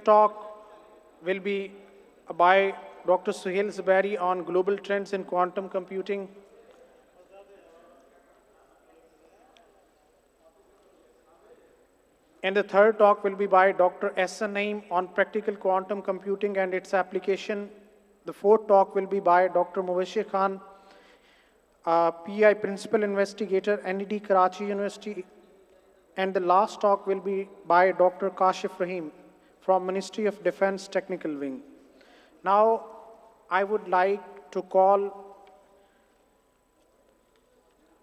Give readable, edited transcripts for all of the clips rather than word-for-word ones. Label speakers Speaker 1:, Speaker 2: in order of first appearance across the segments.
Speaker 1: talk will be by Dr. Suhail Zubairi on global trends in quantum computing. And the third talk will be by Dr. Ehsan Naeem on practical quantum computing and its application. The fourth talk will be by Dr. Mubashir Khan, PI Principal Investigator, NED Karachi University. And the last talk will be by Dr. Kashif Rahim from Ministry of Defense Technical Wing. Now, I would like to call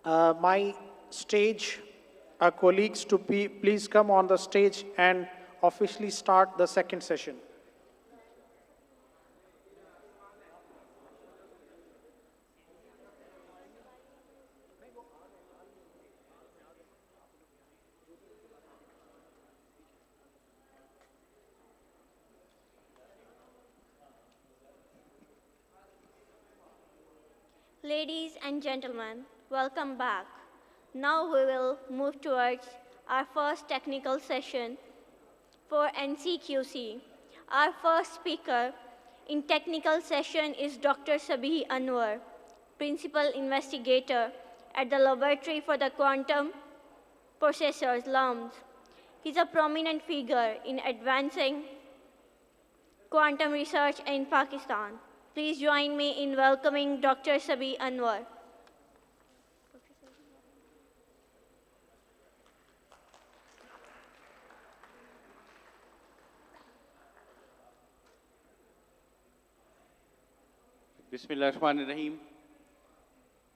Speaker 1: my stage colleagues to please come on the stage and officially start the second session.
Speaker 2: Ladies and gentlemen, welcome back. Now we will move towards our first technical session for NCQC. Our first speaker in technical session is Dr. Sabih Anwar, Principal Investigator at the Laboratory for the Quantum Processors, LUMS. He's a prominent figure in advancing quantum research in Pakistan. Please join me in welcoming Dr. Sabih Anwar.
Speaker 3: बिस्मिल्लाहिर्रहमानिर्रहीम।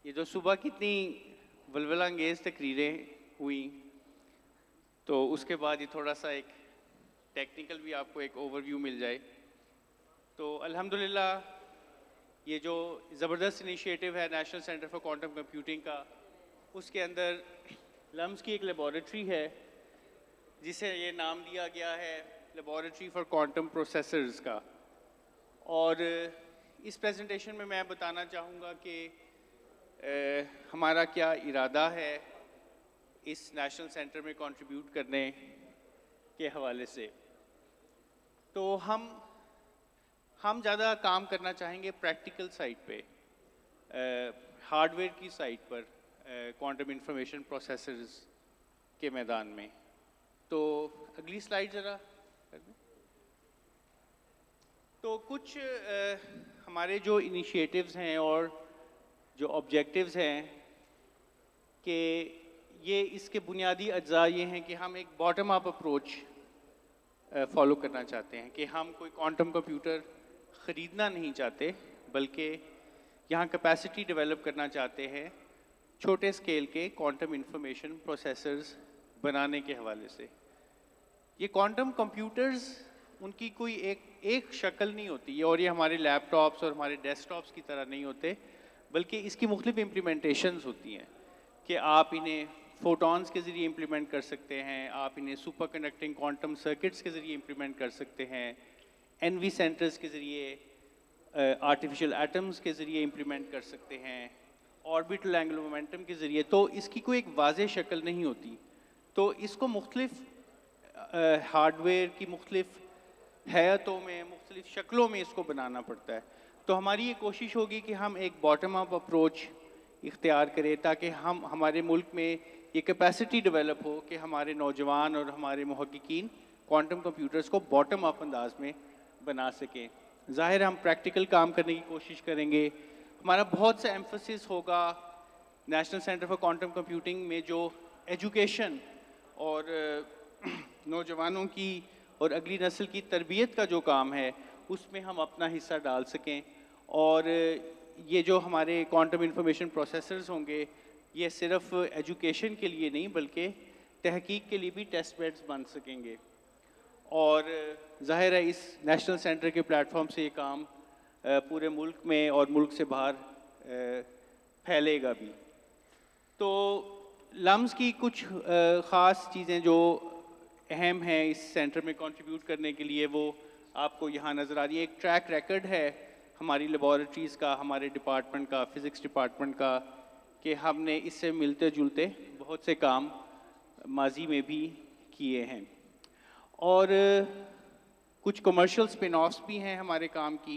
Speaker 3: ये जो सुबह कितनी वलवला अंगेज़ तकरीरें हुई, तो उसके बाद ये थोड़ा सा एक टेक्निकल भी आपको एक ओवरव्यू मिल जाए। तो अल्हम्दुलिल्लाह ये जो ज़बरदस्त इनिशिएटिव है national centre for quantum computing का, उसके अंदर लम्स की एक लेबॉरेटरी है जिसे ये नाम दिया गया है लेबॉरेटरी फॉर क्वांटम प्रोसेसर्स का। और इस प्रेजेंटेशन में मैं बताना चाहूँगा कि हमारा क्या इरादा है इस नेशनल सेंटर में कंट्रीब्यूट करने के हवाले से। तो हम ज़्यादा काम करना चाहेंगे प्रैक्टिकल साइड पे, हार्डवेयर की साइड पर, क्वांटम इंफॉर्मेशन प्रोसेसर्स के मैदान में। तो अगली स्लाइड ज़रा कर दें। तो कुछ हमारे जो इनिशिएटिव्स हैं और जो ऑब्जेक्टिव्स हैं कि ये इसके बुनियादी अज्जा ये हैं कि हम एक बॉटम अप अप्रोच फॉलो करना चाहते हैं कि हम कोई क्वांटम कंप्यूटर ख़रीदना नहीं चाहते, बल्कि यहाँ कैपेसिटी डेवलप करना चाहते हैं छोटे स्केल के क्वांटम इंफॉर्मेशन प्रोसेसर्स बनाने के हवाले से। ये क्वांटम कंप्यूटर्स उनकी कोई एक शक्ल नहीं होती है, और ये हमारे लैपटॉप्स और हमारे डेस्कटॉप्स की तरह नहीं होते, बल्कि इसकी मुख्तलिफ इम्प्लीमेंटेशंस होती हैं कि आप इन्हें फोटॉन्स के ज़रिए इम्प्लीमेंट कर सकते हैं, आप इन्हें सुपर कंडक्टिंग क्वांटम सर्किट्स के ज़रिए इम्प्लीमेंट कर सकते हैं, एनवी सेंटर्स के ज़रिए, आर्टिफिशियल एटम्स के ज़रिए इम्प्लीमेंट कर सकते हैं, ऑर्बिटल एंगुलर मोमेंटम के ज़रिए। तो इसकी कोई एक वाज़ेह शक्ल नहीं होती, तो इसको मुख्तलिफ हार्डवेयर की मुख्तलिफ हैतों में, मुख्तलिफ शक्लों में इसको बनाना पड़ता है। तो हमारी ये कोशिश होगी कि हम एक बॉटम अप अप्रोच इख्तियार करें ताकि हमारे मुल्क में ये कैपेसिटी डेवलप हो कि हमारे नौजवान और हमारे मुहक्किकीन क्वांटम कंप्यूटर्स को बॉटम अप अंदाज में बना सकें। ज़ाहिर हम प्रैक्टिकल काम करने की कोशिश करेंगे। हमारा बहुत सा एम्फसिस होगा national centre for quantum computing में जो एजुकेशन और नौजवानों की और अगली नस्ल की तरबियत का जो काम है, उसमें हम अपना हिस्सा डाल सकें। और ये जो हमारे क्वांटम इंफॉर्मेशन प्रोसेसर्स होंगे, ये सिर्फ एजुकेशन के लिए नहीं बल्कि तहकीक के लिए भी टेस्ट बेड्स बन सकेंगे। और ज़ाहिर है इस नेशनल सेंटर के प्लेटफॉर्म से ये काम पूरे मुल्क में और मुल्क से बाहर फैलेगा भी। तो लम्स की कुछ ख़ास चीज़ें जो अहम हैं इस सेंटर में कंट्रीब्यूट करने के लिए, वो आपको यहाँ नज़र आ रही है। एक ट्रैक रिकॉर्ड है हमारी लेबॉरेटरीज़ का, हमारे डिपार्टमेंट का, फ़िज़िक्स डिपार्टमेंट का, कि हमने इससे मिलते जुलते बहुत से काम माजी में भी किए हैं। और कुछ कमर्शियल स्पिन ऑफ्स भी हैं हमारे काम की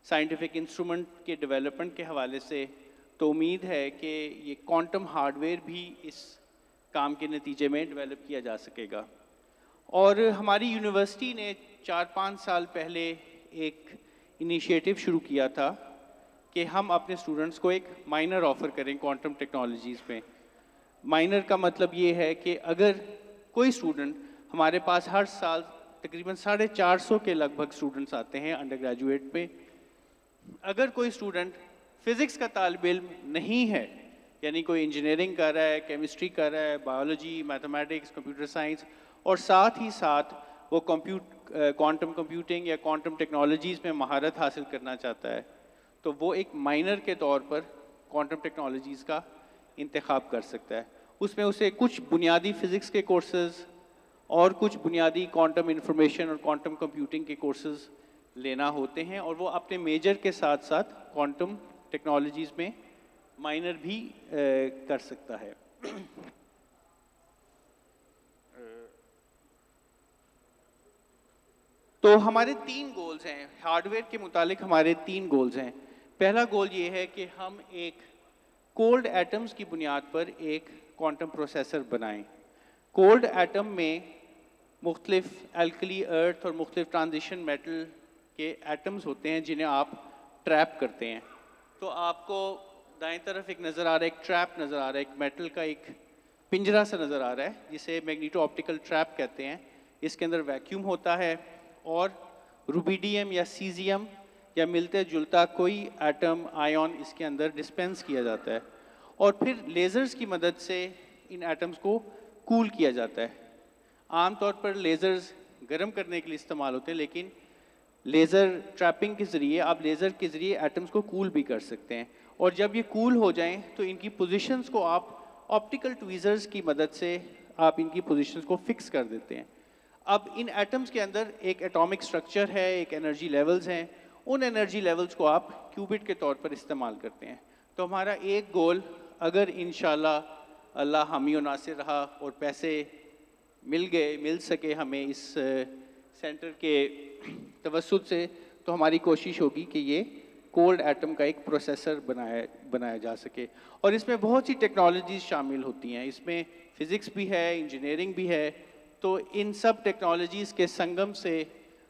Speaker 3: साइंटिफिक इंस्ट्रूमेंट के डेवलपमेंट के हवाले से। तो उम्मीद है कि ये क्वांटम हार्डवेयर भी इस काम के नतीजे में डेवलप किया जा सकेगा। और हमारी यूनिवर्सिटी ने 4-5 साल पहले एक इनिशिएटिव शुरू किया था कि हम अपने स्टूडेंट्स को एक माइनर ऑफ़र करें क्वांटम टेक्नोलॉजीज़ में। माइनर का मतलब ये है कि अगर कोई स्टूडेंट, हमारे पास हर साल तकरीबन 450 के लगभग स्टूडेंट्स आते हैं अंडर ग्रेजुएट पे, अगर कोई स्टूडेंट फ़िज़िक्स का तालिब इल्म नहीं है, यानी कोई इंजीनियरिंग कर रहा है, केमिस्ट्री कर रहा है, बायोलॉजी, मैथमेटिक्स, कंप्यूटर साइंस, और साथ ही साथ वो क्वांटम कंप्यूटिंग या क्वांटम टेक्नोलॉजीज़ में महारत हासिल करना चाहता है, तो वो एक माइनर के तौर पर क्वांटम टेक्नोलॉजीज़ का इंतखाब कर सकता है। उसमें उसे कुछ बुनियादी फ़िज़िक्स के कोर्सेज़ और कुछ बुनियादी क्वांटम इंफॉर्मेशन और क्वांटम कंप्यूटिंग के कोर्सेज़ लेना होते हैं, और वो अपने मेजर के साथ साथ क्वांटम टेक्नोलॉजीज़ में माइनर भी कर सकता है। तो हमारे 3 गोल्स हैं, हार्डवेयर के मुतालिक हमारे 3 गोल्स हैं। पहला गोल ये है कि हम एक कोल्ड एटम्स की बुनियाद पर एक क्वांटम प्रोसेसर बनाएं। कोल्ड एटम में मुख्तलिफ एल्कली अर्थ और मुख्तलिफ ट्रांजिशन मेटल के एटम्स होते हैं जिन्हें आप ट्रैप करते हैं। तो आपको दाएं तरफ एक नज़र आ रहा है, एक ट्रैप नज़र आ रहा है, एक मेटल का एक पिंजरा सा नज़र आ रहा है जिसे मैग्नेटो ऑप्टिकल ट्रैप कहते हैं। इसके अंदर वैक्यूम होता है और रुबिडियम या सीजियम या मिलते जुलता कोई एटम आयन इसके अंदर डिस्पेंस किया जाता है, और फिर लेज़र्स की मदद से इन एटम्स को कूल किया जाता है। आमतौर पर लेज़र्स गर्म करने के लिए इस्तेमाल होते हैं, लेकिन लेज़र ट्रैपिंग के ज़रिए आप लेज़र के ज़रिए एटम्स को कूल भी कर सकते हैं, और जब ये कूल हो जाएं तो इनकी पोजीशंस को आप ऑप्टिकल ट्वीज़र्स की मदद से आप इनकी पोजीशंस को फिक्स कर देते हैं। अब इन एटम्स के अंदर एक एटॉमिक स्ट्रक्चर है, एक एनर्जी लेवल्स हैं, उन एनर्जी लेवल्स को आप क्यूबिट के तौर पर इस्तेमाल करते हैं। तो हमारा एक गोल, अगर इंशाल्लाह अल्लाह हामी और नासिर रहा और पैसे मिल सके हमें इस सेंटर के तवस्सुत से, तो हमारी कोशिश होगी कि ये कोल्ड एटम का एक प्रोसेसर बनाया जा सके। और इसमें बहुत सी टेक्नोलॉजीज़ शामिल होती हैं, इसमें फ़िज़िक्स भी है, इंजीनियरिंग भी है। तो इन सब टेक्नोलॉजीज़ के संगम से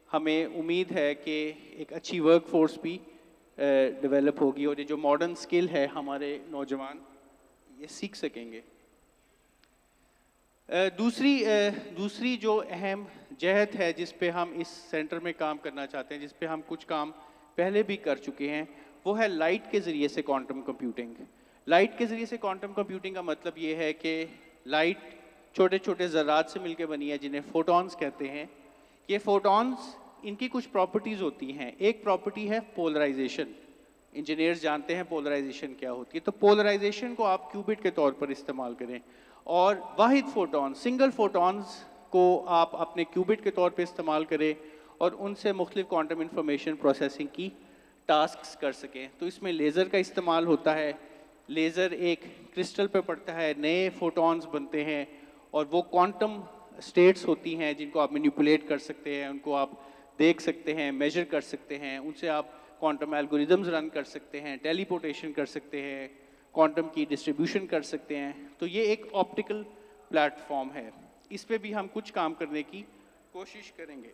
Speaker 3: हमें उम्मीद है कि एक अच्छी वर्क फोर्स भी डेवलप होगी, और ये जो मॉडर्न स्किल है हमारे नौजवान ये सीख सकेंगे। दूसरी जो अहम जहत है जिस पे हम इस सेंटर में काम करना चाहते हैं, जिस पे हम कुछ काम पहले भी कर चुके हैं, वो है लाइट के ज़रिए से क्वांटम कंप्यूटिंग। लाइट के ज़रिए से क्वांटम कंप्यूटिंग का मतलब ये है कि लाइट छोटे छोटे ज़रात से मिलकर बनी है जिन्हें फोटॉन्स कहते हैं। ये फोटॉन्स, इनकी कुछ प्रॉपर्टीज़ होती हैं। एक प्रॉपर्टी है पोलराइजेशन। इंजीनियर्स जानते हैं पोलराइजेशन क्या होती है। तो पोलराइजेशन को आप क्यूबिट के तौर पर इस्तेमाल करें, और वाहिद फोटॉन, सिंगल फोटॉन्स को आप अपने क्यूबिट के तौर पर इस्तेमाल करें और उनसे मुख्तलिफ क्वांटम इंफॉर्मेशन प्रोसेसिंग की टास्क्स कर सकें। तो इसमें लेज़र का इस्तेमाल होता है। लेज़र एक क्रिस्टल पे पड़ता है, नए फोटॉन्स बनते हैं, और वो क्वांटम स्टेट्स होती हैं जिनको आप मैनिपुलेट कर सकते हैं, उनको आप देख सकते हैं, मेजर कर सकते हैं, उनसे आप क्वांटम एल्गोरिदम्स रन कर सकते हैं, टेलीपोर्टेशन कर सकते हैं, क्वांटम की डिस्ट्रीब्यूशन कर सकते हैं। तो ये एक ऑप्टिकल प्लेटफॉर्म है, इस पे भी हम कुछ काम करने की कोशिश करेंगे।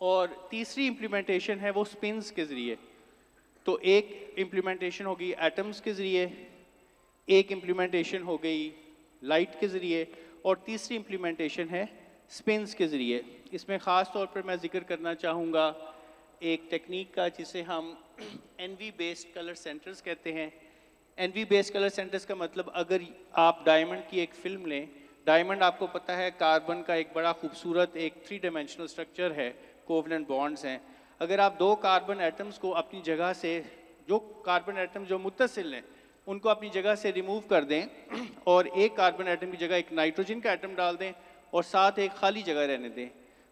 Speaker 3: और तीसरी इम्प्लीमेंटेशन है वो स्पिन्स के ज़रिए। तो एक इम्प्लीमेंटेशन होगी एटम्स के ज़रिए, एक इम्प्लीमेंटेशन हो गई लाइट के ज़रिए, और तीसरी इम्प्लीमेंटेशन है स्पिन्स के ज़रिए। इसमें ख़ास तौर पर मैं जिक्र करना चाहूँगा एक टेक्निक का जिसे हम एनवी बेस्ड कलर सेंटर्स कहते हैं। एनवी बेस्ड कलर सेंटर्स का मतलब, अगर आप डायमंड की एक फ़िल्म लें, डायमंड आपको पता है कार्बन का एक बड़ा खूबसूरत एक 3 डायमेंशनल स्ट्रक्चर है, कोवलेंट बॉन्ड्स हैं। अगर आप 2 कार्बन एटम्स को अपनी जगह से, जो कार्बन एटम जो मुत्तसिल हैं उनको अपनी जगह से रिमूव कर दें, और एक कार्बन एटम की जगह एक नाइट्रोजन का एटम डाल दें और साथ एक खाली जगह रहने दें,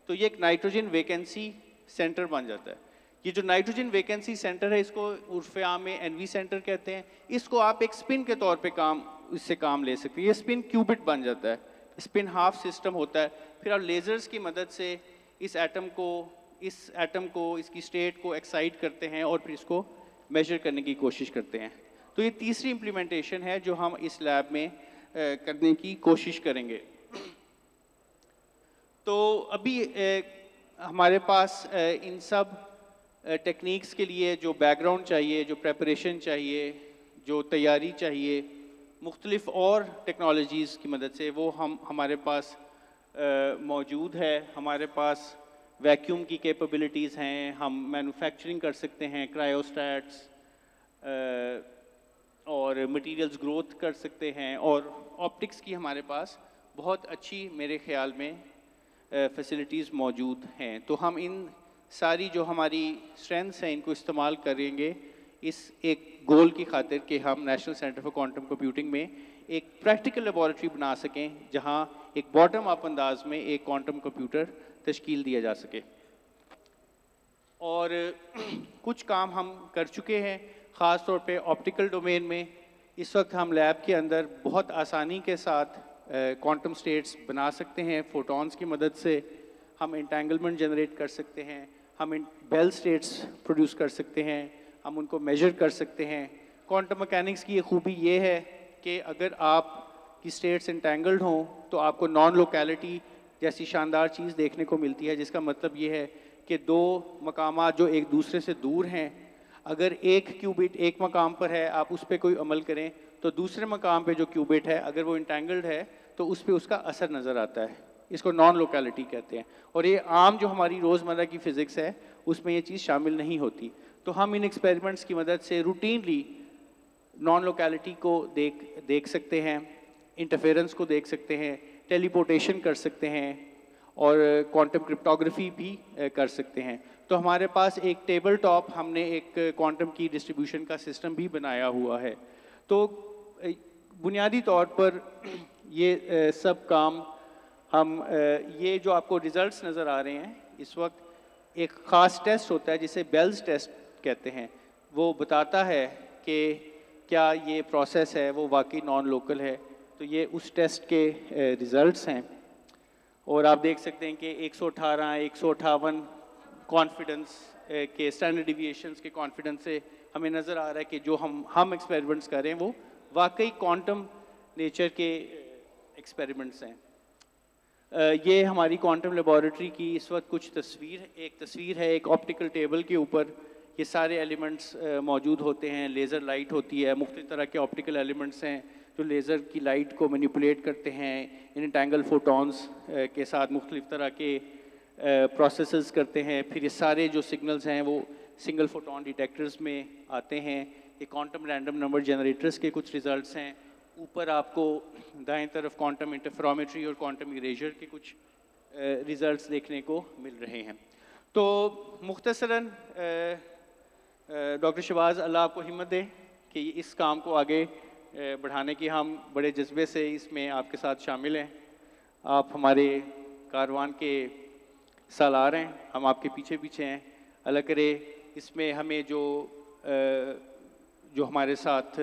Speaker 3: तो ये एक नाइट्रोजन वैकेंसी सेंटर बन जाता है। ये जो नाइट्रोजन वैकेंसी सेंटर है, इसको उर्फ़े आम में एनवी सेंटर कहते हैं। इसको आप एक स्पिन के तौर पे इससे काम ले सकते हैं। ये स्पिन क्यूबिट बन जाता है, स्पिन हाफ सिस्टम होता है। फिर आप लेज़र्स की मदद से इस एटम को इसकी स्टेट को एक्साइट करते हैं और फिर इसको मेजर करने की कोशिश करते हैं। तो ये तीसरी इम्प्लीमेंटेशन है जो हम इस लैब में करने की कोशिश करेंगे। तो अभी हमारे पास इन सब टेक्निक्स के लिए जो बैकग्राउंड चाहिए, जो प्रेपरेशन चाहिए, जो तैयारी चाहिए, मुख्तलिफ और टेक्नोलॉजीज़ की मदद से वो हमारे पास मौजूद है। हमारे पास वैक्यूम की कैपेबिलिटीज़ हैं, हम मैन्युफैक्चरिंग कर सकते हैं, क्रायोस्टैट्स और मटेरियल्स ग्रोथ कर सकते हैं, और ऑप्टिक्स की हमारे पास बहुत अच्छी मेरे ख्याल में फैसिलिटीज़ मौजूद हैं। तो हम इन सारी जो हमारी स्ट्रेंथ्स हैं इनको इस्तेमाल करेंगे इस एक गोल की खातिर कि हम national centre for quantum computing में एक प्रैक्टिकल लेबॉरेटरी बना सकें जहां एक बॉटम अप अंदाज में एक क्वांटम कंप्यूटर तश्कील दिया जा सके। और कुछ काम हम कर चुके हैं, ख़ास तौर पे ऑप्टिकल डोमेन में। इस वक्त हम लैब के अंदर बहुत आसानी के साथ क्वांटम स्टेट्स बना सकते हैं। फोटॉन्स की मदद से हम इंटेंगलमेंट जनरेट कर सकते हैं, हम बेल स्टेट्स प्रोड्यूस कर सकते हैं, हम उनको मेजर कर सकते हैं। क्वांटम मैकेनिक्स की खूबी ये है कि अगर आप की स्टेट्स इंटेंगल्ड हों तो आपको नॉन लोकेलिटी जैसी शानदार चीज़ देखने को मिलती है, जिसका मतलब ये है कि दो मकामात जो एक दूसरे से दूर हैं, अगर एक क्यूबिट एक मकाम पर है, आप उस पर कोई अमल करें तो दूसरे मकाम पे जो क्यूबिट है अगर वो इंटेंगल्ड है तो उस पर उसका असर नज़र आता है। इसको नॉन लोकेलिटी कहते हैं, और ये आम जो हमारी रोज़मर्रा की फ़िज़िक्स है उसमें ये चीज़ शामिल नहीं होती। तो हम इन एक्सपेरिमेंट्स की मदद से रूटीनली नॉन लोकेलिटी को देख सकते हैं, इंटरफेरेंस को देख सकते हैं, टेलीपोर्टेशन कर सकते हैं और क्वांटम क्रिप्टोग्राफी भी कर सकते हैं। तो हमारे पास एक टेबल टॉप हमने एक क्वांटम की डिस्ट्रीब्यूशन का सिस्टम भी बनाया हुआ है। तो बुनियादी तौर पर ये सब काम हम ये जो आपको रिजल्ट्स नज़र आ रहे हैं इस वक्त, एक ख़ास टेस्ट होता है जिसे बेल्स टेस्ट कहते हैं। वो बताता है कि क्या ये प्रोसेस है वो वाकई नॉन लोकल है। तो ये उस टेस्ट के रिज़ल्ट्स हैं, और आप देख सकते हैं कि 118, 158 कॉन्फिडेंस के स्टैंडर्ड डिविएशंस के कॉन्फिडेंस से हमें नज़र आ रहा है कि जो हम एक्सपेरिमेंट्स कर रहे हैं वो वाकई क्वांटम नेचर के एक्सपेरिमेंट्स हैं। ये हमारी क्वांटम लेबॉरेटरी की इस वक्त कुछ तस्वीर है। एक ऑप्टिकल टेबल के ऊपर ये सारे एलिमेंट्स मौजूद होते हैं, लेज़र लाइट होती है, मुख्तलिफ तरह के ऑप्टिकल एलिमेंट्स हैं जो लेज़र की लाइट को मैनिपुलेट करते हैं, इंटेंगल फोटॉन्स के साथ मुख्तलिफ तरह के प्रोसेसेस करते हैं। फिर ये सारे जो सिग्नल्स हैं वो सिंगल फोटोन डिटेक्टर्स में आते हैं। ये क्वांटम रैंडम नंबर जनरेटर्स के कुछ रिजल्ट्स हैं। ऊपर आपको दाएं तरफ क्वांटम इंटरफेरोमेट्री और क्वांटम इरेजर के कुछ रिजल्ट्स देखने को मिल रहे हैं। तो मुख्तसरन डॉक्टर शहबाज, अल्लाह आपको हिम्मत दे कि इस काम को आगे बढ़ाने की हम बड़े जज्बे से इसमें आपके साथ शामिल हैं। आप हमारे कारवान के सालार हैं, हम आपके पीछे पीछे हैं। अल्लाह करे इसमें हमें जो हमारे साथ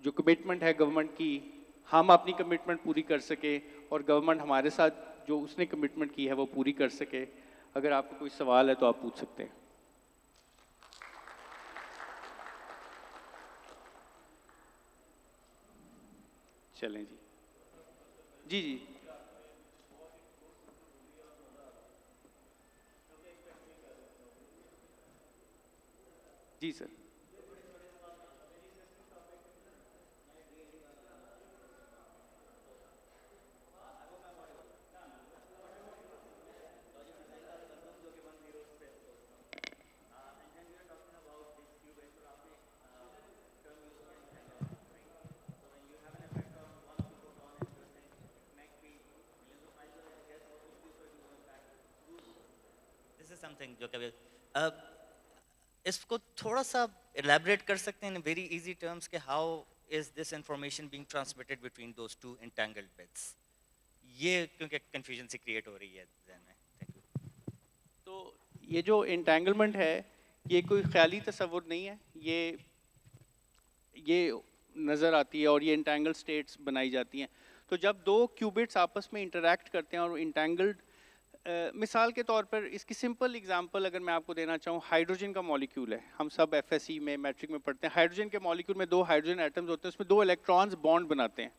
Speaker 3: जो कमिटमेंट है गवर्नमेंट की, हम अपनी कमिटमेंट पूरी कर सके और गवर्नमेंट हमारे साथ जो उसने कमिटमेंट की है वो पूरी कर सके। अगर आपको कोई सवाल है तो आप पूछ सकते हैं। चलें जी। जी जी जी सर।
Speaker 4: समथिंग जो कभी इसको थोड़ा सा एलैबोरेट कर सकते हैं इन वेरी इजी टर्म्स के how is this information being transmitted between those two entangled bits. ये क्योंकि कंफ्यूजन सी क्रिएट हो रही है ज़हन में। Thank you.
Speaker 3: तो ये जो एंटेंगलमेंट है ये कोई ख्याली तस्वुर नहीं है, ये नज़र आती है और ये इंटेंगल स्टेट्स बनाई जाती हैं। तो जब दो क्यूबिट्स आपस में इंटरैक्ट करते हैं और इंटेंगल्ड मिसाल के तौर पर इसकी सिंपल एग्जांपल अगर मैं आपको देना चाहूँ, हाइड्रोजन का मॉलिक्यूल है, हम सब एफएससी में मैट्रिक में पढ़ते हैं। हाइड्रोजन के मॉलिक्यूल में 2 हाइड्रोजन एटम्स होते हैं, उसमें 2 इलेक्ट्रॉन्स बॉन्ड बनाते हैं।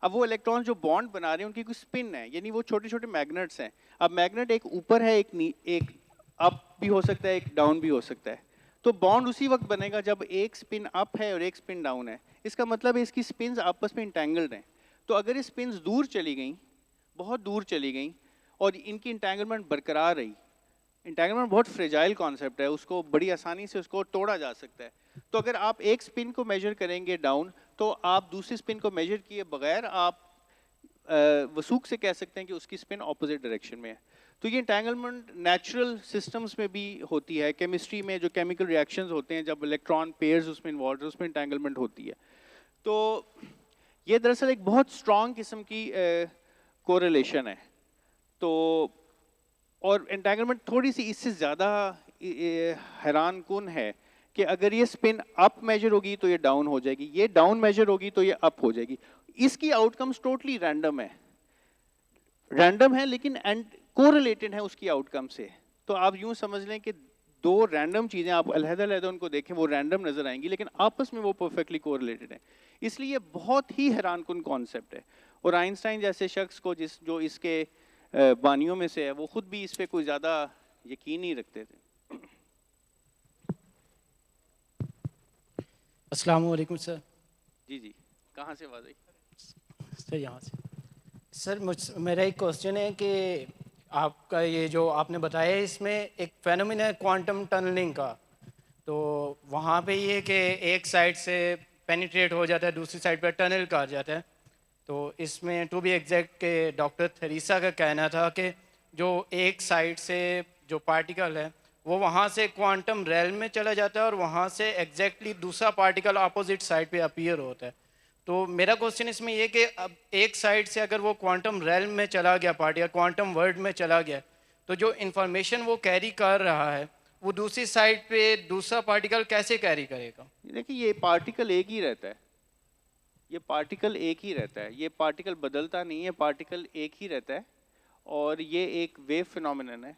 Speaker 3: अब वो इलेक्ट्रॉन्स जो बॉन्ड बना रहे हैं उनकी कुछ स्पिन है, यानी वो छोटे छोटे मैग्नेट्स हैं। अब मैग्नेट एक ऊपर है, एक अप भी हो सकता है, एक डाउन भी हो सकता है। तो बॉन्ड उसी वक्त बनेगा जब एक स्पिन अप है और एक स्पिन डाउन है। इसका मतलब है इसकी स्पिन्स आपस में इंटेंगल्ड हैं। तो अगर ये स्पिन्स दूर चली गई, बहुत दूर चली गई, और इनकी इंटेंगलमेंट बरकरार रही, इंटेंगलमेंट बहुत फ्रेजाइल कॉन्सेप्ट है, उसको बड़ी आसानी से उसको तोड़ा जा सकता है। तो अगर आप एक स्पिन को मेजर करेंगे डाउन, तो आप दूसरी स्पिन को मेजर किए बगैर आप वसूख से कह सकते हैं कि उसकी स्पिन ऑपोजिट डायरेक्शन में है। तो ये इंटेंगलमेंट नेचुरल सिस्टम्स में भी होती है, केमिस्ट्री में जो केमिकल रिएक्शंस होते हैं जब इलेक्ट्रॉन पेयर्स उसमें इन्वॉल्व है उसमें इंटेंगलमेंट होती है। तो ये दरअसल एक बहुत स्ट्रॉन्ग किस्म की कोरिलेशन है। तो और एंटेंगलमेंट थोड़ी सी इससे ज़्यादा हैरान कुन है कि अगर ये स्पिन अप मेजर होगी तो ये डाउन हो जाएगी, ये डाउन मेजर होगी तो ये अप हो जाएगी। इसकी आउटकम्स टोटली रैंडम है लेकिन कोरिलेटेड है उसकी आउटकम से। तो आप यूं समझ लें कि 2 रैंडम चीज़ें आप अलग-अलग उनको देखें, वो रैंडम नजर आएंगी लेकिन आपस में वो परफेक्टली कोरिलेटेड है। इसलिए बहुत ही हैरान कुन कॉन्सेप्ट है। और आइंस्टाइन जैसे शख्स को जो इसके बानियों में से है, वो खुद भी इस पे कोई ज़्यादा यकीन नहीं रखते थे।
Speaker 5: अस्सलाम वालेकुम सर।
Speaker 3: जी, कहाँ से आवाज़ आई?
Speaker 5: सर यहाँ से। सर मेरा एक क्वेश्चन है कि आपका ये जो आपने बताया इसमें एक फेनोमेना है क्वांटम टनलिंग का, तो वहाँ पे ये कि एक साइड से पेनिट्रेट हो जाता है, दूसरी साइड पर टनल कर जाता है। तो इसमें टू बी एग्जैक्ट के डॉक्टर थेरेसा का कहना था कि जो एक साइड से जो पार्टिकल है वो वहाँ से क्वांटम रेल में चला जाता है और वहाँ से एग्जैक्टली दूसरा पार्टिकल अपोजिट साइड पे अपीयर होता है। तो मेरा क्वेश्चन इसमें ये कि अब एक साइड से अगर वो क्वांटम रेल में चला गया पार्टिकल, क्वांटम वर्ल्ड में चला गया, तो जो इन्फॉर्मेशन वो कैरी कर रहा है वो दूसरी साइड पे दूसरा पार्टिकल कैसे कैरी करेगा?
Speaker 3: देखिए, ये पार्टिकल एक ही रहता है, ये पार्टिकल एक ही रहता है, ये पार्टिकल बदलता नहीं है, पार्टिकल एक ही रहता है। और ये एक वेव फिनोमिनन है।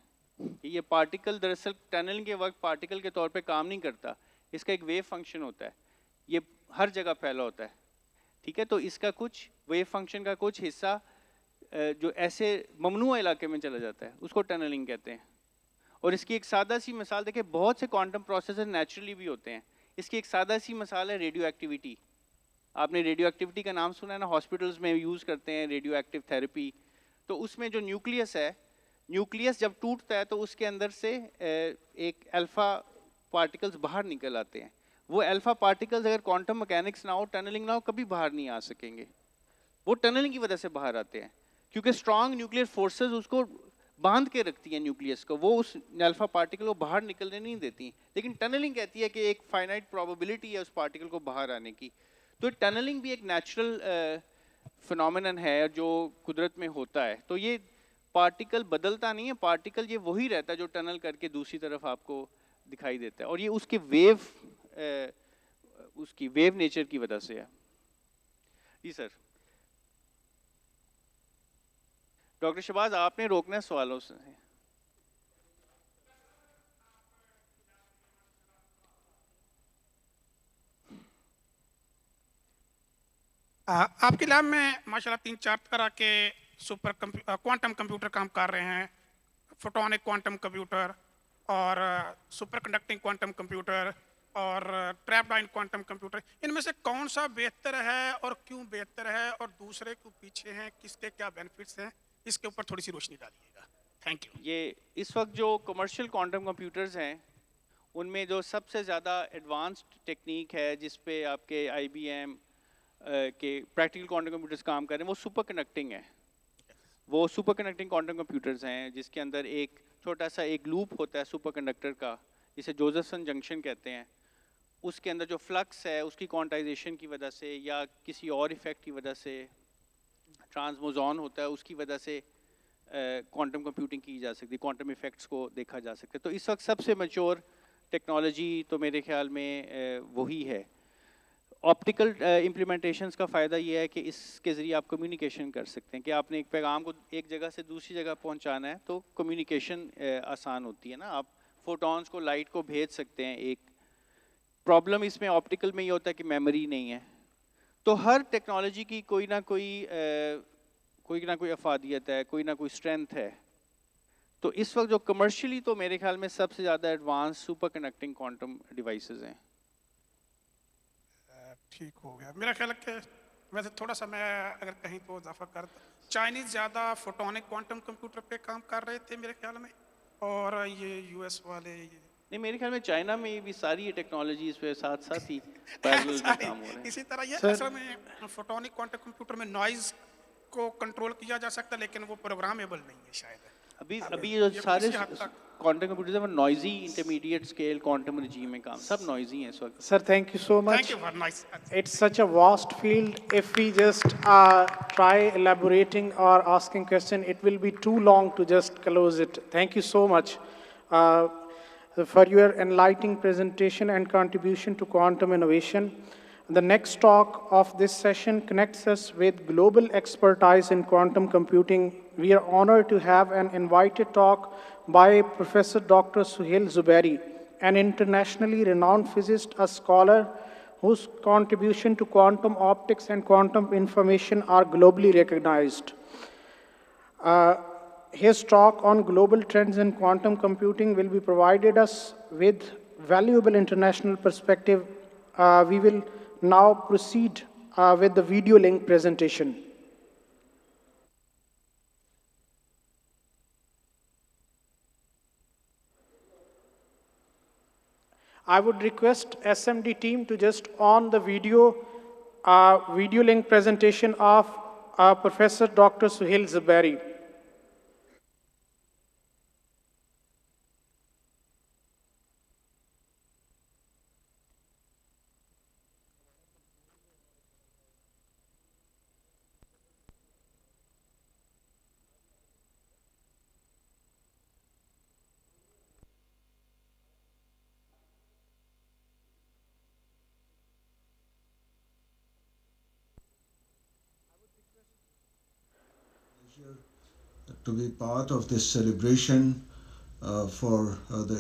Speaker 3: ये पार्टिकल दरअसल टनलिंग के वक्त पार्टिकल के तौर पे काम नहीं करता, इसका एक वेव फंक्शन होता है, ये हर जगह फैला होता है, ठीक है। तो इसका कुछ वेव फंक्शन का कुछ हिस्सा जो ऐसे ममनुआ इलाके में चला जाता है उसको टनलिंग कहते हैं। और इसकी एक सादा सी मिसाल देखिए, बहुत से क्वांटम प्रोसेसर नेचुरली भी होते हैं। इसकी एक सादा सी मिसाल है रेडियो एक्टिविटी। आपने रेडियो एक्टिविटी का नाम सुना है ना, हॉस्पिटल्स में यूज़ करते हैं रेडियो एक्टिव थेरेपी। तो उसमें जो न्यूक्लियस है, न्यूक्लियस जब टूटता है तो उसके अंदर से एक अल्फा पार्टिकल्स बाहर निकल आते हैं। वो अल्फा पार्टिकल्स अगर क्वांटम मैकेनिक्स ना हो, टनलिंग ना हो, कभी बाहर नहीं आ सकेंगे। वो टनलिंग की वजह से बाहर आते हैं क्योंकि स्ट्रॉन्ग न्यूक्लियर फोर्सेस उसको बांध के रखती हैं न्यूक्लियस को, वो उस अल्फा पार्टिकल को बाहर निकलने नहीं देती। लेकिन टनलिंग कहती है कि एक फाइनाइट प्रोबेबिलिटी है उस पार्टिकल को बाहर आने की। तो टनलिंग भी एक नेचुरल फिनोमेनन है जो कुदरत में होता है। तो ये पार्टिकल बदलता नहीं है, पार्टिकल ये वही रहता है जो टनल करके दूसरी तरफ आपको दिखाई देता है। और ये उसके उसकी वेव नेचर की वजह से है। जी सर। डॉक्टर शहबाज, आपने रोकना है सवालों से।
Speaker 6: आपके लैब में माशाल्लाह 3-4 तरह के क्वांटम कंप्यूटर काम कर रहे हैं, फोटोनिक क्वांटम कंप्यूटर और सुपर कंडक्टिंग क्वांटम कंप्यूटर और ट्रैपलाइन क्वांटम कंप्यूटर। इनमें से कौन सा बेहतर है और क्यों बेहतर है और दूसरे को पीछे हैं, किसके क्या बेनिफिट्स हैं, इसके ऊपर थोड़ी सी रोशनी डालिएगा। Thank you.
Speaker 3: ये इस वक्त जो कमर्शियल क्वांटम कंप्यूटर्स हैं उनमें जो सबसे ज़्यादा एडवांस्ड टेक्निक है जिस पे आपके IBM के प्रैक्टिकल क्वांटम कंप्यूटर्स काम कर रहे हैं वो सुपर कनेक्टिंग है। वो सुपर कनेक्टिंग क्वांटम कंप्यूटर्स हैं जिसके अंदर एक छोटा सा एक लूप होता है सुपर कंडक्टर का, जिसे जोसेफसन जंक्शन कहते हैं। उसके अंदर जो फ्लक्स है उसकी क्वांटाइजेशन की वजह से या किसी और इफेक्ट की वजह से, ट्रांसमोजॉन होता है उसकी वजह से क्वांटम कंप्यूटिंग की जा सकती है, क्वांटम इफेक्ट्स को देखा जा सकता है। तो इस वक्त सबसे मैच्योर टेक्नोलॉजी तो मेरे ख्याल में वही है। ऑप्टिकल इम्प्लीमेंटेशंस का फ़ायदा ये है कि इसके ज़रिए आप कम्युनिकेशन कर सकते हैं कि आपने एक पैगाम को एक जगह से दूसरी जगह पहुंचाना है तो कम्युनिकेशन आसान होती है ना, आप फोटॉन्स को, लाइट को भेज सकते हैं। एक प्रॉब्लम इसमें ऑप्टिकल में ये होता है कि मेमोरी नहीं है। तो हर टेक्नोलॉजी की कोई ना कोई अफादियत है, कोई ना कोई स्ट्रेंथ है। तो इस वक्त जो कमर्शियली तो मेरे ख्याल में सबसे ज़्यादा advance super connecting quantum devices हैं।
Speaker 6: ठीक हो गया मेरा ख्याल है कि वैसे थोड़ा सा मैं अगर कहीं तो इजाफा कर, चाइनीज़ ज़्यादा फोटोनिक क्वांटम कंप्यूटर पे काम कर रहे थे मेरे ख्याल में, और ये यूएस वाले
Speaker 3: नहीं, मेरे ख्याल में चाइना में भी सारी ये टेक्नोलॉजी इस पे साथ साथ ही पैरेलल में काम हो रहे हैं।
Speaker 6: इसी तरह ये
Speaker 1: Sir-
Speaker 6: असल में फोटोनिक क्वांटम कंप्यूटर में नॉइज को कंट्रोल किया जा सकता है, लेकिन वो प्रोग्रामेबल नहीं है शायद।
Speaker 3: अभी जो
Speaker 6: ये
Speaker 3: सारे
Speaker 6: किसी हद तक-
Speaker 3: क्वांटम कंप्यूटर्स हैं वो noisy intermediate scale quantum regime में काम, सब नॉइजी हैं इस वक्त।
Speaker 1: Sir, thank you so much.
Speaker 6: Thank you for nice.
Speaker 1: It's such a vast field. If we just try elaborating or asking question, it will be too long to just close it. Thank you so much for your enlightening presentation and contribution to quantum innovation. The next talk of this session connects us with global expertise in quantum computing. We are honored to have an invited talk by Professor Dr. Suhail Zubairi, an internationally renowned physicist, a scholar whose contribution to quantum optics and quantum information are globally recognized. His talk on global trends in quantum computing will be provided us with valuable international perspective. We will now proceed with the video link presentation. I would request SMD team to just on the video link presentation of Professor Dr. Suhail Zubairi.
Speaker 7: To be part of this celebration for the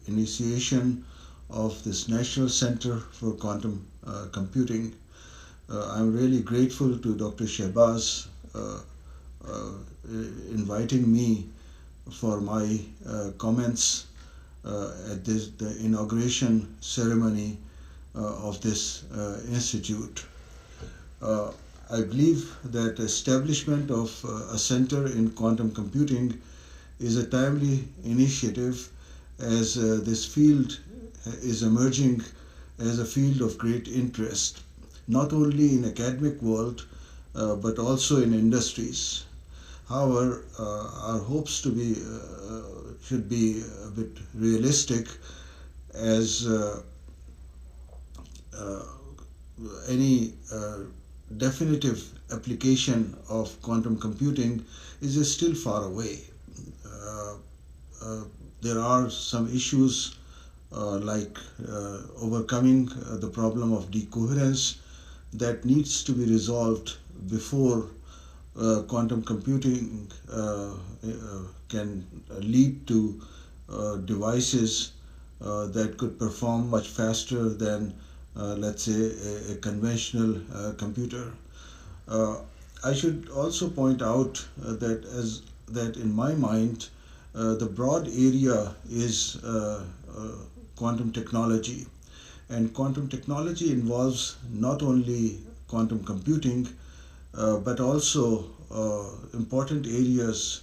Speaker 7: initiation of this National Center for Quantum Computing. I'm really grateful to Dr. Shehbaz inviting me for my comments at the inauguration ceremony of this institute. I believe that establishment of a center in quantum computing is a timely initiative, as this field is emerging as a field of great interest, not only in academic world but also in industries. However, our hopes should be a bit realistic, as any definitive application of quantum computing is still far away. There are some issues like overcoming the problem of decoherence that needs to be resolved before quantum computing can lead to devices that could perform much faster than let's say a conventional computer. I should also point out that in my mind the broad area is quantum technology, and quantum technology involves not only quantum computing but also important areas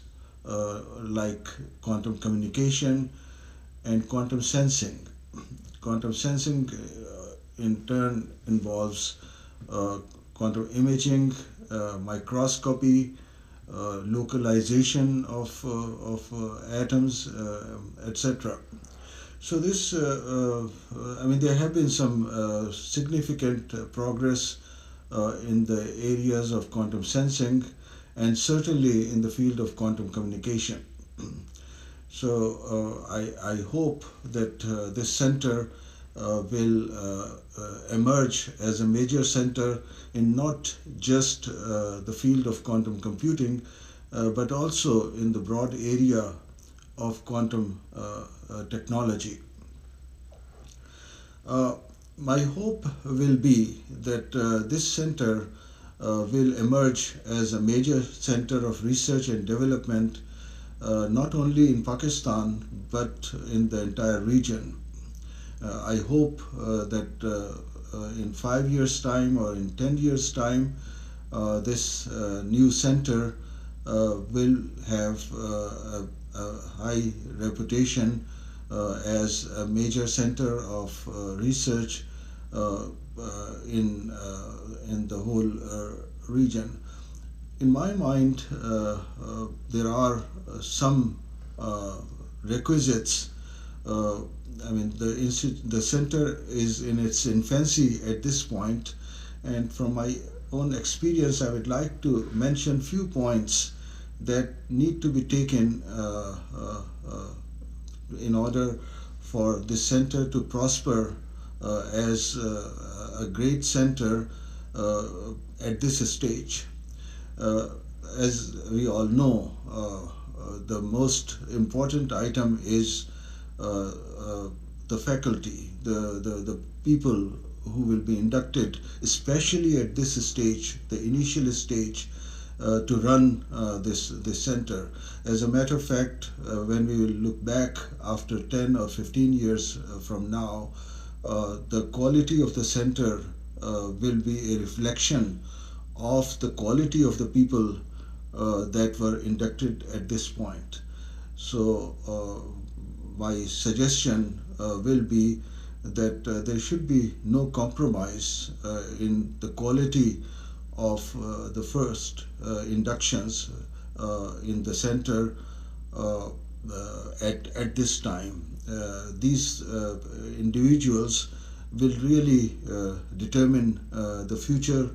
Speaker 7: like quantum communication and quantum sensing. Quantum sensing in turn involves quantum imaging, microscopy, localization of atoms, etc. So this, I mean, there have been some significant progress in the areas of quantum sensing, and certainly in the field of quantum communication. So I hope that this center will emerge as a major center in not just the field of quantum computing, but also in the broad area of quantum technology. My hope will be that this center will emerge as a major center of research and development, not only in Pakistan but in the entire region. I hope that in 5 years' time or in 10 years' time, this new center will have a high reputation as a major center of research in the whole region. In my mind, there are some requisites. I mean, the center is in its infancy at this point, and from my own experience, I would like to mention few points that need to be taken in order for this center to prosper as a great center at this stage. As we all know, the most important item is the faculty, the people who will be inducted, especially at this stage, the initial stage, to run this center. As a matter of fact, when we will look back after 10 or 15 years from now, the quality of the center will be a reflection of the quality of the people that were inducted at this point. So my suggestion will be that there should be no compromise in the quality of the first inductions in the center at this time. These individuals will really determine the future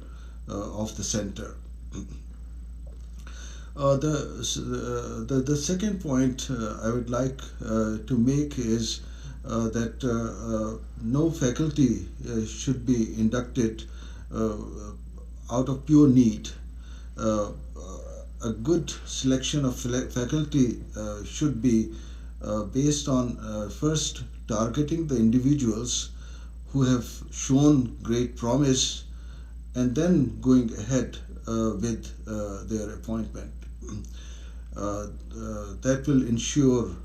Speaker 7: of the center. The second point I would like to make is that no faculty should be inducted out of pure need. A good selection of faculty should be based on first targeting the individuals who have shown great promise and then going ahead with their appointment. That will ensure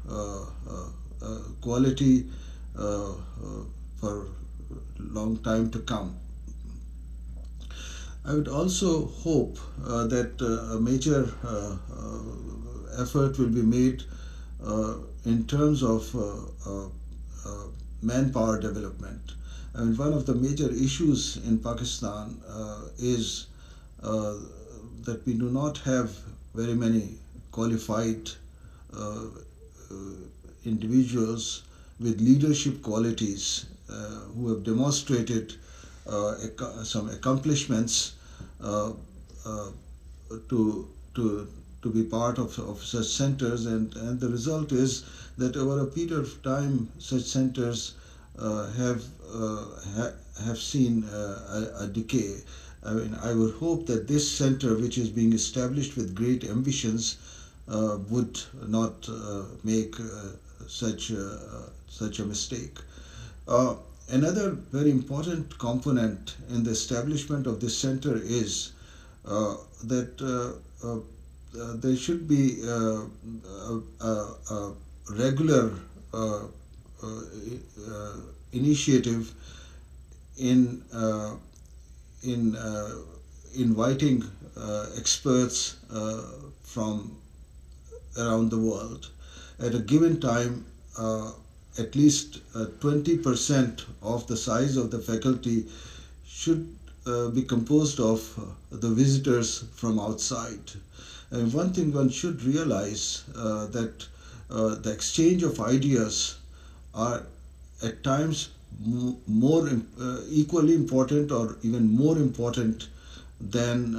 Speaker 7: quality for long time to come. I would also hope that a major effort will be made in terms of manpower development. I mean, one of the major issues in Pakistan is that we do not have very many qualified individuals with leadership qualities who have demonstrated some accomplishments to be part of such centers, and the result is that over a period of time such centers have seen a decay. I mean, I would hope that this center, which is being established with great ambitions, would not make such a mistake. Another very important component in the establishment of this center is that there should be a regular initiative in inviting experts from around the world. At a given time, at least 20% of the size of the faculty should be composed of the visitors from outside. And one thing one should realize that the exchange of ideas are at times more equally important or even more important than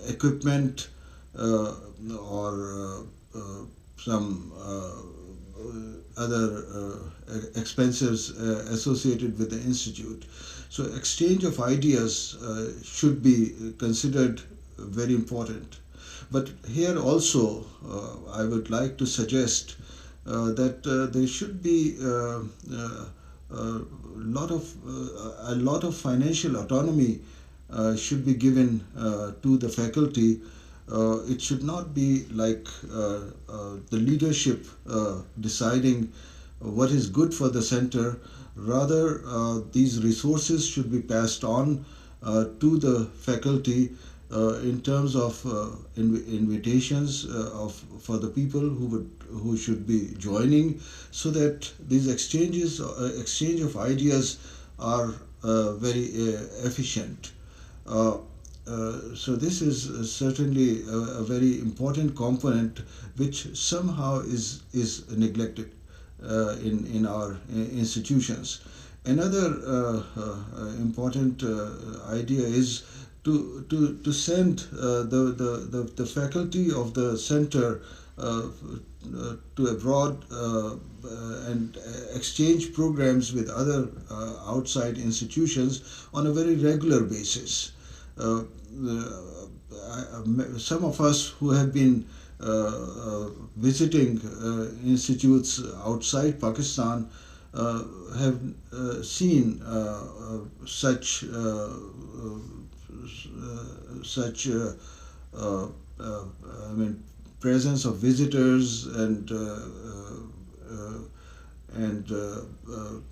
Speaker 7: equipment or some expenses associated with the institute. So exchange of ideas should be considered very important. But here also, I would like to suggest that there should be a lot of financial autonomy should be given to the faculty. It should not be like the leadership deciding what is good for the center. Rather, these resources should be passed on to the faculty in terms of invitations for the people who should be joining, so that these exchange of ideas are very efficient. So this is certainly a very important component which somehow is neglected in our institutions. Another important idea is to send the faculty of the center to abroad and exchange programs with other outside institutions on a very regular basis. Some of us who have been visiting institutes outside Pakistan have seen such I mean, presence of visitors and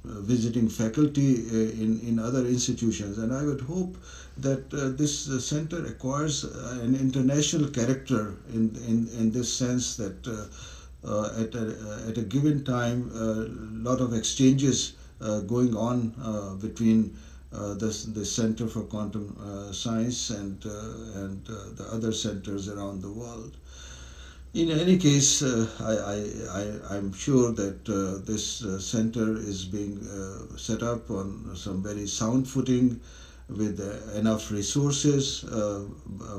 Speaker 7: visiting faculty in other institutions. And I would hope that this center acquires an international character in this sense, that at a given time a lot of exchanges going on between the Center for Quantum Science and the other centers around the world. In any case, I'm sure that this center is being set up on some very sound footing with enough resources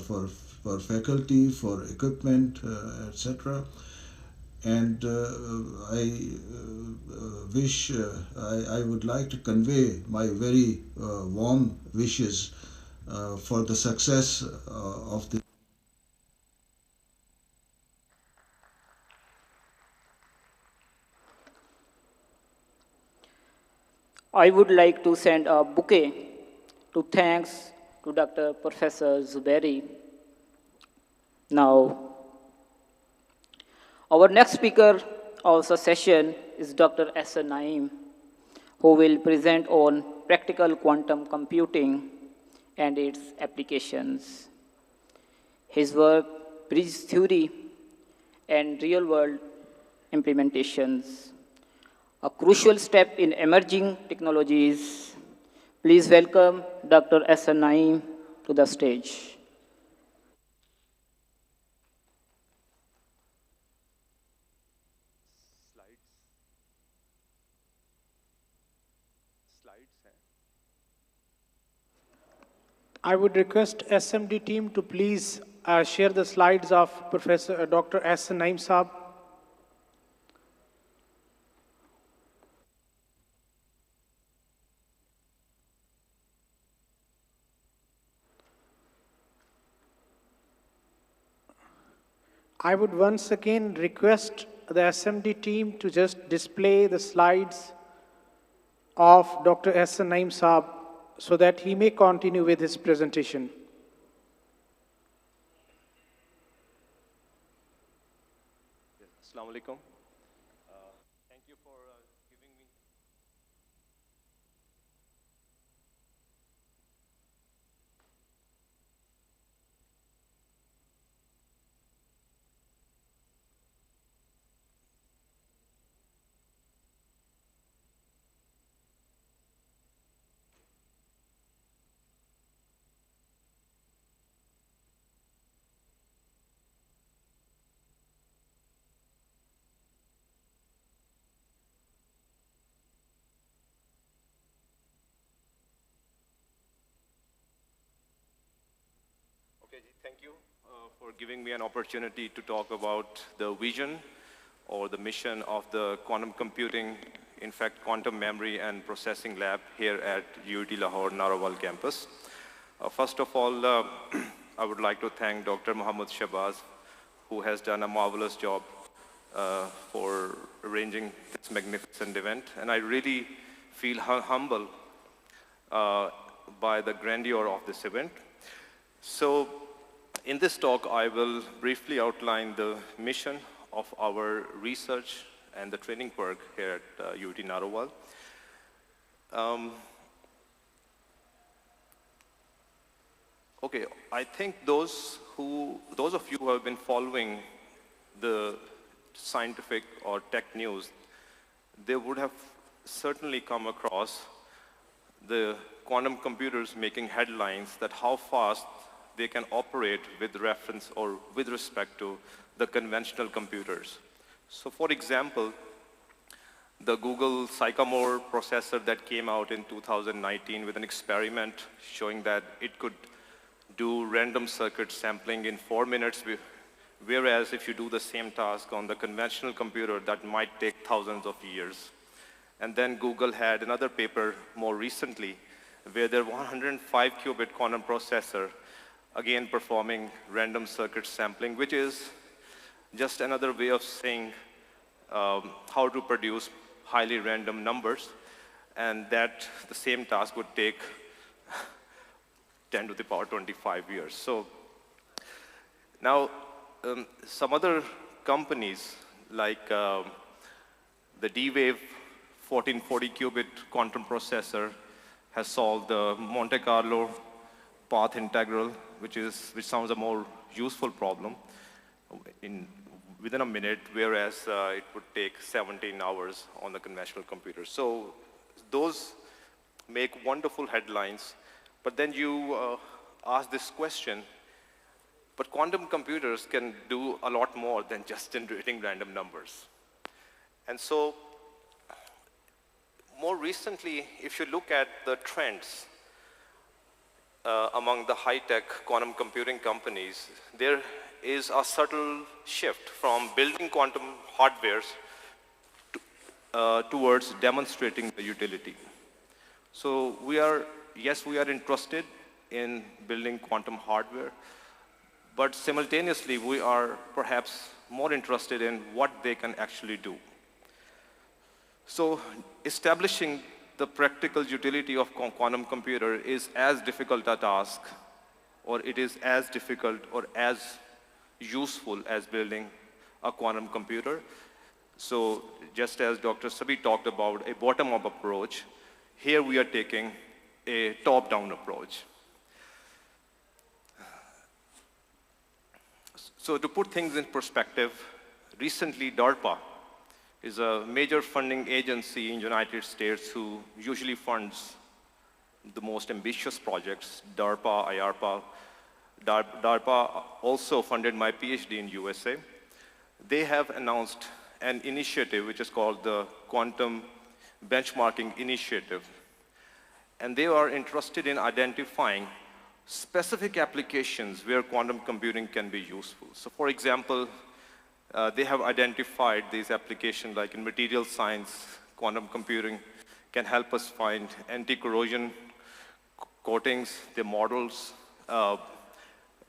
Speaker 7: for faculty, for equipment, etc. And I would like to convey my very warm wishes for the success of the
Speaker 8: I would like to send a bouquet to thanks to Dr. Professor Zuberi. Now, our next speaker of the session is Dr. Ahsan Naeem, who will present on practical quantum computing and its applications. His work bridges theory and real-world implementations, a crucial step in emerging technologies. Please welcome Dr. Ahsan Naeem to the stage.
Speaker 1: I would request SMD team to please share the slides of Professor Dr. Ahsan Naeem Saab. I would once again request the SMD team to just display the slides of Dr. Ahsan Naeem Saab so that he may continue with his presentation.
Speaker 9: Assalamu alaikum. Thank you for giving me. Okay, thank you for giving me an opportunity to talk about the vision or the mission of the quantum computing, in fact, quantum memory and processing lab here at UET Lahore Narawal campus. First of all, I would like to thank Dr. Mohammad Shabazz, who has done a marvelous job for arranging this magnificent event. And I really feel humble by the grandeur of this event. So in this talk, I will briefly outline the mission of our research and the training work here at UET Narawal. Okay, I think those of you who have been following the scientific or tech news, they would have certainly come across the quantum computers making headlines that how fast they can operate with reference or with respect to the conventional computers. So for example, the Google Sycamore processor that came out in 2019 with an experiment showing that it could do random circuit sampling in 4 minutes, whereas if you do the same task on the conventional computer, that might take thousands of years. And then Google had another paper more recently where their 105 qubit quantum processor, again performing random circuit sampling, which is just another way of saying how to produce highly random numbers, and that the same task would take 10 to the power 25 years. So now some other companies like the D-Wave 1440 qubit quantum processor has solved the Monte Carlo path integral, which sounds a more useful problem within a minute, whereas it would take 17 hours on the conventional computer. So those make wonderful headlines, but then you ask this question, but quantum computers can do a lot more than just generating random numbers. And so more recently, if you look at the trends among the high-tech quantum computing companies, there is a subtle shift from building quantum hardwares towards demonstrating the utility. So yes, we are interested in building quantum hardware, but simultaneously we are perhaps more interested in what they can actually do. So establishing the practical utility of quantum computer is as difficult a task, or it is as difficult or as useful as building a quantum computer. So just as Dr. Sabi talked about a bottom-up approach, here we are taking a top-down approach. So to put things in perspective, recently DARPA is a major funding agency in the United States who usually funds the most ambitious projects, DARPA, IARPA. DARPA also funded my PhD in USA. They have announced an initiative which is called the Quantum Benchmarking Initiative. And they are interested in identifying specific applications where quantum computing can be useful. So for example, they have identified these applications like in material science, quantum computing can help us find anti-corrosion coatings, their models,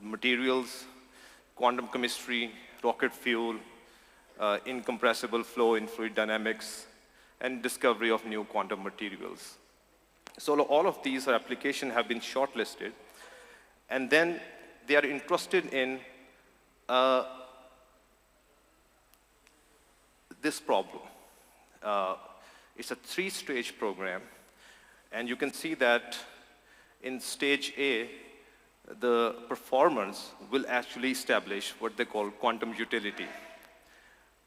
Speaker 9: materials, quantum chemistry, rocket fuel, incompressible flow in fluid dynamics, and discovery of new quantum materials. So all of these applications have been shortlisted, and then they are interested in this problem. It's a 3-stage program, and you can see that in stage A, the performance will actually establish what they call quantum utility,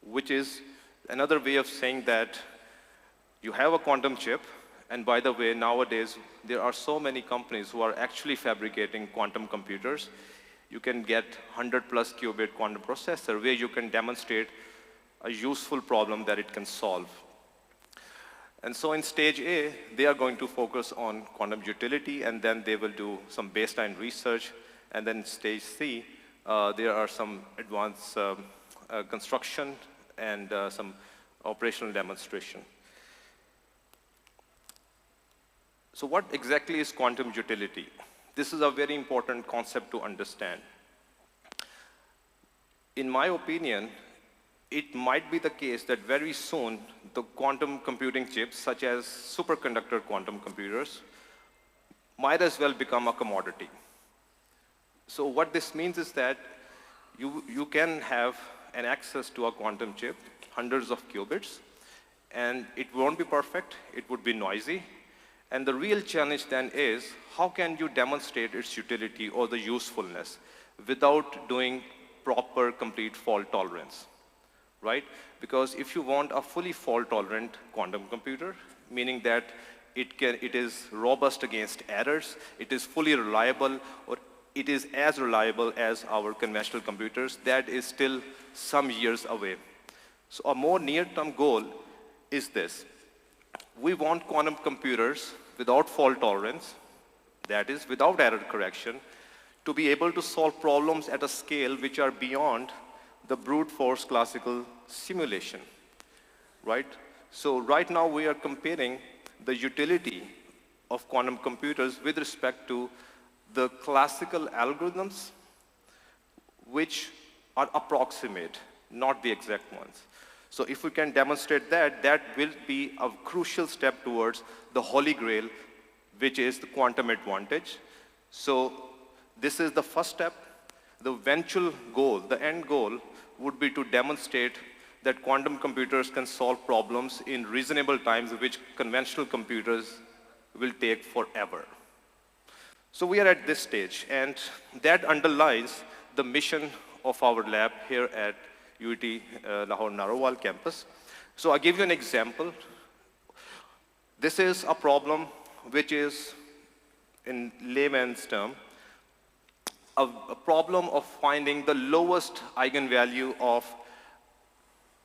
Speaker 9: which is another way of saying that you have a quantum chip, and by the way, nowadays, there are so many companies who are actually fabricating quantum computers. You can get 100+ qubit quantum processor where you can demonstrate a useful problem that it can solve. And so in stage A, they are going to focus on quantum utility, and then they will do some baseline research. And then stage C, there are some advanced construction and some operational demonstration. So what exactly is quantum utility? This is a very important concept to understand. In my opinion, it might be the case that very soon the quantum computing chips, such as superconductor quantum computers, might as well become a commodity. So what this means is that you can have an access to a quantum chip, hundreds of qubits, and it won't be perfect, it would be noisy. And the real challenge then is, how can you demonstrate its utility or the usefulness without doing proper, complete fault tolerance, right? Because if you want a fully fault-tolerant quantum computer, meaning that it is robust against errors, it is fully reliable, or it is as reliable as our conventional computers, that is still some years away. So a more near-term goal is this. We want quantum computers without fault tolerance, that is, without error correction, to be able to solve problems at a scale which are beyond the brute force classical simulation, right? So right now we are comparing the utility of quantum computers with respect to the classical algorithms, which are approximate, not the exact ones. So if we can demonstrate that, that will be a crucial step towards the holy grail, which is the quantum advantage. So this is the first step. The eventual goal, the end goal, would be to demonstrate that quantum computers can solve problems in reasonable times, which conventional computers will take forever. So we are at this stage, and that underlies the mission of our lab here at UET Lahore Narowal campus. So I'll give you an example. This is a problem which is, in layman's term, a problem of finding the lowest eigenvalue of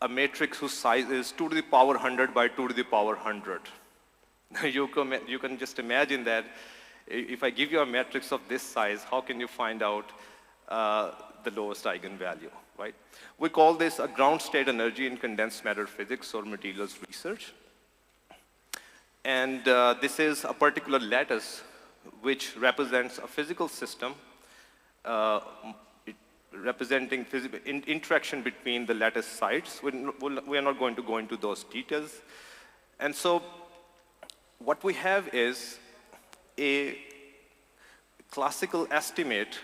Speaker 9: a matrix whose size is 2 to the power 100 by 2 to the power 100. You can just imagine that if I give you a matrix of this size, how can you find out the lowest eigenvalue, right? We call this a ground state energy in condensed matter physics or materials research. And this is a particular lattice which represents a physical system representing interaction between the lattice sites. We are not going to go into those details. And so what we have is a classical estimate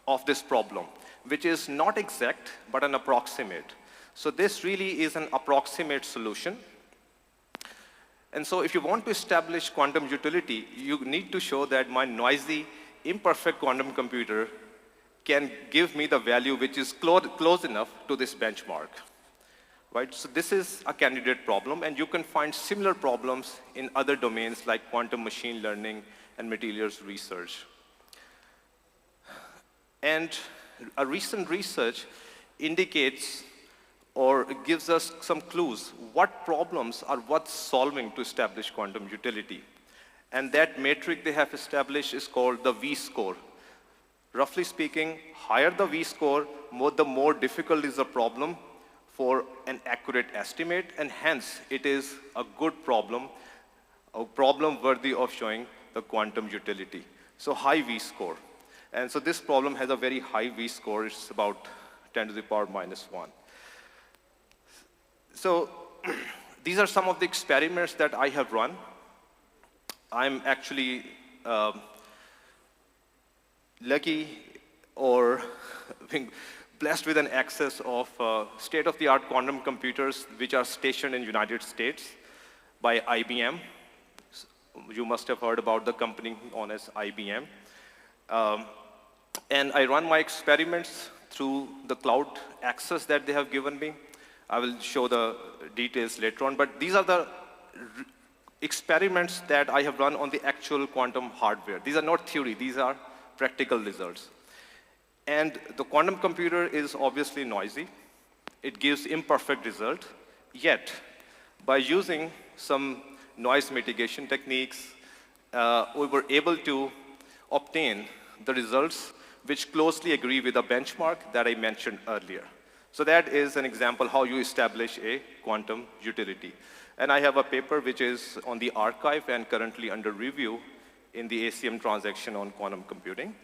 Speaker 9: of this problem, which is not exact, but an approximate. So this really is an approximate solution. And so if you want to establish quantum utility, you need to show that my noisy, imperfect quantum computer can give me the value which is close enough to this benchmark, right? So this is a candidate problem, and you can find similar problems in other domains like quantum machine learning and materials research. And a recent research indicates or gives us some clues what problems are worth solving to establish quantum utility. And that metric they have established is called the V-score. Roughly speaking, higher the V-score, the more difficult is the problem for an accurate estimate, and hence it is a good problem, a problem worthy of showing the quantum utility. So high V-score. And so this problem has a very high V-score. It's about 10 to the power minus 1. So these are some of the experiments that I have run. I'm actually lucky or being blessed with an access of state-of-the-art quantum computers which are stationed in the United States by IBM. You must have heard about the company known as IBM. And I run my experiments through the cloud access that they have given me. I will show the details later on, but these are the experiments that I have run on the actual quantum hardware. These are not theory, these are practical results. And the quantum computer is obviously noisy. It gives imperfect result, yet by using some noise mitigation techniques, we were able to obtain the results which closely agree with the benchmark that I mentioned earlier. So that is an example how you establish a quantum utility. And I have a paper which is on the archive and currently under review in the ACM transaction on quantum computing.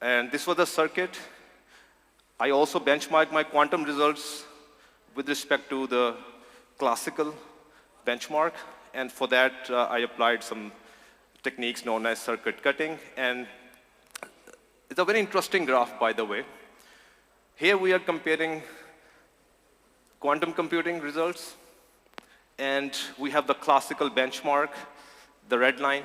Speaker 9: And this was the circuit. I also benchmarked my quantum results with respect to the classical benchmark. And for that, I applied some techniques known as circuit cutting. And it's a very interesting graph, by the way. Here we are comparing quantum computing results, and we have the classical benchmark, the red line.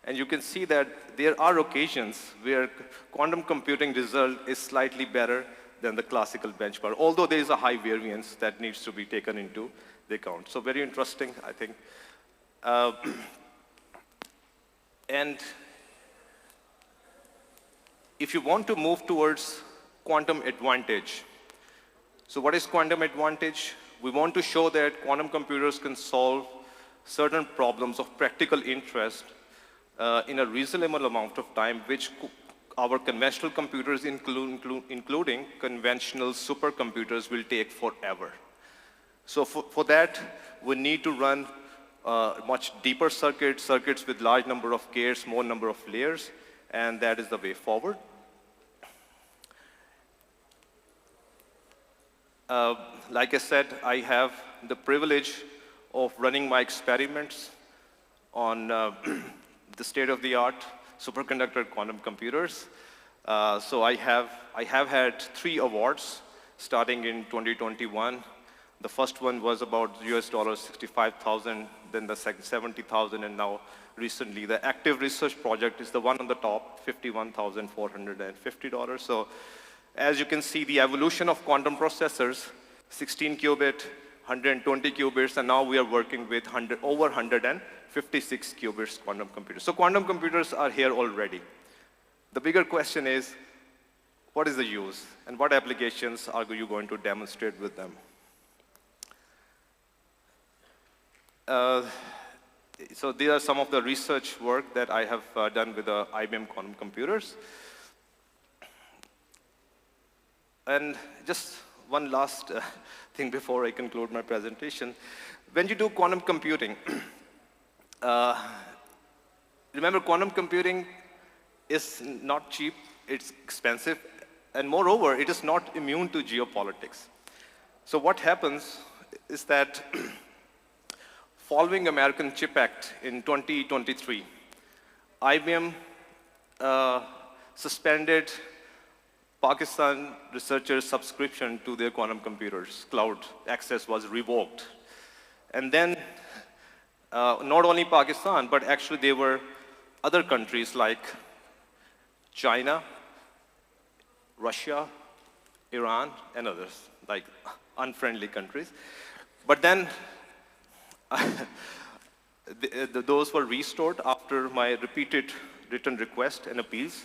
Speaker 9: And you can see that there are occasions where quantum computing result is slightly better than the classical benchmark, although there is a high variance that needs to be taken into the account. So very interesting, I think. And if you want to move towards quantum advantage, so what is quantum advantage? We want to show that quantum computers can solve certain problems of practical interest in a reasonable amount of time, which our conventional computers, including conventional supercomputers, will take forever. So for that, we need to run much deeper circuits with large number of gates, more number of layers, and that is the way forward. Like I said, I have the privilege of running my experiments on the state-of-the-art superconductor quantum computers. So I have had 3 awards starting in 2021. The first one was about US $65,000, then the second 70,000, and now recently the active research project is the one on the top, $51,450. So as you can see, the evolution of quantum processors, 16 qubit, 120 qubits, and now we are working with over 156 qubits quantum computers. So quantum computers are here already. The bigger question is, what is the use, and what applications are you going to demonstrate with them? So these are some of the research work that I have done with the IBM quantum computers. And just one last thing before I conclude my presentation. When you do quantum computing, remember quantum computing is not cheap, it's expensive, and moreover, it is not immune to geopolitics. So what happens is that following American Chip Act in 2023, IBM suspended Pakistan researchers' subscription to their quantum computers. Cloud access was revoked. And then, not only Pakistan, but actually there were other countries like China, Russia, Iran, and others, like unfriendly countries. But then, those were restored after my repeated written request and appeals.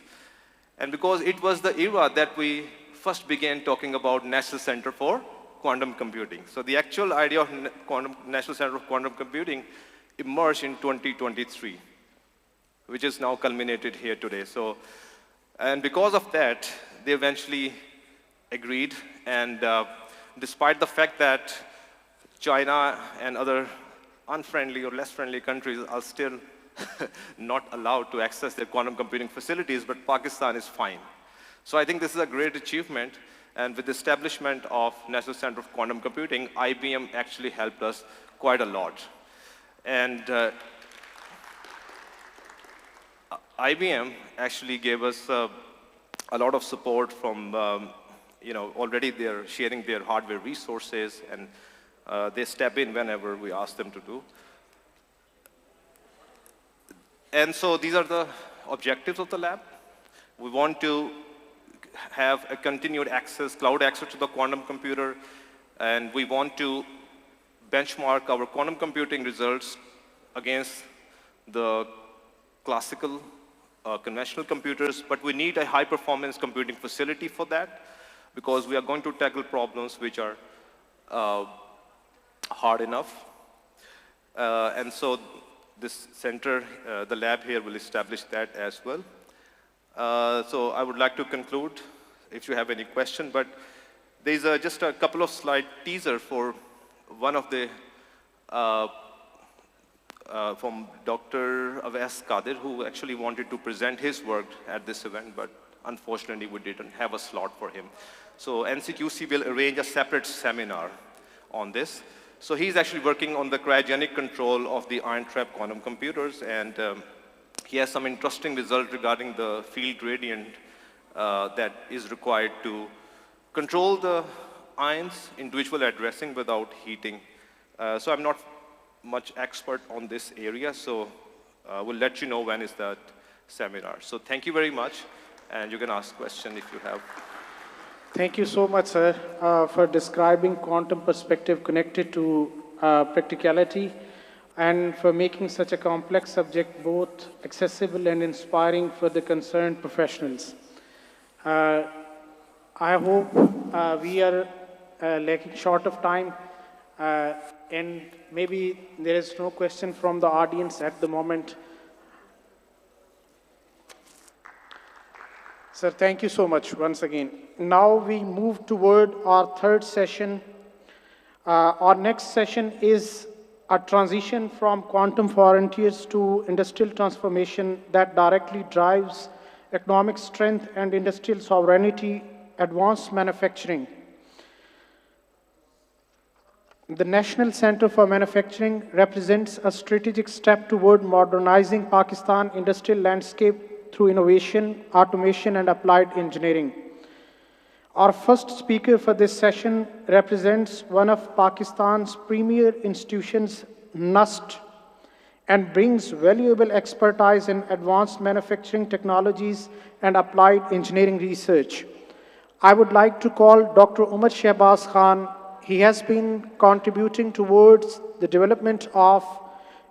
Speaker 9: And because it was the era that we first began talking about National Center for Quantum Computing. So the actual idea of National Center for Quantum Computing emerged in 2023, which is now culminated here today. So, and because of that, they eventually agreed. And despite the fact that China and other unfriendly or less friendly countries are still not allowed to access their quantum computing facilities, but Pakistan is fine. So I think this is a great achievement, and with the establishment of National Center for Quantum Computing, IBM actually helped us quite a lot. And IBM actually gave us a lot of support from, already they're sharing their hardware resources, and they step in whenever we ask them to do. And so these are the objectives of the lab. We want to have a continued access, cloud access to the quantum computer, and we want to benchmark our quantum computing results against the classical conventional computers, but we need a high-performance computing facility for that, because we are going to tackle problems which are hard enough. And so this center, the lab here will establish that as well. So I would like to conclude if you have any question, but There's just a couple of slide teaser for one of the, from Dr. Awais Qadir, who actually wanted to present his work at this event, but unfortunately we didn't have a slot for him. So NCQC will arrange a separate seminar on this. So he's actually working on the cryogenic control of the ion trap quantum computers, and he has some interesting results regarding the field gradient that is required to control the ions individual addressing without heating. So I'm not much expert on this area, so we'll let you know when is that seminar. So thank you very much, and you can ask questions if you have.
Speaker 1: Thank you so much, sir, for describing quantum perspective connected to practicality and for making such a complex subject both accessible and inspiring for the concerned professionals. I hope we are lacking short of time and maybe there is no question from the audience at the moment. Sir, thank you so much once again. Now we move toward our third session. Our next session is a transition from quantum frontiers to industrial transformation that directly drives economic strength and industrial sovereignty, advanced manufacturing. The National Center for Manufacturing represents a strategic step toward modernizing Pakistan industrial landscape through innovation, automation, and applied engineering. Our first speaker for this session represents one of Pakistan's premier institutions, NUST, and brings valuable expertise in advanced manufacturing technologies and applied engineering research. I would like to call Dr. Umar Shehbaz Khan. He has been contributing towards the development of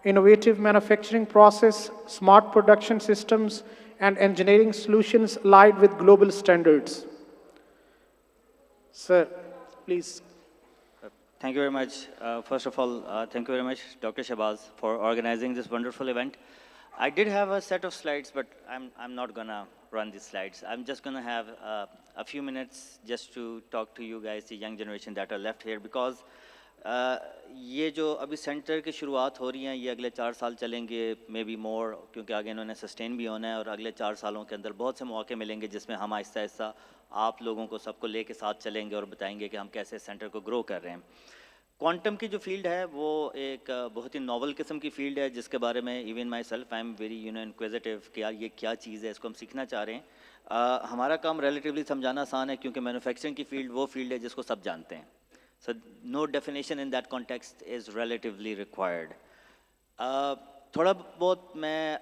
Speaker 1: innovative manufacturing process, smart production systems, and engineering solutions aligned with global standards. Sir, please.
Speaker 10: Thank you very much. First of all, thank you very much, Dr. Shehbaz, for organizing this wonderful event. I did have a set of slides, but I'm not gonna run these slides. I'm just gonna have a few minutes just to talk to you guys, the young generation that are left here, because ये जो अभी centre की शुरुआत हो रही हैं, ये अगले 4 साल चलेंगे, मे बी मोर, क्योंकि आगे इन्होंने सस्टेन भी होना है और अगले 4 सालों के अंदर बहुत से मौके मिलेंगे जिसमें हम आहिस्ता आहिस्ता आप लोगों को सबको लेके साथ चलेंगे और बताएंगे कि हम कैसे सेंटर को ग्रो कर रहे हैं। क्वांटम की जो फील्ड है वो एक बहुत ही नॉवल किस्म की फील्ड है जिसके बारे में even my self I am very inquisitive कि यार ये क्या चीज़ है, इसको हम सीखना चाह रहे हैं। हमारा काम रिलेटिवली समझाना आसान है क्योंकि मैन्युफैक्चरिंग की फील्ड वो फील्ड है जिसको सब जानते हैं। So no definition in that context is relatively required. थोड़ा बहुत मैं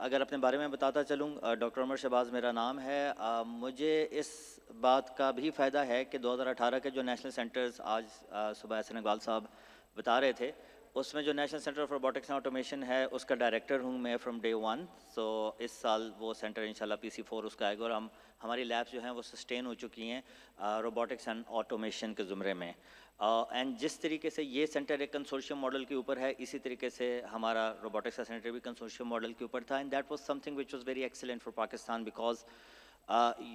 Speaker 10: अगर अपने बारे में बताता चलूँ, डॉक्टर उमर शहबाज मेरा नाम है। मुझे इस बात का भी फ़ायदा है कि 2018 के जो नेशनल सेंटर्स आज सुबह एहसन इकबाल साहब बता रहे थे, उसमें जो national centre for robotics and automation है उसका डायरेक्टर हूँ मैं फ्रॉम डे 1। सो इस साल वो सेंटर इंशाल्लाह PC4 उसका आएगा और हमारी लैब्स जो हैं वो सस्टेन हो चुकी हैं रोबोटिक्स एंड ऑटोमेशन के ज़ुमरे में। एंड जिस तरीके से ये सेंटर एक कंसोर्शियम मॉडल के ऊपर है, इसी तरीके से हमारा रोबोटिक्स का सेंटर भी कंसोर्शियम मॉडल के ऊपर था। And that was something which was very excellent for Pakistan because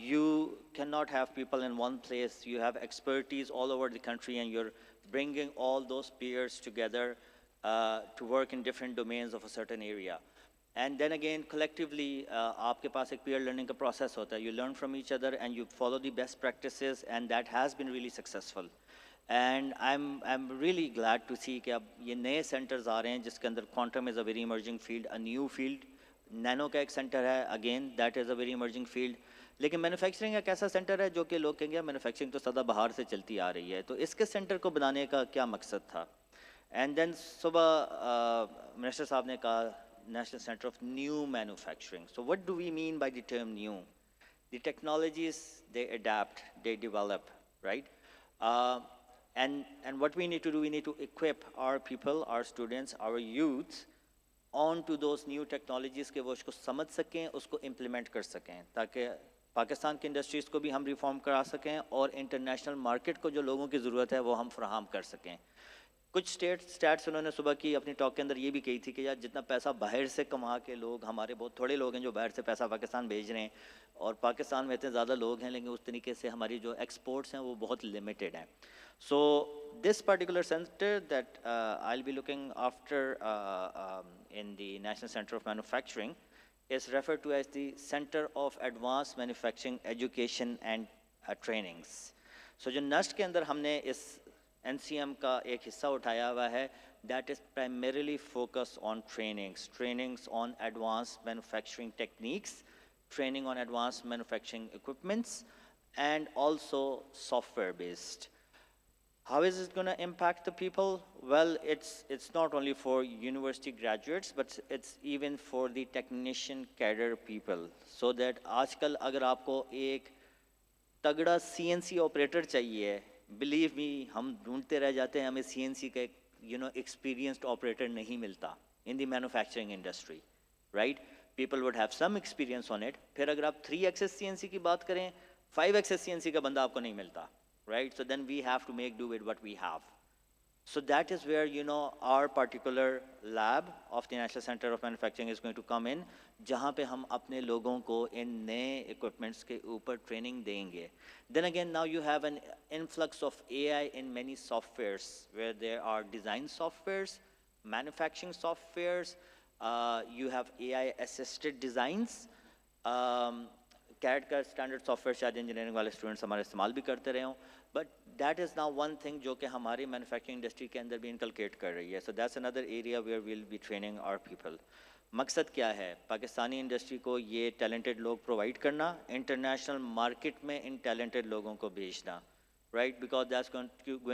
Speaker 10: you cannot have people in one place. You have expertise all over the country and you're bringing all those peers together to work in different domains of a certain area. And then again, collectively, आपके पास एक peer learning का process होता है. You learn from each other and you follow the best practices, and that has been really successful. And I'm really glad to see कि अब ये नए centers आ रहे हैं जिसके अंदर quantum is a very emerging field, a new field. Nano का एक center है, again that is a very emerging field. लेकिन मैन्युफैक्चरिंग एक ऐसा सेंटर है जो कि लोग कहेंगे मैन्युफैक्चरिंग तो सदा बाहर से चलती आ रही है, तो इसके सेंटर को बनाने का क्या मकसद था। एंड देन सुबह मिनिस्टर साहब ने कहा national centre of new manufacturing. So what do we mean by the term new? The technologies they adapt, they develop, right? and what we need to do, we need to equip our people, our students, our youths on to those new technologies के वो उसको समझ सकें, उसको implement कर सकें, ताकि पाकिस्तान की इंडस्ट्रीज़ को भी हम रिफॉर्म करा सकें और इंटरनेशनल मार्केट को जो लोगों की ज़रूरत है वो हम फराहम कर सकें। कुछ स्टैट्स उन्होंने सुबह की अपनी टॉक के अंदर ये भी कही थी कि यार जितना पैसा बाहर से कमा के लोग, हमारे बहुत थोड़े लोग हैं जो बाहर से पैसा पाकिस्तान भेज रहे हैं, और पाकिस्तान में इतने ज़्यादा लोग हैं लेकिन उस तरीके से हमारी जो एक्सपोर्ट्स हैं वो बहुत लिमिटेड हैं. So this particular center that I'll be looking after in the National Center of Manufacturing is referred to as the Center of Advanced Manufacturing Education and Trainings. So जो NUST के अंदर हमने इस NCM का एक हिस्सा उठाया हुआ है, that is primarily focused on trainings on advanced manufacturing techniques, training on advanced manufacturing equipments, and also software based. How is it going to impact the people? Well, it's not only for university graduates, but it's even for the technician cadre people. So that आजकल अगर आपको एक तगड़ा CNC operator चाहिए, believe me, हम ढूंढते रह जाते हैं, हमें CNC का experienced operator नहीं मिलता in the manufacturing industry, right? People would have some experience on it. फिर अगर आप 3-axis CNC की बात करें, 5-axis CNC का बंदा आपको नहीं मिलता. Right, so then we have to make do with what we have. So that is where our particular lab of the National Center of Manufacturing is going to come in, जहाँ पे हम अपने लोगों को इन नए equipments के ऊपर training देंगे. Then again, now you have an influx of AI in many softwares, where there are design softwares, manufacturing softwares, you have AI assisted designs. CAD का स्टैंडर्ड सॉफ्टवेयर शायद इंजीनियरिंग वाले स्टूडेंट्स हमारे इस्तेमाल भी करते रहे हों, but that is now one thing जो कि हमारी मैन्युफैक्चरिंग इंडस्ट्री के अंदर भी इनकलकेट कर रही है. So that's another area where will be training our people. मकसद क्या है? पाकिस्तानी इंडस्ट्री को ये टैलेंटेड लोग प्रोवाइड करना, इंटरनेशनल मार्केट में इन टैलेंटेड लोगों को भेजना, right? Because that's going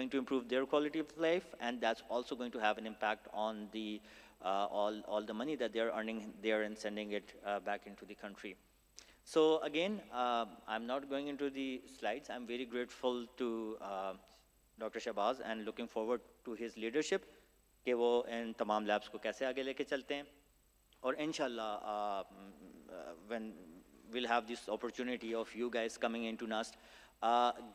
Speaker 10: to improve their quality of life, and that's also going to have an impact on the all the money that they're earning there and sending it back into the country. So again, I'm not going into the slides. I'm very grateful to Dr. Shahbaz and looking forward to his leadership कि वो इन तमाम labs को कैसे आगे लेके चलते हैं. और इंशाल्लाह when we'll have this opportunity of you guys coming into NUST,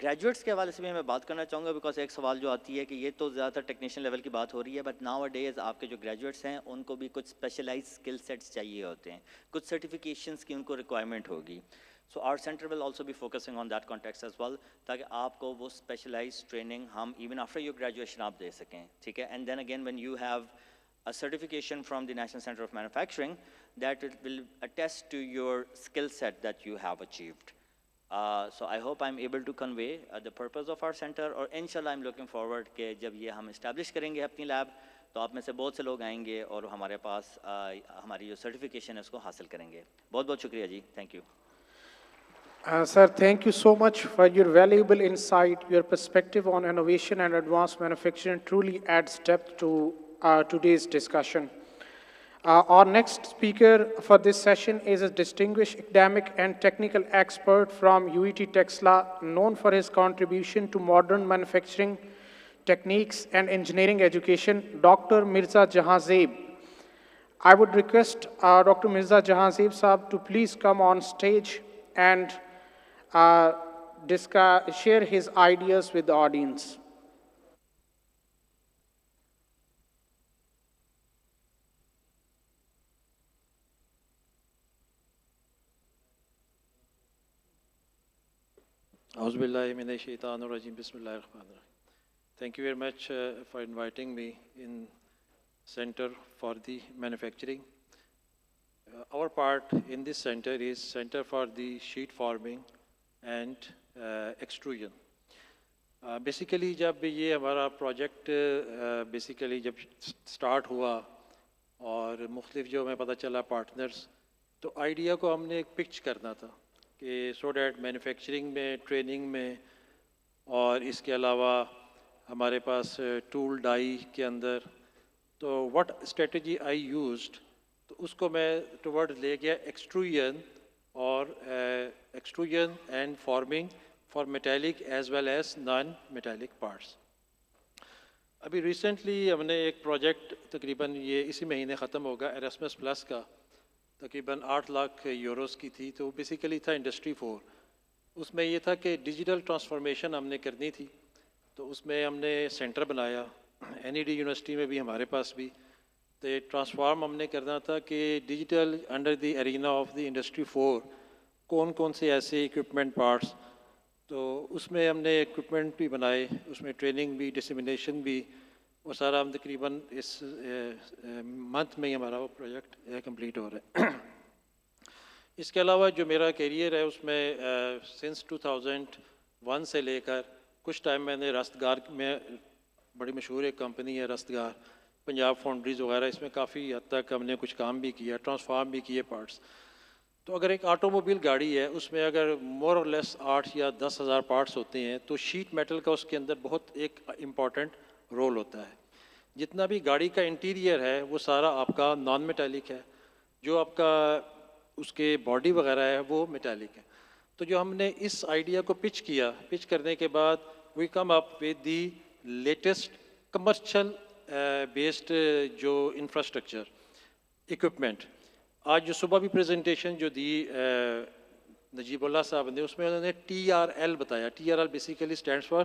Speaker 10: graduates के हवाले से भी मैं बात करना चाहूँगा, बिकॉज एक सवाल जो आती है कि ये तो ज़्यादातर टेक्नीशियन लेवल की बात हो रही है, बट नाउ अ डेज़ आपके जो ग्रेजुएट्स हैं उनको भी कुछ स्पेशलाइज स्किल सेट्स चाहिए होते हैं, कुछ सर्टिफिकेशंस की उनको रिक्वायरमेंट होगी. So our centre will also be focusing on that context as well, ताकि आपको वो स्पेशलाइज ट्रेनिंग हम इवन आफ्टर योर ग्रेजुएशन आप दे सकें. ठीक है. And then again when you have a certification from the National Center of Manufacturing, that it will attest to your skill set that you have achieved. So I hope I'm able to convey the purpose of our center, और inshallah I'm looking forward कि जब ये हम establish करेंगे अपनी lab, तो आप में से बहुत से लोग आएंगे और हमारे पास हमारी जो certification है उसको हासिल करेंगे. बहुत बहुत शुक्रिया जी. Thank you.
Speaker 1: Sir, thank you so much for your valuable insight. Your perspective on innovation and advanced manufacturing truly adds depth to today's discussion. Our next speaker for this session is a distinguished academic and technical expert from UET Texla, known for his contribution to modern manufacturing techniques and engineering education, Dr. Mirza Jahan Zeb. I would request Dr. Mirza Jahan Zeb Saab to please come on stage and share his ideas with the audience.
Speaker 11: Thank you very much for inviting me in Center for the Manufacturing. Our part in this center is Center for the Sheet Forming and Extrusion. Basically, जब ये हमारा project basically जब start हुआ और मुख्तलिफ जो हमें पता चला partners, तो idea को हमने एक pitch करना था कि so that manufacturing में, training में और इसके अलावा हमारे पास tool die के अंदर, तो what strategy I used, तो उसको मैं towards ले गया extrusion और extrusion and forming for metallic as well as non-metallic parts. अभी recently हमने एक project तकरीबन ये इसी महीने ख़त्म होगा Erasmus Plus का, तकरीबन 8 लाख यूरोस की थी. तो बेसिकली था इंडस्ट्री 4. उसमें ये था कि डिजिटल ट्रांसफॉर्मेशन हमने करनी थी, तो उसमें हमने सेंटर बनाया NED यूनिवर्सिटी में भी हमारे पास भी, तो ट्रांसफार्म हमने करना था कि digital under the arena of the industry 4 कौन कौन से ऐसे इक्विपमेंट पार्ट्स, तो उसमें हमने इक्विपमेंट भी बनाए, उसमें ट्रेनिंग भी, डिसेमिनेशन भी, वो सारा हम तकरीबन इस मंथ में ही हमारा वो प्रोजेक्ट कंप्लीट हो रहा है। इसके अलावा जो मेरा करियर है उसमें सिंस 2001 से लेकर कुछ टाइम मैंने रस्तगार में, बड़ी मशहूर एक कंपनी है रस्तगार, पंजाब फाउंड्रीज वगैरह, इसमें काफ़ी हद तक हमने कुछ काम भी किया, ट्रांसफार्म भी किए पार्ट्स। तो अगर एक ऑटोमोबाइल गाड़ी है उसमें अगर मोर और लेस 8 या 10 हज़ार पार्ट्स होते हैं तो शीट मेटल का उसके अंदर बहुत एक इम्पॉर्टेंट रोल होता है। जितना भी गाड़ी का इंटीरियर है वो सारा आपका नॉन मेटालिक है, जो आपका उसके बॉडी वगैरह है वो मेटालिक है। तो जो हमने इस आइडिया को पिच किया, पिच करने के बाद we come up with the latest commercial based जो इंफ्रास्ट्रक्चर इक्विपमेंट। आज जो सुबह भी प्रेजेंटेशन जो दी नजीबुल्लाह साहब ने, उसमें उन्होंने TRL बताया। TRL basically stands for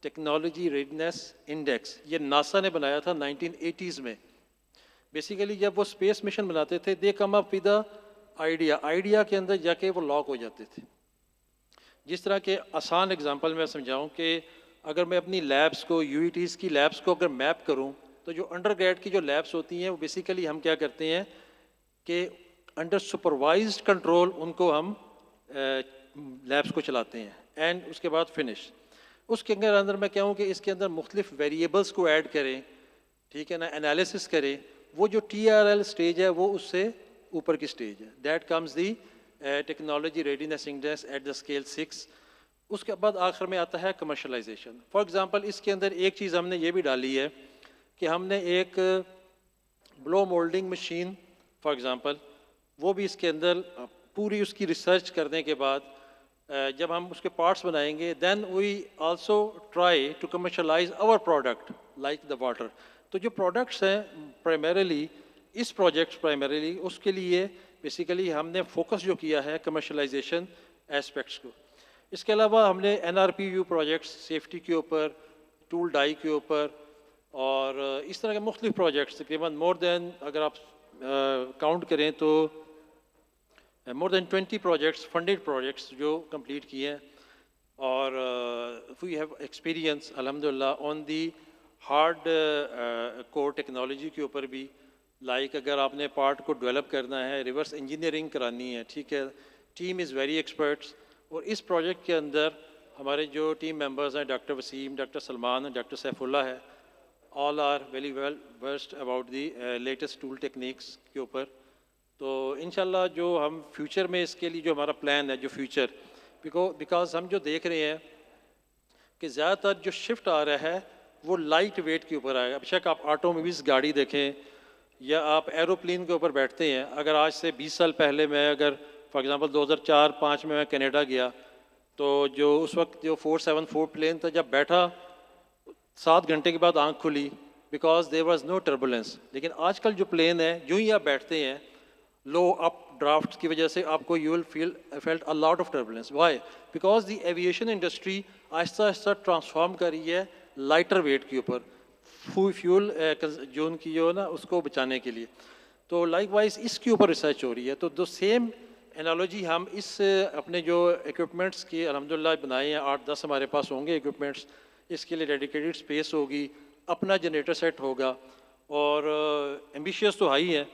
Speaker 11: technology redness index. ये नासा ने बनाया था 1980s में। बेसिकली जब वो स्पेस मिशन बनाते थे, दे कम अप विद आइडिया के अंदर जाके वो लॉक हो जाते थे। जिस तरह के आसान एग्जांपल मैं समझाऊं कि अगर मैं अपनी लैब्स को, UETs की लैब्स को अगर मैप करूं, तो जो अंडरग्रेड की जो लैब्स होती हैं वो बेसिकली हम क्या करते हैं कि अंडर सुपरवाइज्ड कंट्रोल उनको हम लैब्स को चलाते हैं, एंड उसके बाद फिनिश। उसके अंदर मैं कहूँ कि इसके अंदर मुख्तलिफ वेरिएबल्स को ऐड करें, ठीक है ना, एनालिसिस करें। वो जो TRL स्टेज है वो उससे ऊपर की स्टेज है। That comes the technology readiness index at the scale 6। उसके बाद आखिर में आता है कमर्शलाइजेशन। फॉर एग्जांपल इसके अंदर एक चीज़ हमने ये भी डाली है कि हमने एक blow moulding machine for example, वो भी इसके अंदर पूरी उसकी रिसर्च करने के बाद जब हम उसके पार्ट्स बनाएंगे, then we also try to commercialise our product like the water. तो जो प्रोडक्ट्स हैं प्राइमरीली इस प्रोजेक्ट प्राइमरीली उसके लिए बेसिकली हमने फोकस जो किया है कमर्शलाइजेशन एस्पेक्ट्स को। इसके अलावा हमने NRPU प्रोजेक्ट्स सेफ्टी के ऊपर, टूल डाई के ऊपर और इस तरह के मुख्तलिफ प्रोजेक्ट्स तकरीबन मोर देन, अगर आप काउंट करें तो more than 20 projects, funded projects जो कंप्लीट किए हैं। और वी हैव एक्सपीरियंस अल्हम्दुलिल्लाह on the hard core technology के ऊपर भी। लाइक अगर आपने पार्ट को डेवलप करना है, रिवर्स इंजीनियरिंग करानी है, ठीक है, टीम इज़ वेरी एक्सपर्ट्स। और इस प्रोजेक्ट के अंदर हमारे जो टीम मेंबर्स हैं, doctor Waseem, doctor Salman, doctor Saifullah है, all are very well versed about the latest tool techniques के ऊपर। तो इंशाल्लाह जो हम फ्यूचर में इसके लिए जो हमारा प्लान है, जो फ्यूचर, बिकॉज हम जो देख रहे हैं कि ज़्यादातर जो शिफ्ट आ रहा है वो लाइट वेट के ऊपर आएगा। बेशक आप ऑटोमोबाइल्स गाड़ी देखें या आप एरोप्लेन के ऊपर बैठते हैं। अगर आज से 20 साल पहले मैं अगर फॉर एग्जांपल 2004-5 में मैं कनाडा गया, तो जो उस वक्त जो 474 प्लेन था, जब बैठा 7 घंटे के बाद आंख खुली, because there was no turbulence. लेकिन आजकल जो प्लेन है, जो ही आप बैठते हैं, लो अप ड्राफ्ट की वजह से आपको you will felt a lot of turbulence. Why? Because the aviation industry आहिस्ता आहिस्ता ट्रांसफॉर्म कर रही है लाइटर वेट के ऊपर, फ्यूल जो उनकी जो ना उसको बचाने के लिए। तो लाइक वाइज इसके ऊपर रिसर्च हो रही है। तो दो सेम एनालॉजी हम इस अपने जो इक्विपमेंट्स की अल्हम्दुलिल्लाह बनाए हैं, 8-10 हमारे पास होंगे इक्विपमेंट्स। इसके लिए डेडिकेटेड स्पेस होगी, अपना जनरेटर सेट होगा, और एम्बिशियस तो हाई है।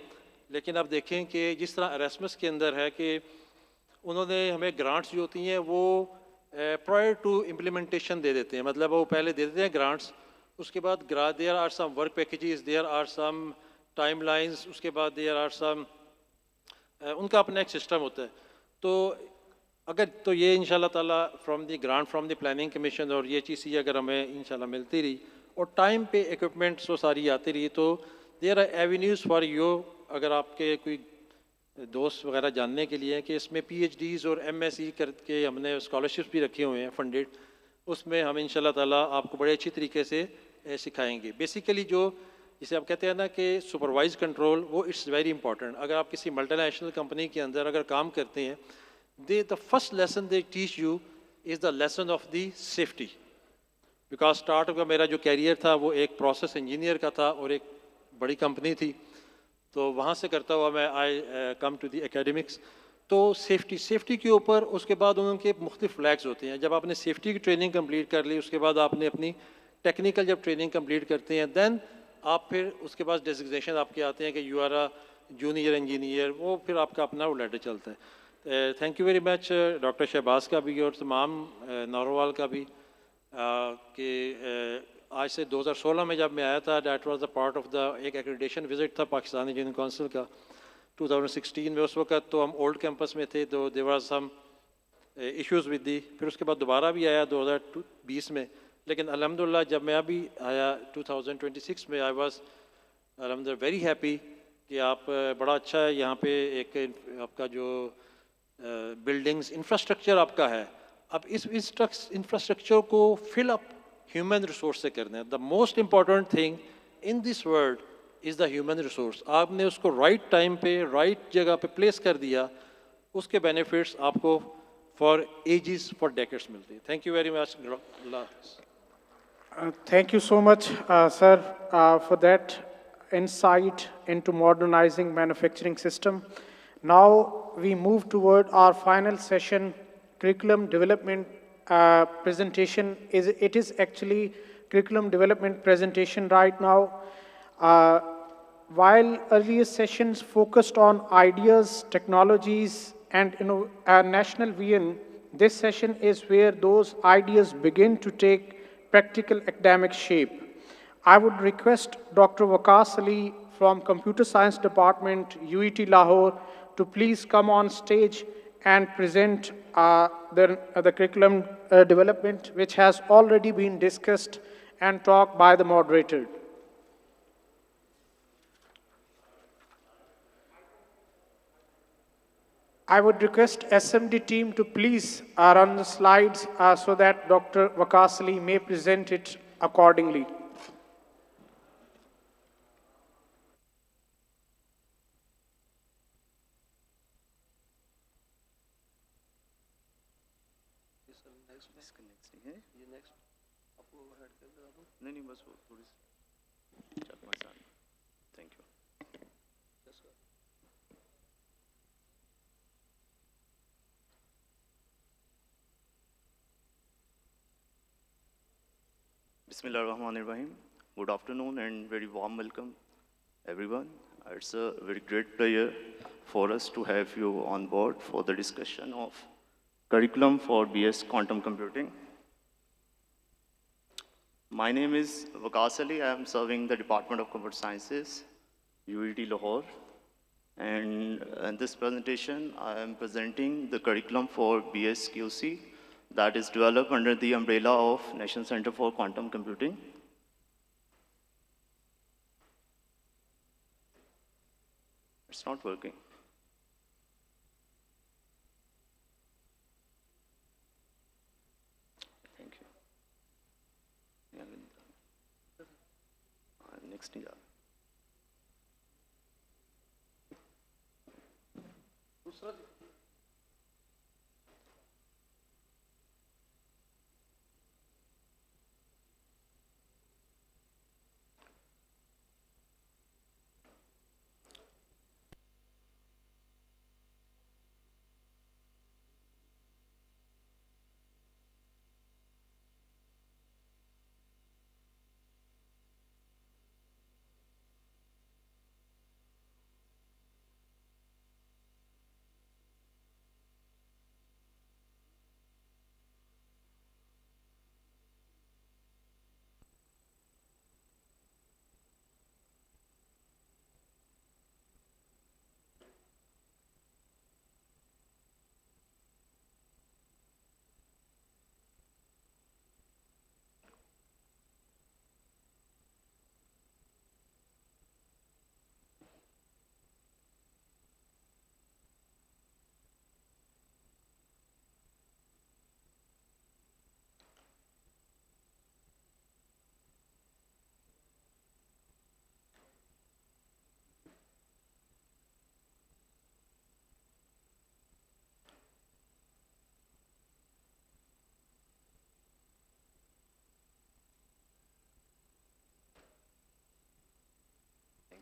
Speaker 11: लेकिन आप देखें कि जिस तरह एरास्मस के अंदर है कि उन्होंने हमें ग्रांट्स जो होती हैं वो प्रायर टू इम्प्लीमेंटेशन दे देते हैं। मतलब वो पहले दे देते हैं ग्रांट्स, उसके बाद there are some work packages, there are some timelines, उसके बाद देयर आर सम उनका अपना एक सिस्टम होता है। तो अगर तो ये इंशाल्लाह ताला from the grant from the planning commission और ये चीज़ अगर हमें इंशाल्लाह मिलती रही और टाइम पे इक्विपमेंट्स वो सारी आती रही, तो there are avenues for you. अगर आपके कोई दोस्त वगैरह जानने के लिए कि इसमें PhDs और MSc करके हमने स्कॉलरशिप्स भी रखे हुए हैं फंडेड, उसमें हम इंशाल्लाह ताला आपको बड़े अच्छी तरीके से सिखाएंगे। बेसिकली जो जिसे आप कहते हैं ना कि सुपरवाइज कंट्रोल, वो इट्स वेरी इंपॉर्टेंट। अगर आप किसी मल्टीनेशनल कंपनी के अंदर अगर काम करते हैं, the first lesson they teach you is the lesson of the safety. Because startup का मेरा जो कैरियर था वो एक प्रोसेस इंजीनियर का था और एक बड़ी कंपनी थी, तो वहाँ से करता हुआ मैं आई कम टू दी एकेडमिक्स। तो सेफ्टी के ऊपर उसके बाद उनके मुख्तलिफ फ्लैग्स होते हैं। जब आपने सेफ्टी की ट्रेनिंग कंप्लीट कर ली, उसके बाद आपने अपनी टेक्निकल जब ट्रेनिंग कंप्लीट करते हैं, देन आप फिर उसके बाद डेजिग्नेशन आपके आते हैं कि you are a junior engineer, वो फिर आपका अपना वो लेटर चलता है। Thank you very much doctor Shahbaz का भी और तमाम नौरवाल का भी कि आज से 2016 में जब मैं आया था, that was the part of the एक एक्रेडिटेशन विजिट था पाकिस्तान इंजीनियरिंग काउंसिल का 2016 में। उस वक्त तो हम ओल्ड कैंपस में थे, तो there was some issues with the, फिर उसके बाद दोबारा भी आया 2020 में। लेकिन अल्हम्दुलिल्लाह जब मैं अभी आया 2026 में, आई वाज अल्हम्दुलिल्लाह वेरी हैप्पी कि आप बड़ा अच्छा है यहाँ पे एक आपका जो बिल्डिंग्स इंफ्रास्ट्रक्चर आपका है। अब इस इंफ्रास्ट्रक्चर को फिल अप ह्यूमन रिसोर्स से करना है। The most important thing in this world is the human resource. आपने उसको राइट टाइम पे राइट जगह पे प्लेस कर दिया, उसके बेनिफिट्स आपको फॉर एजेस फॉर डेकेड्स मिलते हैं। Thank you very much.
Speaker 1: Thank you so much, sir, for that insight into modernizing manufacturing system. Now we move toward our final session, curriculum development presentation. It is actually curriculum development presentation right now. Uh, while earlier sessions focused on ideas, technologies, and national vision, this session is where those ideas begin to take practical academic shape. I would request Dr. Waqas Ali from Computer Science Department, UET Lahore, to please come on stage and present the curriculum development, which has already been discussed and talked by the moderator. I would request SMD team to please run the slides so that Dr. Waqas Ali may present it accordingly.
Speaker 12: Bismillahirrahmanirrahim. Good afternoon and very warm welcome, everyone. It's a very great pleasure for us to have you on board for the discussion of curriculum for BS Quantum Computing. My name is Waqas Ali. I am serving the Department of Computer Sciences, UET Lahore. And in this presentation, I am presenting the curriculum for BSQC that is developed under the umbrella of National Center for Quantum Computing. It's not working. Thank you. Next thing.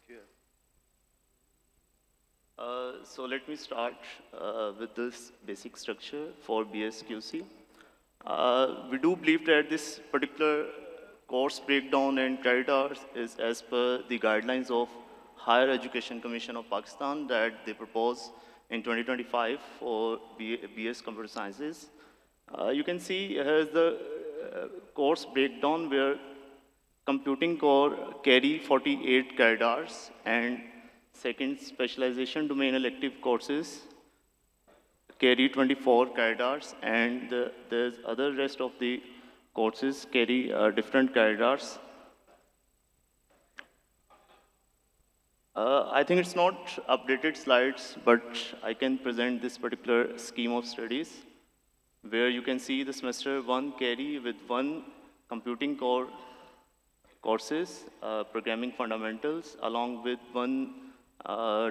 Speaker 12: you. So let me start with this basic structure for BSQC. We do believe that this particular course breakdown and credit hours is as per the guidelines of Higher Education Commission of Pakistan that they propose in 2025 for BS Computer Sciences. You can see here's the course breakdown where computing core carry 48 credit hours, and second specialization domain elective courses carry 24 credit hours, and there's other rest of the courses carry different credit hours. I think it's not updated slides, but I can present this particular scheme of studies where you can see the semester 1 carry with 1 computing core courses, programming fundamentals, along with 1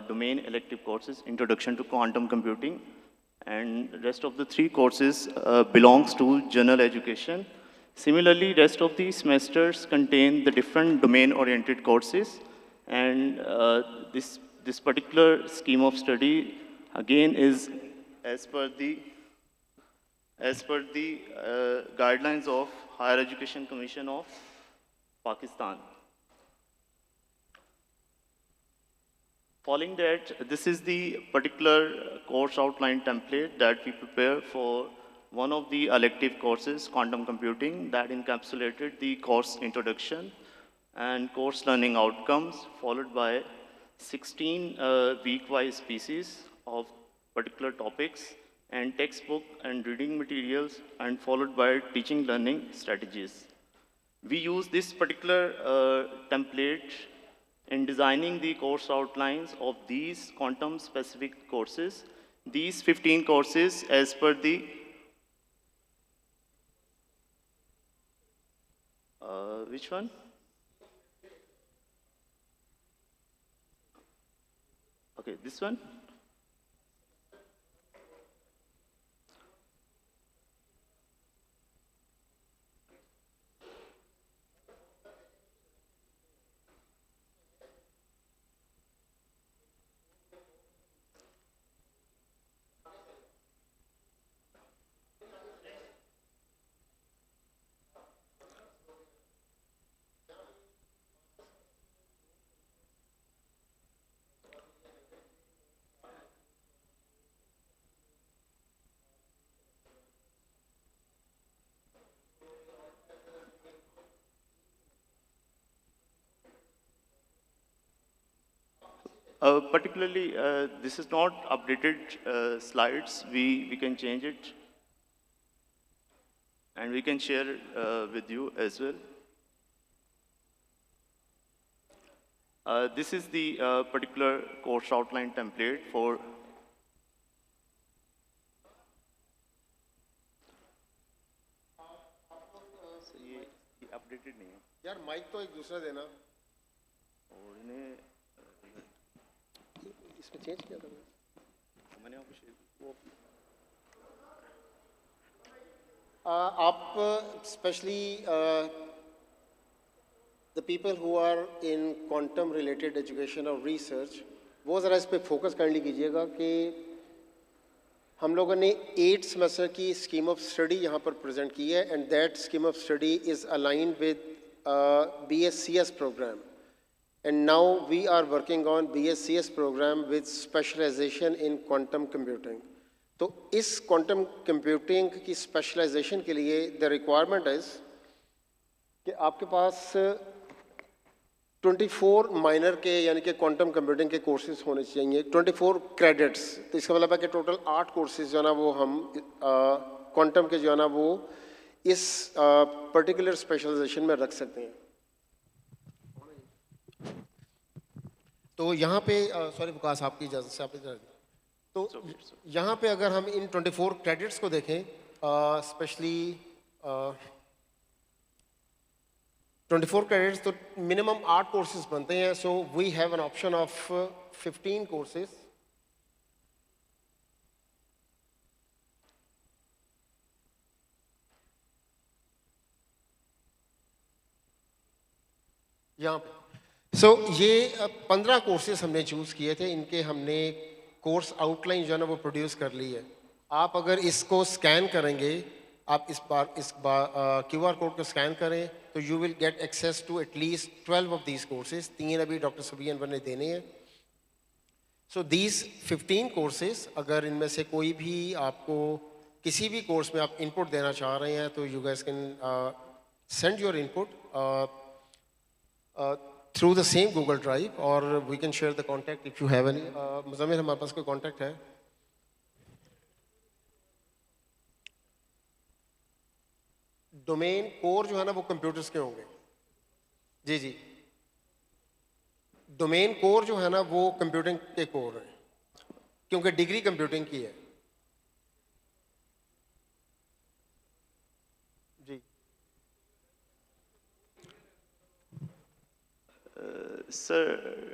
Speaker 12: domain elective courses, introduction to quantum computing, and rest of the 3 courses belongs to general education. Similarly, rest of the semesters contain the different domain-oriented courses, and this particular scheme of study again is as per the guidelines of Higher Education Commission of Pakistan. Following that, this is the particular course outline template that we prepare for one of the elective courses, quantum computing, that encapsulated the course introduction and course learning outcomes, followed by 16 week-wise pieces of particular topics and textbook and reading materials, and followed by teaching learning strategies. We use this particular template in designing the course outlines of these quantum-specific courses. These 15 courses, as per the which one? Okay, this one. Particularly, this is not updated slides. We can change it, and we can share it with you as well. This is the particular course outline template for ये updated नहीं है
Speaker 13: यार mic तो एक दूसरा देना
Speaker 12: और इन्हें
Speaker 13: इसमें चेंज किया था
Speaker 12: मैंने वो
Speaker 13: आप specially the people who are in quantum related education or research वो ज़रा इस पे फोकस करने कीजिएगा कि हम लोगों ने 8 सेमेस्टर की स्कीम ऑफ स्टडी यहाँ पर प्रेजेंट की है and that scheme of study is aligned with BScs program, and now we are working on BScs program with specialization in quantum computing. तो इस quantum computing की specialization के लिए the requirement is कि आपके पास 24 माइनर के यानी कि क्वांटम कंप्यूटिंग के कोर्सेज होने चाहिए, 24 क्रेडिट्स। तो इसका मतलब है कि टोटल 8 कोर्सेज जो है ना वो हम क्वांटम के जो है ना वो इस पर्टिकुलर स्पेशलाइजेशन में रख सकते हैं। तो यहाँ पे सॉरी विकास आपकी इजाज़त से आप इधर, तो यहाँ पे अगर हम इन 24 क्रेडिट्स को देखें स्पेशली 24 क्रेडिट्स तो मिनिमम 8 कोर्सेज बनते हैं। So we have an option of 15 courses. यहाँ पे ये 15 कोर्सेज हमने चूज़ किए थे, इनके हमने कोर्स आउटलाइन जो है ना वो प्रोड्यूस कर ली है। आप अगर इसको स्कैन करेंगे, आप इस QR कोड को स्कैन करें तो you will get access to at least 12 of these courses. 3 अभी डॉक्टर सभी अनवर ने देने हैं। सो दीज 15 कोर्सेज, अगर इनमें से कोई भी आपको किसी भी कोर्स में आप इनपुट देना चाह रहे हैं तो you guys can send your input through the same Google drive, और we can share the contact if you have any. Muzammil, हमारे पास कोई कॉन्टैक्ट है? डोमेन कोर जो है ना वो कंप्यूटर्स के होंगे। जी जी, डोमेन कोर जो है ना वो कंप्यूटिंग के कोर है, क्योंकि डिग्री कंप्यूटिंग की है। जी
Speaker 12: sir,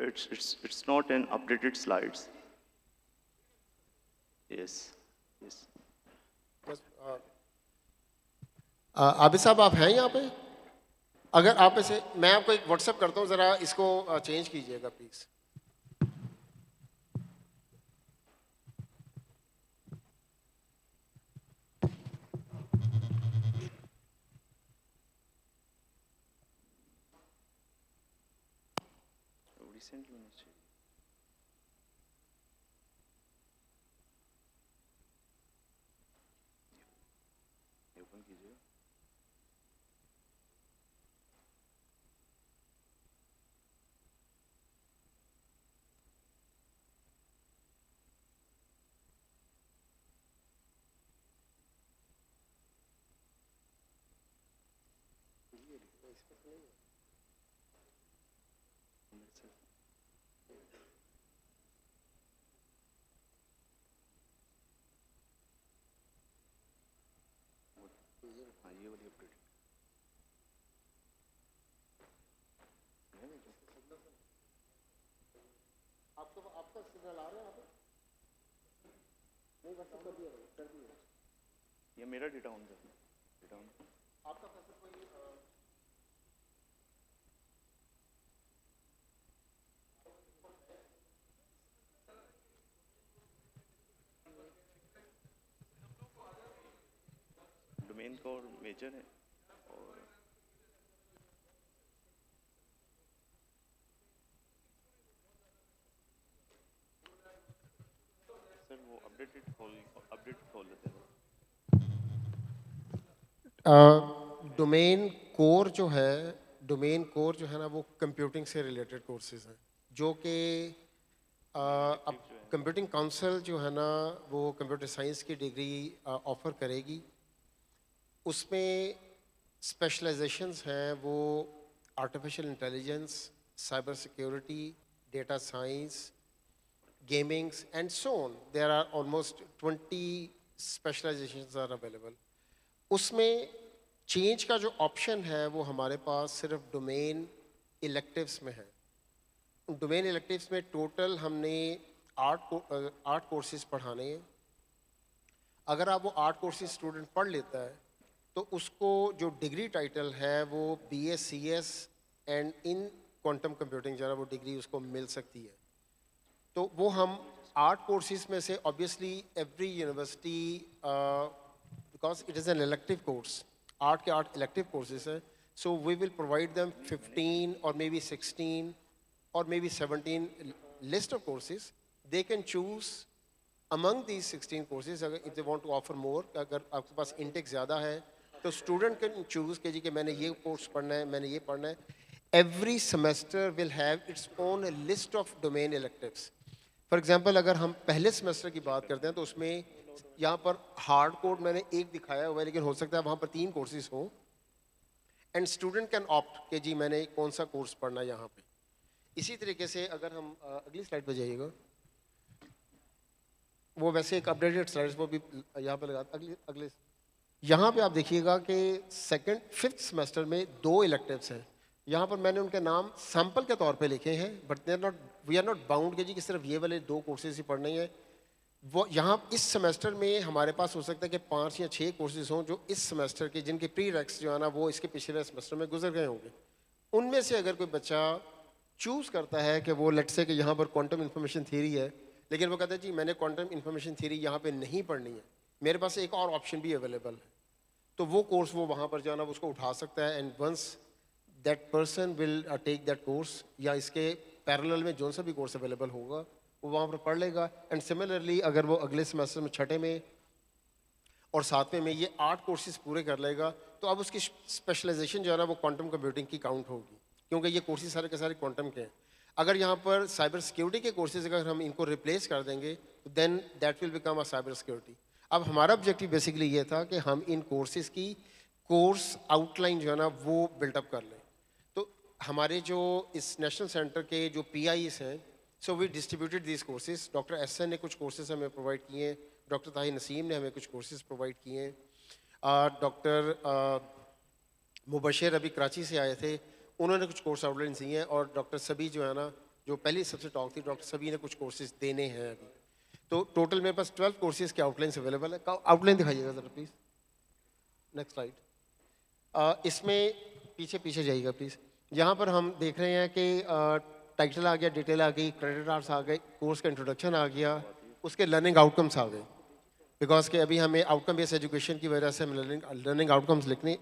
Speaker 12: it's not an updated slides. Yes, yes.
Speaker 13: Abid साहब, आप हैं यहाँ पे? अगर आप इसे, मैं आपको एक व्हाट्सएप करता हूँ, ज़रा इसको चेंज कीजिएगा प्लीज़।
Speaker 12: Recently, open कीजिए। हाँ, ये वाली अपडेट।
Speaker 13: आपका सिग्नल आ रहा है? नहीं, व्हाट्सएप कर दिया।
Speaker 12: ये मेरा डेटा ऑन है। Data on.
Speaker 13: आपका पैसा कोई
Speaker 12: डोमेन कोर मेजर है और सर वो अपडेट खोल लेते हैं।
Speaker 13: डोमेन कोर जो है ना वो कंप्यूटिंग से रिलेटेड कोर्सेज हैं, जो कि अब कंप्यूटिंग काउंसिल जो है ना वो कंप्यूटर साइंस की डिग्री ऑफ़र करेगी। उसमें स्पेशलाइजेशंस हैं वो artificial intelligence, cyber security, data science, gamings and so on. There are almost 20 specialisations are available. उसमें चेंज का जो ऑप्शन है वो हमारे पास सिर्फ डोमेन इलेक्टिव्स में है। डोमेन इलेक्टिव्स में टोटल हमने 8 कोर्सेज पढ़ाने हैं। अगर आप वो 8 कोर्सेज स्टूडेंट पढ़ लेता है तो उसको जो डिग्री टाइटल है वो BScs and in quantum computing जो है वो डिग्री उसको मिल सकती है। तो वो हम 8 कोर्सेज में से obviously every university, because it is an elective course, 8 के 8 इलेक्टिव कोर्सेज हैं, so we will provide them 15 और maybe 16 or maybe 17 list of courses. They can choose among these 16 courses if they want to offer more. अगर आपके पास intake ज़्यादा है तो student can choose कि जी कि मैंने ये कोर्स पढ़ना है, मैंने ये पढ़ना है। Every semester will have its own list of domain electives. For example, अगर हम पहले सेमेस्टर की बात करते हैं तो उसमें यहाँ पर हार्ड कोड मैंने एक दिखाया हुआ है, लेकिन हो सकता है वहाँ पर 3 कोर्सेज हों। एंड स्टूडेंट कैन ऑप्ट कि जी मैंने कौन सा कोर्स पढ़ना है यहाँ पे। इसी तरीके से अगर हम अगली स्लाइड पे जाइएगा, वो वैसे एक अपडेटेड स्लाइड्स वो भी यहाँ पे लगा, अगले यहाँ पे आप देखिएगा कि 5th सेमेस्टर में 2 इलेक्टिव्स हैं। यहाँ पर मैंने उनके नाम सैम्पल के तौर पे लिखे हैं, but we are not bound कि जी कि सिर्फ ये वाले 2 कोर्सेज ही पढ़ने हैं। वो यहाँ इस सेमेस्टर में हमारे पास हो सकता है कि 5 या 6 कोर्सेज हों जो इस सेमेस्टर के, जिनके प्री रेक्स जो है ना वो इसके पिछले सेमेस्टर में गुजर गए होंगे। उनमें से अगर कोई बच्चा चूज़ करता है कि वो लेट्स से कि यहाँ पर क्वांटम इंफॉर्मेशन थ्योरी है, लेकिन वो कहता है जी मैंने क्वांटम इंफॉर्मेशन थ्योरी यहाँ पे नहीं पढ़नी है, मेरे पास एक और ऑप्शन भी अवेलेबल है, तो वो कोर्स वो वहाँ पर जाना उसको उठा सकता है। And once that person will take that course, या इसके पैरेलल में जो सा भी कोर्स अवेलेबल होगा वो वहाँ पर पढ़ लेगा। एंड सिमिलरली अगर वो अगले सेमेस्टर में छठे में और सातवें में ये 8 कोर्सेज पूरे कर लेगा, तो अब उसकी स्पेशलाइजेशन जो है ना वो क्वांटम कंप्यूटिंग की काउंट होगी, क्योंकि ये कोर्सेज सारे के सारे क्वांटम के हैं। अगर यहाँ पर साइबर सिक्योरिटी के कोर्सेज अगर हम इनको रिप्लेस कर देंगे तो then that will become a cyber security. अब हमारा ऑब्जेक्टिव बेसिकली ये था कि हम इन कोर्सेज की कोर्स आउटलाइन जो है ना वो बिल्डअप कर लें। तो हमारे जो इस नेशनल सेंटर के जो PIs हैं, so we distributed these courses. Doctor SN ने कुछ कोर्सेज हमें प्रोवाइड किए हैं, डॉक्टर ताहिर नसीम ने हमें कुछ कोर्सेज प्रोवाइड किए हैं, डॉक्टर मुबशिर अभी कराची से आए थे, उन्होंने कुछ कोर्स आउटलाइन दिए हैं, और डॉक्टर सभी जो है ना जो पहली सबसे टॉप थी, डॉक्टर सभी ने कुछ कोर्सेज देने हैं अभी। तो टोटल मेरे पास 12 कोर्सेज के आउटलाइंस अवेलेबल है। आउटलाइन दिखाइएगा ज़रा प्लीज़, नेक्स्ट स्लाइड। इसमें पीछे जाइएगा प्लीज़। यहाँ पर हम देख रहे हैं कि टाइटल आ गया, डिटेल आ गई, क्रेडिट आवर्स आ गए, कोर्स का इंट्रोडक्शन आ गया, उसके लर्निंग आउटकम्स आ गए, बिकॉज कि अभी हमें आउटकम बेस्ड एजुकेशन की वजह से हमें लर्निंग आउटकम्स लिखने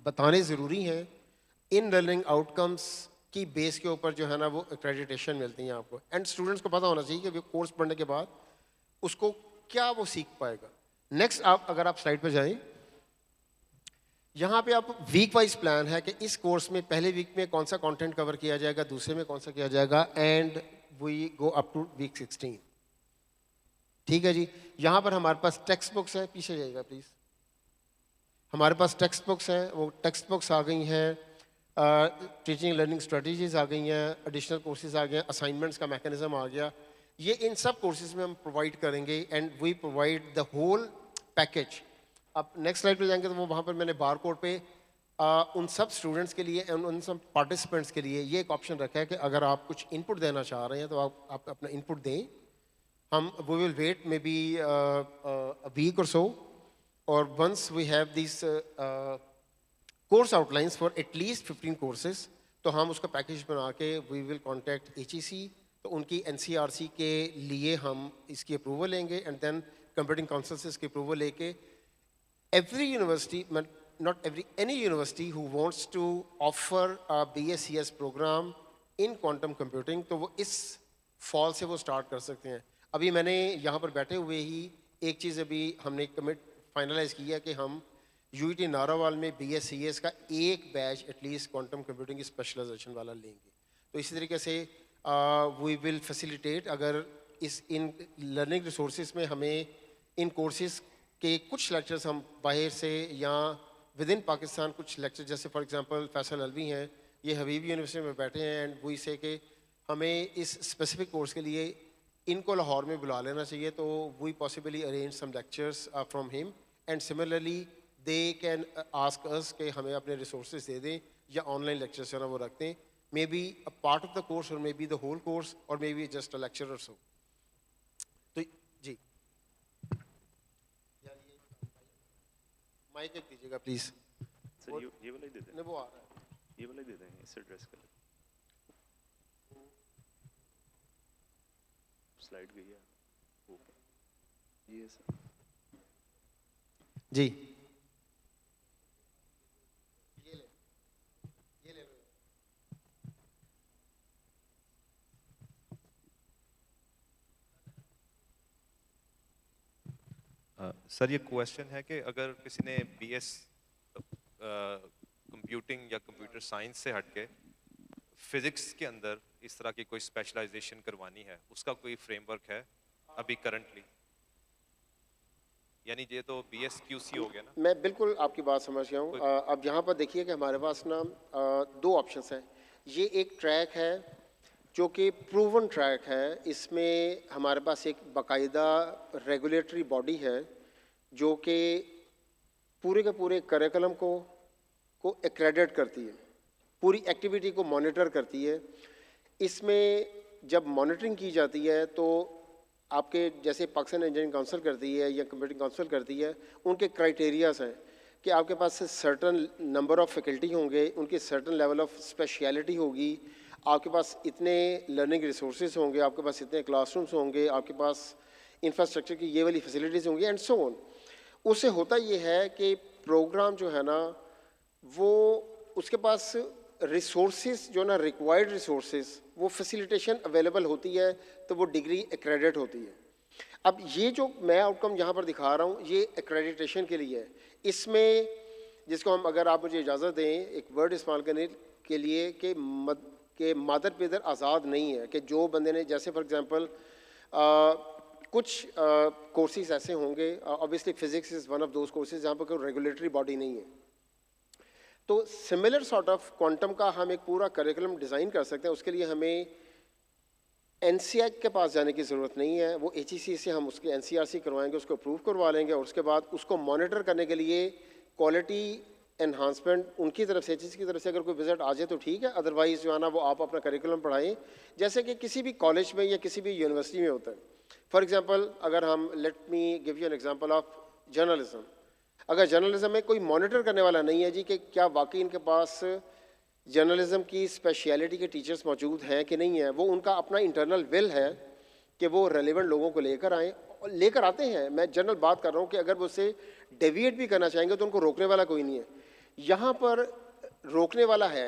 Speaker 13: बताने ज़रूरी हैं। इन लर्निंग आउटकम्स की बेस के ऊपर जो है ना वो एक्रेडिटेशन मिलती है आपको, एंड स्टूडेंट्स को पता होना चाहिए कि वो कोर्स पढ़ने के बाद उसको क्या वो सीख पाएगा। नेक्स्ट अगर आप स्लाइड पर जाएं, यहाँ पे आप वीक वाइज प्लान है कि इस कोर्स में पहले वीक में कौन सा कंटेंट कवर किया जाएगा, दूसरे में कौन सा किया जाएगा, and we go up to week 16। ठीक है जी। यहाँ पर हमारे पास टेक्स्ट बुक्स है, पीछे जाइएगा प्लीज़। हमारे पास टेक्स्ट बुक्स हैं, वो टेक्स्ट बुक्स आ गई हैं, टीचिंग लर्निंग स्ट्रेटजीज आ गई हैं, एडिशनल कोर्सेज आ गए, असाइनमेंट्स का मैकेनिज्म आ गया। ये इन सब कोर्सेज में हम प्रोवाइड करेंगे, and we provide the whole package. अब नेक्स्ट स्लाइड पे जाएंगे तो वो वहाँ पर मैंने बार कोड पे उन सब स्टूडेंट्स के लिए, उन सब पार्टिसिपेंट्स के लिए ये एक ऑप्शन रखा है कि अगर आप कुछ इनपुट देना चाह रहे हैं तो आप अपना इनपुट दें। हम we will wait maybe a week or so, or once we have these course outlines for at least 15 courses, तो हम उसका पैकेज बना के we will contact HEC, तो उनकी NCRC के लिए हम इसकी अप्रूवल लेंगे, एंड देन कंप्यूटिंग काउंसिल से इसकी अप्रूवल लेके every university, not every, any university who wants to offer a BScs program in quantum computing, तो वो इस फॉल से वो स्टार्ट कर सकते हैं। अभी मैंने यहाँ पर बैठे हुए ही एक चीज़ अभी हमने कमिट फाइनलाइज किया कि हम UET नारावाल में BScs का एक बैच एटलीस्ट क्वांटम कंप्यूटिंग की स्पेशलाइजेशन वाला लेंगे। तो इसी तरीके से वी विल फैसिलिटेट, अगर इन लर्निंग रिसोर्सेज में हमें इन कोर्सेज के कुछ लेक्चर्स हम बाहर से या विद इन पाकिस्तान कुछ लेक्चर, जैसे फॉर एग्जांपल फैसल अलवी हैं, ये हबीब यूनिवर्सिटी में बैठे हैं, एंड वही से कि हमें इस स्पेसिफिक कोर्स के लिए इनको लाहौर में बुला लेना चाहिए, तो we possibly arrange some lectures from him, and similarly they can ask us कि हमें अपने रिसोर्सेज दे दें या ऑनलाइन लेक्चर्स जो है ना वो रखते हैं, maybe a part of the course और maybe the whole course और maybe just a lecture और सो। तो जी माइक एक दीजिएगा प्लीज।
Speaker 9: सर ये वाला ही दे दें।
Speaker 13: नहीं वो आ रहा है,
Speaker 9: ये वाला ही दे दें, इससे एड्रेस कर लें। स्लाइड गई है ऊपर, ये सर
Speaker 13: जी ये ले लो।
Speaker 14: सर ये क्वेश्चन है कि अगर किसी ने BS कंप्यूटिंग या कंप्यूटर साइंस से हटके फिजिक्स के अंदर इस तरह की कोई स्पेशलाइजेशन करवानी है, उसका कोई फ्रेमवर्क है अभी करंटली? यानी ये तो BSQC हो गया ना।
Speaker 13: मैं बिल्कुल आपकी बात समझ गया हूँ। अब यहाँ पर देखिए कि हमारे पास ना 2 ऑप्शंस हैं। ये एक ट्रैक है जो कि प्रूवन ट्रैक है, इसमें हमारे पास एक बाकायदा रेगुलेटरी बॉडी है जो कि पूरे के पूरे करिकुलम को एक्रेडिट करती है, पूरी एक्टिविटी को मॉनिटर करती है। इसमें जब मॉनिटरिंग की जाती है तो आपके जैसे पाकिस्तान इंजीनियरिंग काउंसिल करती है या कंप्यूटिंग काउंसिल करती है, उनके क्राइटेरियाज हैं कि आपके पास सर्टन नंबर ऑफ़ फैकल्टी होंगे, उनकी सर्टन लेवल ऑफ स्पेशलिटी होगी। आपके पास इतने लर्निंग रिसोर्सेज होंगे, आपके पास इतने क्लासरूम्स होंगे, आपके पास इंफ्रास्ट्रक्चर की ये वाली फैसिलिटीज़ होंगी एंड सो ऑन। उससे होता ये है कि प्रोग्राम जो है ना वो उसके पास रिसोर्सेज जो ना रिक्वायर्ड रिसोर्सेज वो फैसिलिटेशन अवेलेबल होती है तो वो डिग्री एक्रेडिट होती है। अब ये जो मैं आउटकम यहाँ पर दिखा रहा हूँ ये एक्रेडिटेशन के लिए है। इसमें जिसको हम, अगर आप मुझे इजाज़त दें एक वर्ड इस्तेमाल करने के लिए, कि मादर पेदर आज़ाद नहीं है, कि जो बंदे ने जैसे फॉर एग्जांपल कुछ कोर्सेज ऐसे होंगे, obviously physics is one of those courses जहाँ पर कोई रेगुलेटरी बॉडी नहीं है, तो सिमिलर सॉर्ट ऑफ क्वांटम का हम एक पूरा करिकुलम डिज़ाइन कर सकते हैं। उसके लिए हमें NCERC के पास जाने की ज़रूरत नहीं है, वो HEC से हम उसके NCRC करवाएंगे, उसको अप्रूव करवा लेंगे और उसके बाद उसको मॉनिटर करने के लिए क्वालिटी एनहांसमेंट उनकी तरफ से, HEC की तरफ से अगर कोई विजिट आ जाए तो ठीक है, अदरवाइज़ जो है ना वो आप अपना करिकुलम पढ़ाएं जैसे कि किसी भी कॉलेज में या किसी भी यूनिवर्सिटी में होता है। फॉर एग्जांपल अगर हम, let me give you an example of journalism, अगर जर्नलिज्म में कोई मॉनिटर करने वाला नहीं है जी कि क्या वाकई इनके पास जर्नलिज्म की स्पेशलिटी के टीचर्स मौजूद हैं कि नहीं है, वो उनका अपना इंटरनल विल है कि वो रेलिवेंट लोगों को लेकर आएँ, लेकर आते हैं। मैं जनरल बात कर रहा हूँ कि अगर वो उससे डेविएट भी करना चाहेंगे तो उनको रोकने वाला कोई नहीं है। यहाँ पर रोकने वाला है,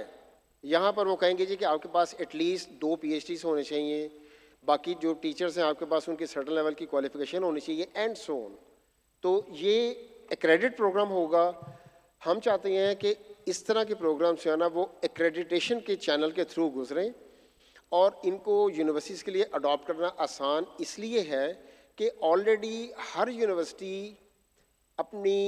Speaker 13: यहाँ पर वो कहेंगे जी कि आपके पास एटलीस्ट 2 PhDs होने चाहिए, बाकी जो टीचर्स हैं आपके पास उनकी सर्टेन लेवल की क्वालिफिकेशन होनी चाहिए एंड सो ऑन। तो ये एक्रेडिट प्रोग्राम होगा। हम चाहते हैं कि इस तरह के प्रोग्राम जो है ना वो एक्रेडिटेशन के चैनल के थ्रू गुजरें और इनको यूनिवर्सिटीज़ के लिए अडॉप्ट करना आसान इसलिए है कि ऑलरेडी हर यूनिवर्सिटी अपनी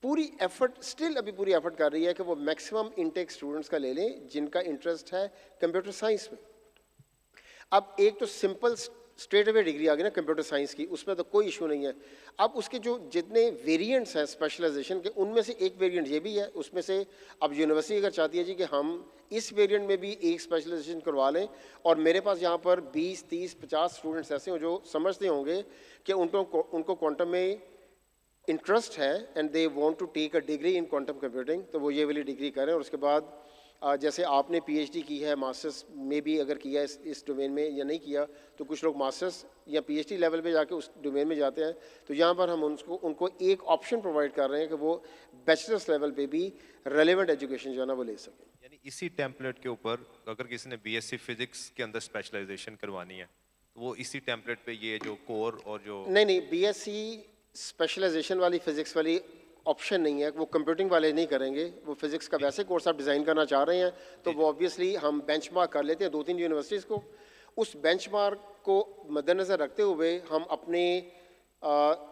Speaker 13: पूरी एफर्ट, स्टिल अभी पूरी एफर्ट कर रही है कि वो मैक्सिमम इनटेक स्टूडेंट्स का ले लें जिनका इंटरेस्ट है कंप्यूटर साइंस में। अब एक तो सिंपल स्ट्रेट अवे डिग्री आ गई ना कंप्यूटर साइंस की, उसमें तो कोई इशू नहीं है। अब उसके जो जितने वेरिएंट्स हैं स्पेशलाइजेशन के, उनमें से एक वेरिएंट ये भी है, उसमें से अब यूनिवर्सिटी अगर चाहती है जी कि हम इस वेरिएंट में भी एक स्पेशलाइजेशन करवा लें, और मेरे पास यहाँ पर 20, 30, 50 स्टूडेंट्स ऐसे हों जो समझते होंगे कि उनको क्वांटम में इंटरेस्ट है and they want to take a degree in quantum computing, तो वो ये वाली डिग्री करें। और उसके बाद जैसे आपने PhD की है, मास्टर्स में भी अगर किया इस डोमेन में या नहीं किया, तो कुछ लोग मास्टर्स या PhD लेवल पे जाके उस डोमेन में जाते हैं, तो यहाँ पर हम उनको एक ऑप्शन प्रोवाइड कर रहे हैं कि वो बैचलर्स लेवल पे भी रेलेवेंट एजुकेशन जो है ना वो ले सकें।
Speaker 14: यानी इसी टेम्पलेट के ऊपर अगर किसी ने BSc फिजिक्स के अंदर स्पेशलाइजेशन करवानी है तो वो इसी टेम्पलेट पे ये जो कोर और जो
Speaker 13: नहीं BSc स्पेशलाइजेशन वाली फिजिक्स वाली ऑप्शन नहीं है, वो कंप्यूटिंग वाले नहीं करेंगे। वो फिजिक्स का वैसे कोर्स आप डिज़ाइन करना चाह रहे हैं तो वो ऑब्वियसली हम बेंचमार्क कर लेते हैं 2-3 यूनिवर्सिटीज़ को, उस बेंचमार्क को मद्देनज़र रखते हुए हम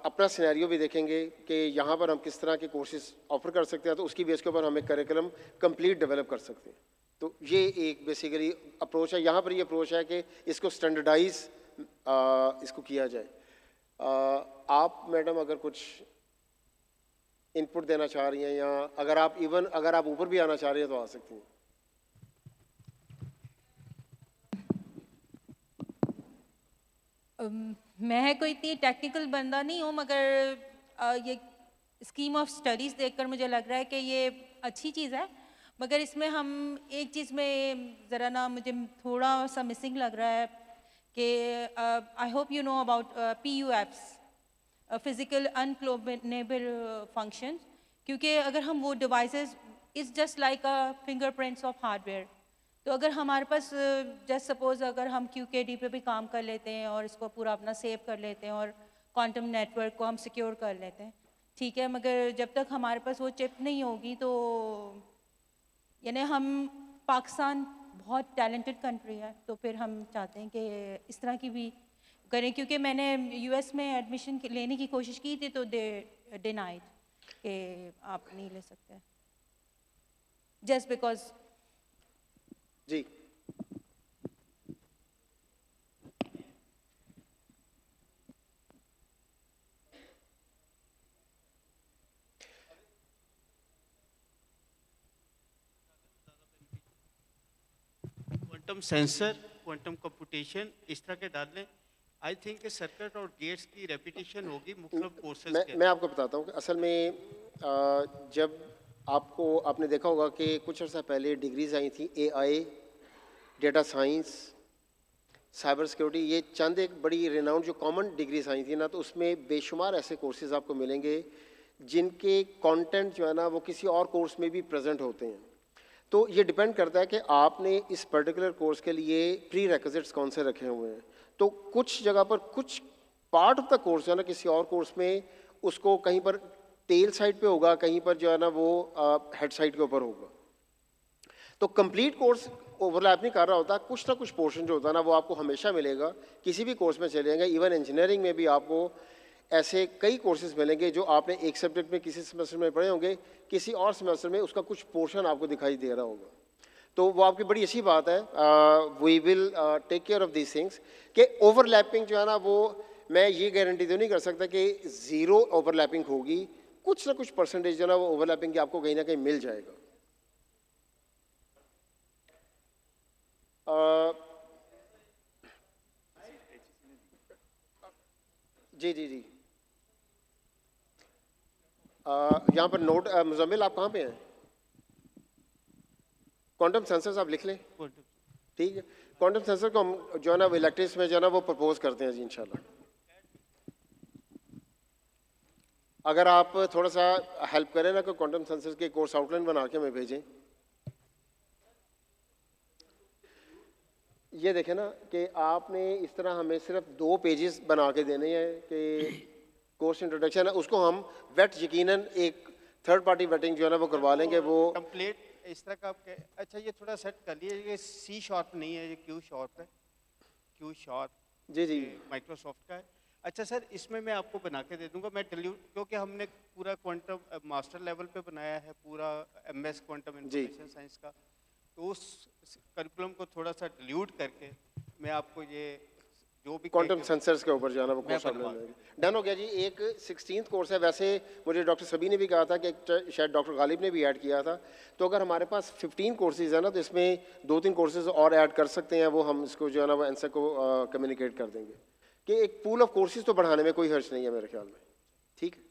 Speaker 13: अपना सिनेरियो भी देखेंगे कि यहाँ पर हम किस तरह के कोर्सेज ऑफर कर सकते हैं, तो उसकी बेस के ऊपर हम एक करिकुलम कंप्लीट डेवलप कर सकते हैं। तो ये एक बेसिकली अप्रोच है। यहाँ पर ये अप्रोच है कि इसको स्टैंडर्डाइज इसको किया जाए। आप मैडम अगर कुछ इनपुट देना चाह रही हैं, या अगर आप ऊपर भी आना चाह रही हैं तो आ सकती हैं।
Speaker 15: मैं कोई इतनी टेक्निकल बंदा नहीं हूँ, मगर ये स्कीम ऑफ स्टडीज़ देखकर मुझे लग रहा है कि ये अच्छी चीज़ है, मगर इसमें हम एक चीज़ में ज़रा ना मुझे थोड़ा सा मिसिंग लग रहा है कि I hope you know about PUFs, physical unclonable function, क्योंकि अगर हम वो devices is just like a fingerprints of hardware, तो अगर हमारे पास जस्ट सपोज अगर हम QKD पे भी काम कर लेते हैं और इसको पूरा अपना सेव कर लेते हैं और क्वांटम नेटवर्क को हम सिक्योर कर लेते हैं, ठीक है, मगर जब तक हमारे पास वो चिप नहीं होगी तो यानी हम पाकिस्तान बहुत टैलेंटेड कंट्री है, तो फिर हम चाहते हैं कि इस तरह की भी करें, क्योंकि मैंने US में एडमिशन लेने की कोशिश की थी तो दे डिनाइड कि आप नहीं ले सकते जस्ट बिकॉज।
Speaker 13: जी
Speaker 3: क्वांटम सेंसर, क्वांटम कंप्यूटेशन इस तरह के डाल लें। आई थिंक सर्किट और गेट्स की रेपिटेशन होगी मुख्तलिफ कोर्सेज के।
Speaker 13: मैं आपको बताता हूँ कि असल में जब आपने देखा होगा कि कुछ अर्सा पहले डिग्रीज आई थी AI data science, cyber security, ये चंद एक बड़ी रिनाउंड जो कॉमन डिग्री साइंस थी ना, तो उसमें बेशुमार ऐसे कोर्सेज आपको मिलेंगे जिनके कंटेंट जो है ना वो किसी और कोर्स में भी प्रेजेंट होते हैं। तो ये डिपेंड करता है कि आपने इस पर्टिकुलर कोर्स के लिए प्री रेक्विजिट्स कौन से रखे हुए हैं। तो कुछ जगह पर कुछ पार्ट ऑफ द कोर्स जो है ना किसी और कोर्स में उसको कहीं पर टेल साइड पे होगा, कहीं पर जो है ना वो हेड साइड के ऊपर होगा। तो कंप्लीट कोर्स ओवरलैप नहीं कर रहा होता, कुछ ना कुछ पोर्शन जो होता है ना वो आपको हमेशा मिलेगा, किसी भी कोर्स में चले जाएंगे। इवन इंजीनियरिंग में भी आपको ऐसे कई कोर्सेज मिलेंगे जो आपने एक सब्जेक्ट में किसी सेमेस्टर में पढ़े होंगे, किसी और सेमेस्टर में उसका कुछ पोर्शन आपको दिखाई दे रहा होगा। तो वो आपकी बड़ी अच्छी बात है। We will take care of these things कि ओवरलैपिंग जो है ना वो मैं ये गारंटी तो नहीं कर सकता कि ज़ीरो ओवरलैपिंग होगी, कुछ ना कुछ परसेंटेज जो है ना वो ओवरलैपिंग की आपको कहीं ना कहीं मिल जाएगा। जी जी जी, यहाँ पर नोट मुजम्मिल आप कहाँ पे हैं? क्वांटम सेंसर्स आप लिख लें, ठीक है। क्वांटम सेंसर को हम जो है ना इलेक्ट्रिक्स में जो है ना वो प्रपोज करते हैं जी इंशाल्लाह। अगर आप थोड़ा सा हेल्प करें ना कि क्वांटम सेंसर्स के कोर्स आउटलाइन बना के हमें भेजें। ये देखें ना कि आपने इस तरह हमें सिर्फ 2 पेजेस बना के देने हैं कि कोर्स इंट्रोडक्शन है, उसको हम वेट यकीनन एक थर्ड पार्टी वेटिंग जो है ना वो करवा लेंगे। वो
Speaker 3: कंप्लीट इस तरह का आपके, अच्छा ये थोड़ा सेट कर लिए, ये सी शार्प नहीं है, ये क्यू शार्प है, क्यू शार्प
Speaker 13: जी जी
Speaker 3: माइक्रोसॉफ्ट का है। अच्छा सर, इसमें मैं आपको बना के दे दूंगा, मैं डिलीट, क्योंकि हमने पूरा क्वांटम मास्टर लेवल पे बनाया है, पूरा एमएस क्वांटम इंफॉर्मेशन साइंस का, तो उस करिकुलम को थोड़ा सा डिलीट करके मैं आपको ये जो भी
Speaker 13: क्वांटम सेंसर्स के ऊपर जाना वो कोर्स डन हो गया जी। एक 16th कोर्स है, वैसे मुझे डॉक्टर सभी ने भी कहा था कि शायद डॉक्टर गालिब ने भी ऐड किया था, तो अगर हमारे पास 15 कोर्सेज है ना तो इसमें 2-3 कोर्सेज और ऐड कर सकते हैं, वो हम इसको जो है ना वो एंसर को कम्युनिकेट कर देंगे कि एक पूल ऑफ कोर्सेज तो बढ़ाने में कोई हर्ज नहीं है मेरे ख्याल में। ठीक है,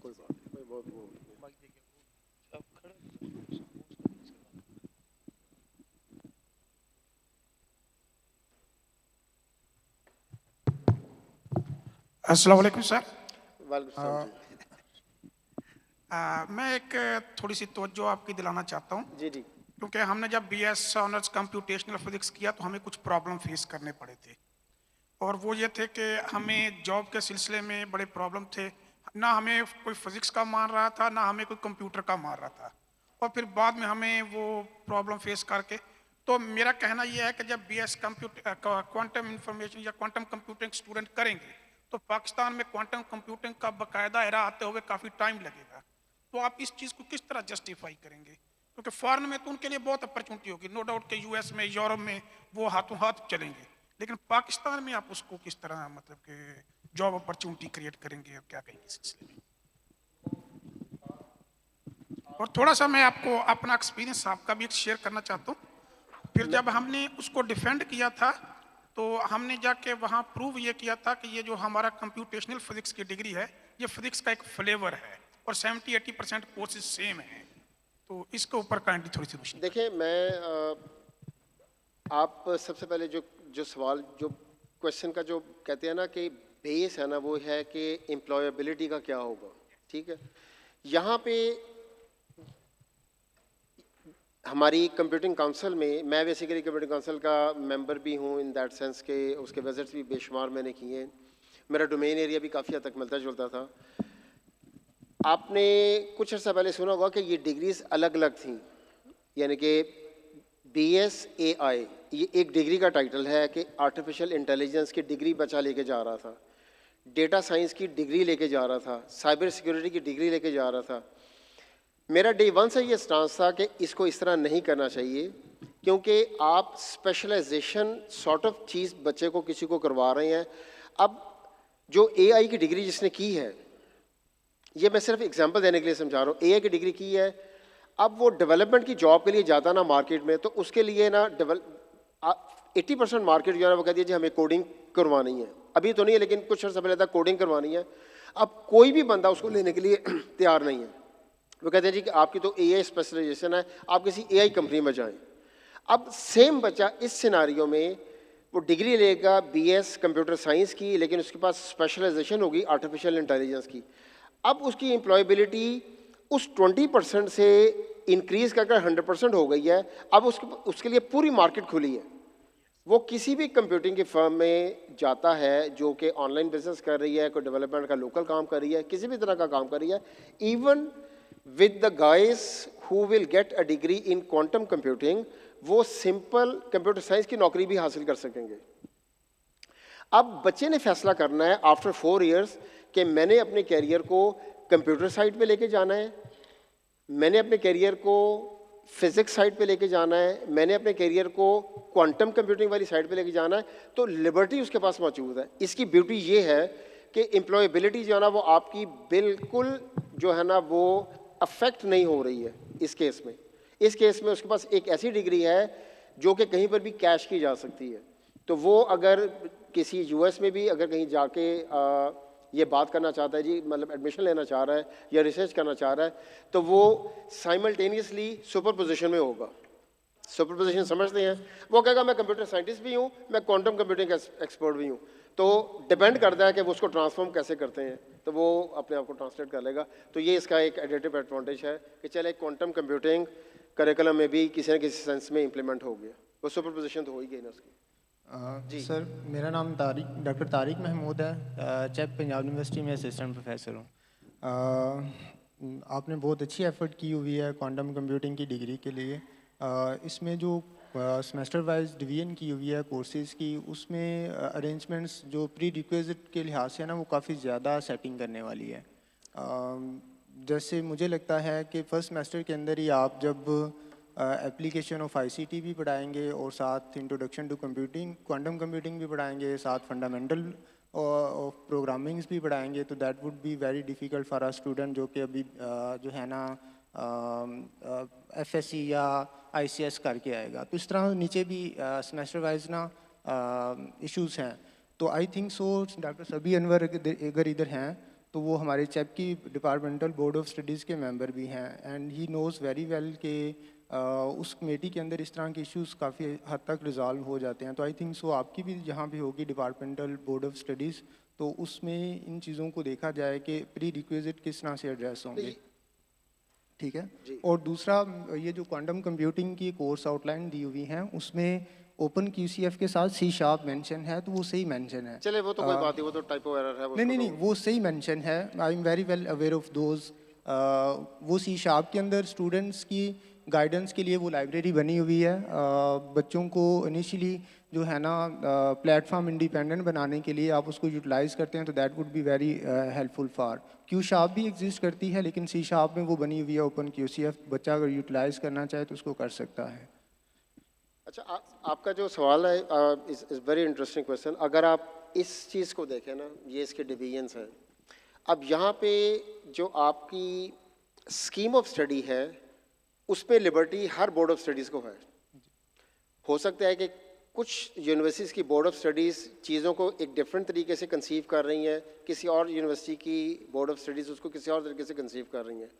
Speaker 13: कोई बात नहीं, कोई बहुत वो
Speaker 6: अस्सलाम वालेकुम सर।
Speaker 13: वालेकुम
Speaker 6: मैं एक थोड़ी सी तवज्जो आपकी दिलाना चाहता हूँ
Speaker 13: जी जी,
Speaker 6: क्योंकि हमने जब BS ऑनर्स कंप्यूटेशनल फिजिक्स किया तो हमें कुछ प्रॉब्लम फेस करने पड़े थे, और वो ये थे कि हमें जॉब के सिलसिले में बड़े प्रॉब्लम थे। ना हमें कोई फिजिक्स का मार रहा था, ना हमें कोई कंप्यूटर का मार रहा था, और फिर बाद में हमें वो प्रॉब्लम फेस करके, तो मेरा कहना यह है कि जब BS क्वांटम इंफॉर्मेशन या क्वांटम कंप्यूटिंग स्टूडेंट करेंगे तो पाकिस्तान में क्वांटम कंप्यूटिंग का बाकायदा एरा आते हुए काफ़ी टाइम लगेगा। तो आप इस चीज़ को किस तरह जस्टिफाई करेंगे? क्योंकि फॉरेन में तो उनके लिए बहुत अपॉर्चुनिटी होगी, नो डाउट कि US में, यूरोप में वो हाथों हाथ चलेंगे, लेकिन पाकिस्तान में आप उसको किस तरह मतलब कि जॉब अपॉर्चुनिटी क्रिएट करेंगे और क्या कहेंगे इस सिलसिले में? और थोड़ा सा मैं आपको अपना एक्सपीरियंस आपका भी शेयर करना चाहता हूँ। फिर जब हमने उसको डिफेंड किया था तो हमने जाके वहाँ प्रूव ये किया था कि ये जो हमारा कंप्यूटेशनल फिजिक्स की डिग्री है ये फिजिक्स का एक फ्लेवर है और 70-80% कोर्सेज सेम हैं। तो इसके ऊपर काइंडली थोड़ी सी रोशनी।
Speaker 13: देखिए, मैं आप सबसे पहले जो सवाल जो क्वेश्चन का जो कहते हैं ना कि बेस है ना वो है कि एम्प्लॉयबिलिटी का क्या होगा। ठीक है, यहाँ पे हमारी कंप्यूटिंग काउंसिल में, मैं बेसिकली कंप्यूटिंग काउंसिल का मेंबर भी हूँ इन दैट सेंस के उसके विजिट्स भी बेशुमार मैंने किए हैं, मेरा डोमेन एरिया भी काफ़ी हद तक मिलता जुलता था। आपने कुछ अर्सा पहले सुना होगा कि ये डिग्रीज अलग अलग थी, यानी कि BS AI ये एक डिग्री का टाइटल है कि आर्टिफिशियल इंटेलिजेंस की डिग्री बच्चा लेके जा रहा था, डेटा साइंस की डिग्री लेके जा रहा था, साइबर सिक्योरिटी की डिग्री लेके जा रहा था। मेरा डे 1 से ये स्टांस था कि इसको इस तरह नहीं करना चाहिए, क्योंकि आप स्पेशलाइजेशन सॉर्ट ऑफ चीज़ बच्चे को किसी को करवा रहे हैं। अब जो AI की डिग्री जिसने की है, ये मैं सिर्फ एग्जांपल देने के लिए समझा रहा हूँ, AI की डिग्री की है, अब वो डेवलपमेंट की जॉब के लिए जाता ना मार्केट में, तो उसके लिए ना 80% मार्केट जो है ना वो कहती है जी हमें कोडिंग करवानी है, अभी तो नहीं है लेकिन कुछ अर्सा पहले तक कोडिंग करवानी है। अब कोई भी बंदा उसको लेने के लिए तैयार नहीं है। वो कहते हैं जी कि आपकी तो AI स्पेशलाइजेशन है, आप किसी AI कंपनी में जाएं। अब सेम बच्चा इस सिनारियो में वो डिग्री लेगा BS कंप्यूटर साइंस की, लेकिन उसके पास स्पेशलाइजेशन होगी आर्टिफिशियल इंटेलिजेंस की। अब उसकी एम्प्लॉयबिलिटी उस 20% से इंक्रीज कर 100% हो गई है। अब उसके लिए पूरी मार्केट खुली है। वो किसी भी कंप्यूटिंग की फर्म में जाता है जो कि ऑनलाइन बिजनेस कर रही है, कोई डेवलपमेंट का लोकल काम कर रही है, किसी भी तरह का काम कर रही है, even with the guys who will get a degree in quantum computing, वो सिंपल कंप्यूटर साइंस की नौकरी भी हासिल कर सकेंगे। अब बच्चे ने फैसला करना है आफ्टर 4 इयर्स कि मैंने अपने कैरियर को कंप्यूटर साइड पे लेके जाना है, मैंने अपने कैरियर को फिजिक्स साइड पे लेके जाना है, मैंने अपने कैरियर को क्वांटम कंप्यूटिंग वाली साइड पे लेके जाना है, तो लिबर्टी उसके पास मौजूद है। इसकी ब्यूटी ये है कि एम्प्लॉयबिलिटी जो है ना वो आपकी बिल्कुल जो है ना वो अफेक्ट नहीं हो रही है इस केस में। इस केस में उसके पास एक ऐसी डिग्री है जो कि कहीं पर भी कैश की जा सकती है। तो वो अगर किसी US में भी अगर कहीं जाके ये बात करना चाहता है जी, मतलब एडमिशन लेना चाह रहा है या रिसर्च करना चाह रहा है, तो वो साइमल्टेनियसली सुपर पोजिशन में होगा। सुपर पोजिशन समझते हैं? वो कहेगा मैं कंप्यूटर साइंटिस्ट भी हूँ, मैं क्वांटम कंप्यूटिंग एक्सपर्ट भी हूँ। तो डिपेंड करता है कि वो उसको ट्रांसफॉर्म कैसे करते हैं, तो वो अपने आप को ट्रांसलेट कर लेगा। तो ये इसका एक एडिटिव एडवांटेज है कि चले क्वांटम कंप्यूटिंग करिकुलम में भी किसी न किसी सेंस में इम्प्लीमेंट हो गया, वो सुपर पोजिशन तो हो ही गई ना उसकी।
Speaker 16: जी सर, मेरा नाम डॉक्टर तारिक महमूद है, चैप पंजाब यूनिवर्सिटी में असिस्टेंट प्रोफेसर हूँ। आपने बहुत अच्छी एफर्ट की हुई है क्वांटम कंप्यूटिंग की डिग्री के लिए। इसमें जो सेमेस्टर वाइज डिवीजन की हुई है कोर्सेज़ की, उसमें अरेंजमेंट्स जो प्री रिक्विजिट के लिहाज से है ना वो काफ़ी ज़्यादा सेटिंग करने वाली है। जैसे मुझे लगता है कि फर्स्ट सेमेस्टर के अंदर ही आप जब एप्लीकेशन ऑफ ICT भी पढ़ाएंगे और साथ introduction to computing quantum computing भी पढ़ाएंगे, साथ फंडामेंटल ऑफ प्रोग्रामिंग्स भी पढ़ाएंगे, तो that would be very difficult for a student जो कि अभी जो है ना FSC या ICS करके आएगा। तो इस तरह नीचे भी सेमेस्टर वाइज ना इश्यूज़ हैं। तो आई थिंक सो डॉक्टर सबी अनवर अगर इधर हैं तो वो हमारे चैप की डिपार्टमेंटल बोर्ड ऑफ स्टडीज़ के मेंबर भी हैं, and he knows very well के उस कमेटी के अंदर इस तरह के इश्यूज़ काफ़ी हद तक रिजॉल्व हो जाते हैं। तो आई थिंक सो आपकी भी जहाँ भी होगी डिपार्टमेंटल बोर्ड ऑफ स्टडीज़, तो उसमें इन चीज़ों को देखा जाए कि प्री रिक्विजिट किस तरह से एड्रेस होंगे। ठीक है। और दूसरा, ये जो क्वांटम कंप्यूटिंग की कोर्स आउटलाइन दी हुई हैं उसमें ओपन QCF के साथ C# मेंशन है, तो वो सही मेंशन है।
Speaker 13: चले वो तो कोई बात नहीं, वो तो टाइपो एरर है।
Speaker 16: नहीं, वो सही मेंशन है। I am very well aware of those. वो C# के अंदर स्टूडेंट्स की गाइडेंस के लिए वो लाइब्रेरी बनी हुई है। बच्चों को इनिशियली जो है ना प्लेटफॉर्म इंडिपेंडेंट बनाने के लिए आप उसको यूटिलाइज़ करते हैं, तो that would be very helpful for. Q# भी एग्जिस्ट करती है, लेकिन C# में वो बनी हुई है ओपन QCF। बच्चा अगर यूटिलाइज़ करना चाहे तो उसको कर सकता है।
Speaker 13: अच्छा, आपका जो सवाल है इज़ वेरी इंटरेस्टिंग क्वेश्चन। अगर आप इस चीज़ को देखें ना, ये इसके डिवीजन्स हैं। अब यहाँ पे जो आपकी स्कीम ऑफ स्टडी है उसमें liberty her board of studies को है। हो सकता है कि कुछ यूनिवर्सिटीज़ की बोर्ड ऑफ स्टडीज़ चीज़ों को एक डिफरेंट तरीके से कंसीव कर रही हैं, किसी और यूनिवर्सिटी की बोर्ड ऑफ स्टडीज़ उसको किसी और तरीके से कंसीव कर रही हैं।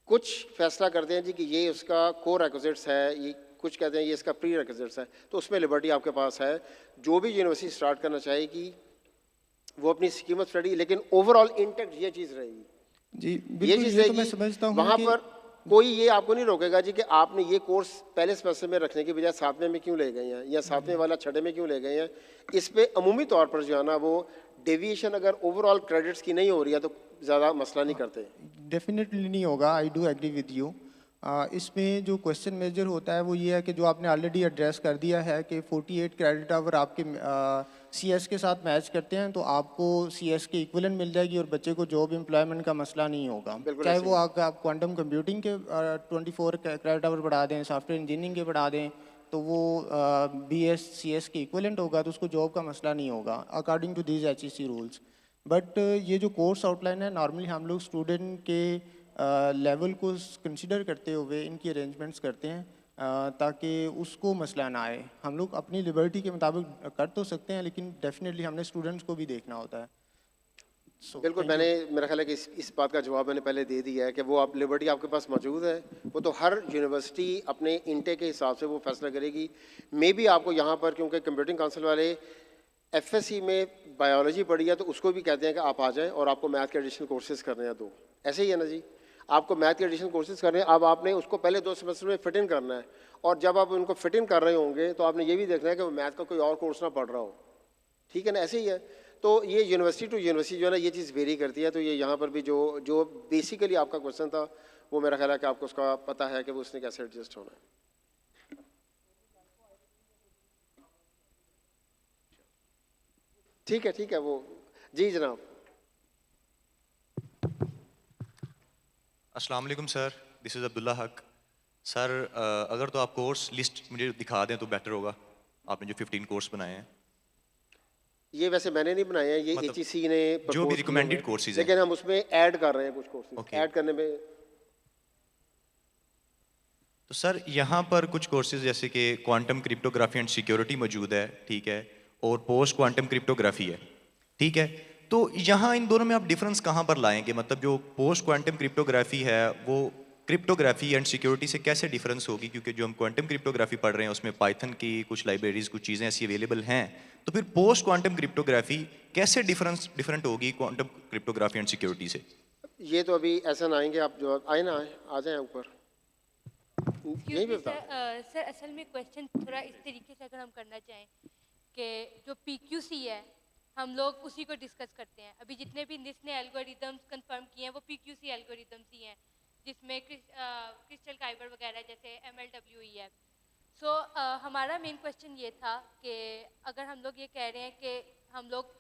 Speaker 13: कुछ फैसला करते हैं जी कि ये उसका कोर रिक्विजिट्स है, ये कुछ कहते हैं ये इसका प्री रिक्विजिट्स है, तो उसमें लिबर्टी आपके पास है। जो भी यूनिवर्सिटी स्टार्ट करना चाहेगी वो अपनी स्कीम ऑफ स्टडी, लेकिन ओवरऑल इंटेक्ट ये चीज़ रहेगी
Speaker 16: जी।
Speaker 13: ये चीज़
Speaker 16: रहेगी। तो मैं समझता हूँ
Speaker 13: वहाँ पर कोई ये आपको नहीं रोकेगा जी कि आपने ये कोर्स पहले सेमेस्टर में रखने की बजाय 7वें में क्यों ले गए हैं या 7वें वाला 6ठे में क्यों ले गए हैं। इस पे अमूमी तौर पर जो है ना वो डेविएशन अगर ओवरऑल क्रेडिट्स की नहीं हो रही है तो ज़्यादा मसला नहीं करते।
Speaker 16: डेफिनेटली नहीं होगा, I do agree with you. इसमें जो क्वेश्चन मेजर होता है वो ये है कि जो आपने ऑलरेडी एड्रेस कर दिया है कि 48 क्रेडिट आवर आपके CS के साथ मैच करते हैं, तो आपको CS के इक्विवेलेंट मिल जाएगी और बच्चे को जॉब एम्प्लॉयमेंट का मसला नहीं होगा। चाहे वो आप क्वांटम कंप्यूटिंग के 24 क्रेडिट आवर बढ़ा दें, सॉफ्टवेयर इंजीनियरिंग के बढ़ा दें, तो वो BS CS के इक्विवेलेंट होगा, तो उसको जॉब का मसला नहीं होगा according to these HEC rules. But ये जो कोर्स आउटलाइन है, नॉर्मली हम लोग स्टूडेंट के लेवल को कंसिडर करते हुए इनकी अरेंजमेंट्स करते हैं ताकि उसको मसला ना आए। हम लोग अपनी लिबर्टी के मुताबिक कर तो सकते हैं, लेकिन डेफिनेटली हमने स्टूडेंट्स को भी देखना होता है।
Speaker 13: बिल्कुल, मैंने मेरा ख्याल है कि इस बात का जवाब मैंने पहले दे दिया है कि वो आप लिबर्टी आपके पास मौजूद है, वो तो हर यूनिवर्सिटी अपने इंटेक के हिसाब से वो फैसला करेगी। मे बी आपको यहाँ पर, क्योंकि कंप्यूटिंग काउंसिल वाले एफएससी में बायोलॉजी पढ़ी है तो उसको भी कहते हैं कि आप आ जाएं और आपको मैथ के एडिशनल कोर्सेज करने हैं 2, ऐसे ही है ना जी। आपको मैथ के एडिशनल कोर्सेज करने हैं, अब आपने उसको पहले 2 सेमेस्टर में फिट इन करना है, और जब आप उनको फिट इन कर रहे होंगे तो आपने ये भी देखना है कि वो मैथ का कोई और कोर्स ना पढ़ रहा हो, ठीक है ना, ऐसे ही है। तो ये यूनिवर्सिटी टू यूनिवर्सिटी जो है ना, ये चीज़ वेरी करती है। तो ये यहाँ पर भी जो बेसिकली आपका क्वेश्चन था, वो मेरा ख्याल है कि आपको उसका पता है कि वो उसने कैसे एडजस्ट होना है। ठीक है वो जी जनाब।
Speaker 17: अस्सलाम वालेकुम सर, दिस इज़ अब्दुल्ला हक। सर अगर तो आप कोर्स लिस्ट मुझे दिखा दें तो बेटर होगा, आपने जो 15 कोर्स बनाए हैं।
Speaker 13: ये वैसे मैंने नहीं बनाए हैं, ये
Speaker 17: मतलब
Speaker 13: HEC ने
Speaker 17: जो भी रिकमेंडेड कोर्सेज हैं,
Speaker 13: लेकिन हम उसमें ऐड कर रहे हैं कुछ कोर्सेज, ऐड करने में।
Speaker 17: तो सर यहाँ पर कुछ कोर्सेज जैसे कि क्वांटम क्रिप्टोग्राफी एंड सिक्योरिटी मौजूद है, ठीक है, और पोस्ट क्वांटम क्रिप्टोग्राफी है, ठीक है। तो यहाँ इन दोनों में आप डिफरेंस कहाँ पर लाएंगे? मतलब जो पोस्ट क्वांटम क्रिप्टोग्राफी है वो क्रिप्टोग्राफी एंड सिक्योरिटी से कैसे डिफरेंस होगी? क्योंकि जो हम क्वांटम क्रिप्टोग्राफी पढ़ रहे हैं उसमें पाइथन की कुछ लाइब्रेरीज, कुछ चीज़ें ऐसी अवेलेबल हैं, तो फिर पोस्ट क्वांटम क्रिप्टोग्राफी कैसे डिफरेंट होगी क्वांटम क्रिप्टोग्राफी एंड सिक्योरिटी से?
Speaker 13: ये तो अभी ऐसा ना आएंगे, आप जो आए ना आ जाए ऊपर। नहीं भी बता
Speaker 18: सर असल में क्वेश्चन थोड़ा इस तरीके से अगर हम करना चाहें कि जो PQC है हम लोग उसी को डिस्कस करते हैं। अभी जितने भी NIST ने एल्गोरिदम्स कंफर्म किए हैं वो PQC एल्गोरिदम्स ही हैं, जिसमें क्रिस्टल काइबर वगैरह जैसे MLWE है। सो हमारा मेन क्वेश्चन ये था कि अगर हम लोग ये कह रहे हैं कि हम लोग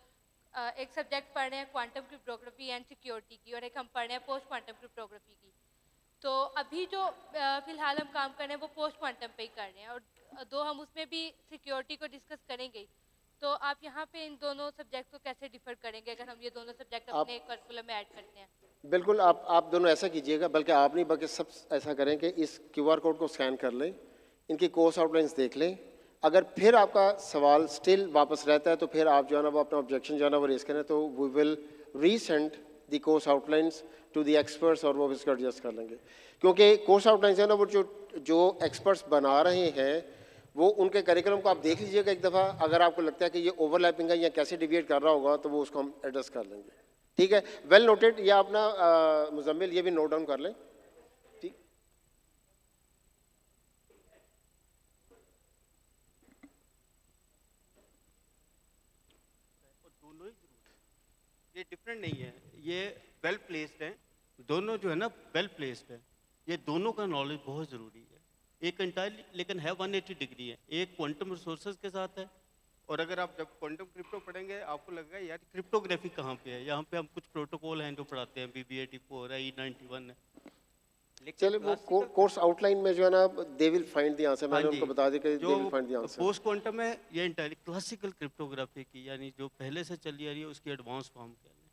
Speaker 18: एक सब्जेक्ट पढ़ रहे हैं क्वांटम क्रिप्टोग्राफी एंड सिक्योरिटी की, और एक हम पढ़ रहे हैं पोस्ट क्वांटम क्रिप्टोग्राफी की, तो अभी जो फ़िलहाल हम काम कर रहे हैं वो पोस्ट क्वांटम पे ही कर रहे हैं, और 2 हम उसमें भी सिक्योरिटी को डिस्कस करेंगे। तो आप यहाँ पे इन दोनों सब्जेक्ट को कैसे डिफर करेंगे अगर हम ये दोनों सब्जेक्ट अपने करिकुलम में ऐड करते हैं?
Speaker 13: बिल्कुल, आप दोनों ऐसा कीजिएगा, बल्कि आप नहीं बल्कि सब ऐसा करें कि इस QR कोड को स्कैन कर लें, इनकी कोर्स आउटलाइंस देख लें। अगर फिर आपका सवाल स्टिल वापस रहता है तो फिर आप जो है ना वो अपना ऑब्जेक्शन जो है ना वो रेज करें, तो we will resend the course outlines to the experts और वो इसको एडजस्ट कर लेंगे। क्योंकि कोर्स आउटलाइंस है ना वो जो एक्सपर्ट्स बना रहे हैं वो उनके करिकुलम को आप देख लीजिएगा एक दफ़ा। अगर आपको लगता है कि ये ओवरलैपिंग है या कैसे डिविएट कर रहा होगा तो वो उसको हम एडजस्ट कर लेंगे, ठीक है। वेल नोटेड, या अपना मुजम्मिल ये भी नोट डाउन कर लें, ठीक।
Speaker 3: ये डिफरेंट नहीं है, ये वेल प्लेस्ड है, दोनों जो है ना वेल प्लेस्ड है, ये दोनों का नॉलेज बहुत ज़रूरी है। एक इंटायरली लेकिन है 180 डिग्री है, एक क्वांटम रिसोर्सेज के साथ है, और अगर आप जब क्वांटम क्रिप्टो पढ़ेंगे आपको लगेगा यार क्रिप्टोग्राफी कहाँ पे है। यहाँ पे हम कुछ प्रोटोकॉल हैं जो पढ़ाते हैं, BB84 है, E91 है।
Speaker 13: चलिए वो कोर्स आउटलाइन में जो है ना they will find the answer, मैंने उनको बता दिया कि they will find the answer.
Speaker 3: Post quantum है ये इंटायरली क्लासिकल क्रिप्टोग्राफी की, यानी जो पहले से चली आ रही है उसकी एडवांस फॉर्म कह रहे हैं,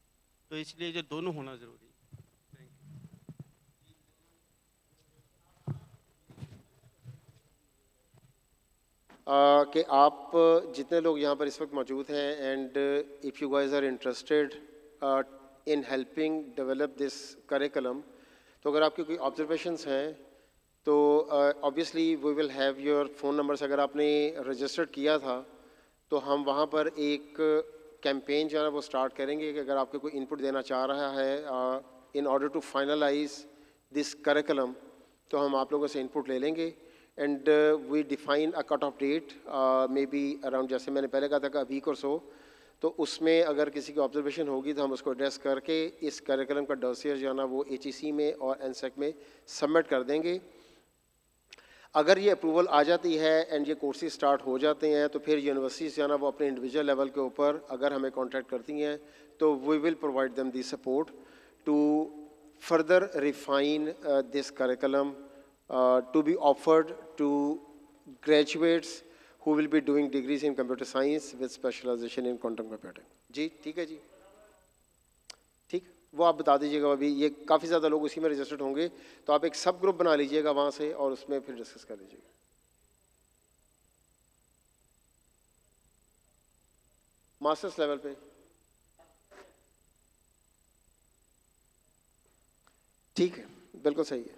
Speaker 3: तो इसलिए ये दोनों होना ज़रूरी है।
Speaker 13: कि आप जितने लोग यहाँ पर इस वक्त मौजूद हैं, and if you guys are interested in helping develop this curriculum, तो अगर आपकी कोई ऑब्जर्वेशंस हैं तो obviously we will have your phone numbers. अगर आपने रजिस्टर्ड किया था तो हम वहाँ पर एक कैंपेन जो है वो स्टार्ट करेंगे कि अगर आपको कोई इनपुट देना चाह रहा है in order to finalize this curriculum, तो हम आप लोगों से इनपुट ले लेंगे। And we define a cut off date maybe around, जैसे मैंने पहले कहा था कि वीक और सो, तो उसमें अगर किसी की ऑब्जर्वेशन होगी तो हम उसको एड्रेस करके इस करिकुलम का डोसियर जो है ना वो HEC में और NSEC में सबमिट कर देंगे। अगर ये अप्रूवल आ जाती है एंड ये कोर्सेज स्टार्ट हो जाते हैं तो फिर यूनिवर्सिटीज़ जो है ना वो अपने इंडिविजुअल लेवल के ऊपर अगर हमें कॉन्टैक्ट करती हैं तो we will provide them the support to further refine this curriculum to be offered to graduates who will be doing degrees in computer science with specialization in quantum computing. जी ठीक है जी, ठीक, वो आप बता दीजिएगा। अभी ये काफ़ी ज़्यादा लोग उसी में रजिस्टर्ड होंगे, तो आप एक सब ग्रुप बना लीजिएगा वहाँ से और उसमें फिर डिस्कस कर लीजिएगा। मास्टर्स लेवल पे ठीक है, बिल्कुल सही है।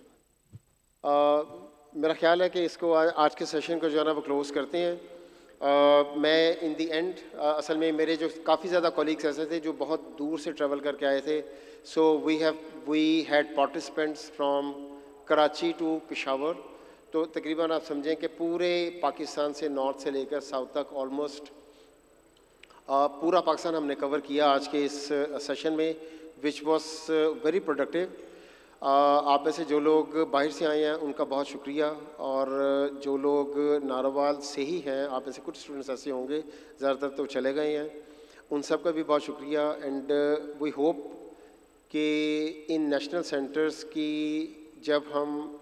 Speaker 13: मेरा ख्याल है कि इसको आज के सेशन को जो है ना वो क्लोज़ करते हैं। मैं इन दी एंड असल में मेरे जो काफ़ी ज़्यादा कॉलीग्स ऐसे थे जो बहुत दूर से ट्रैवल करके आए थे, so we had participants from Karachi to Peshawar, तो तकरीबन आप समझें कि पूरे पाकिस्तान से नॉर्थ से लेकर साउथ तक ऑलमोस्ट पूरा पाकिस्तान हमने कवर किया आज के इस सेशन में, विच वॉज वेरी प्रोडक्टिव। आप में से जो लोग बाहर से आए हैं उनका बहुत शुक्रिया, और जो लोग नारोवाल से ही हैं, आप में से कुछ स्टूडेंट्स ऐसे होंगे, ज़्यादातर तो चले गए हैं, उन सब का भी बहुत शुक्रिया। एंड वी होप कि इन नेशनल सेंटर्स की जब हम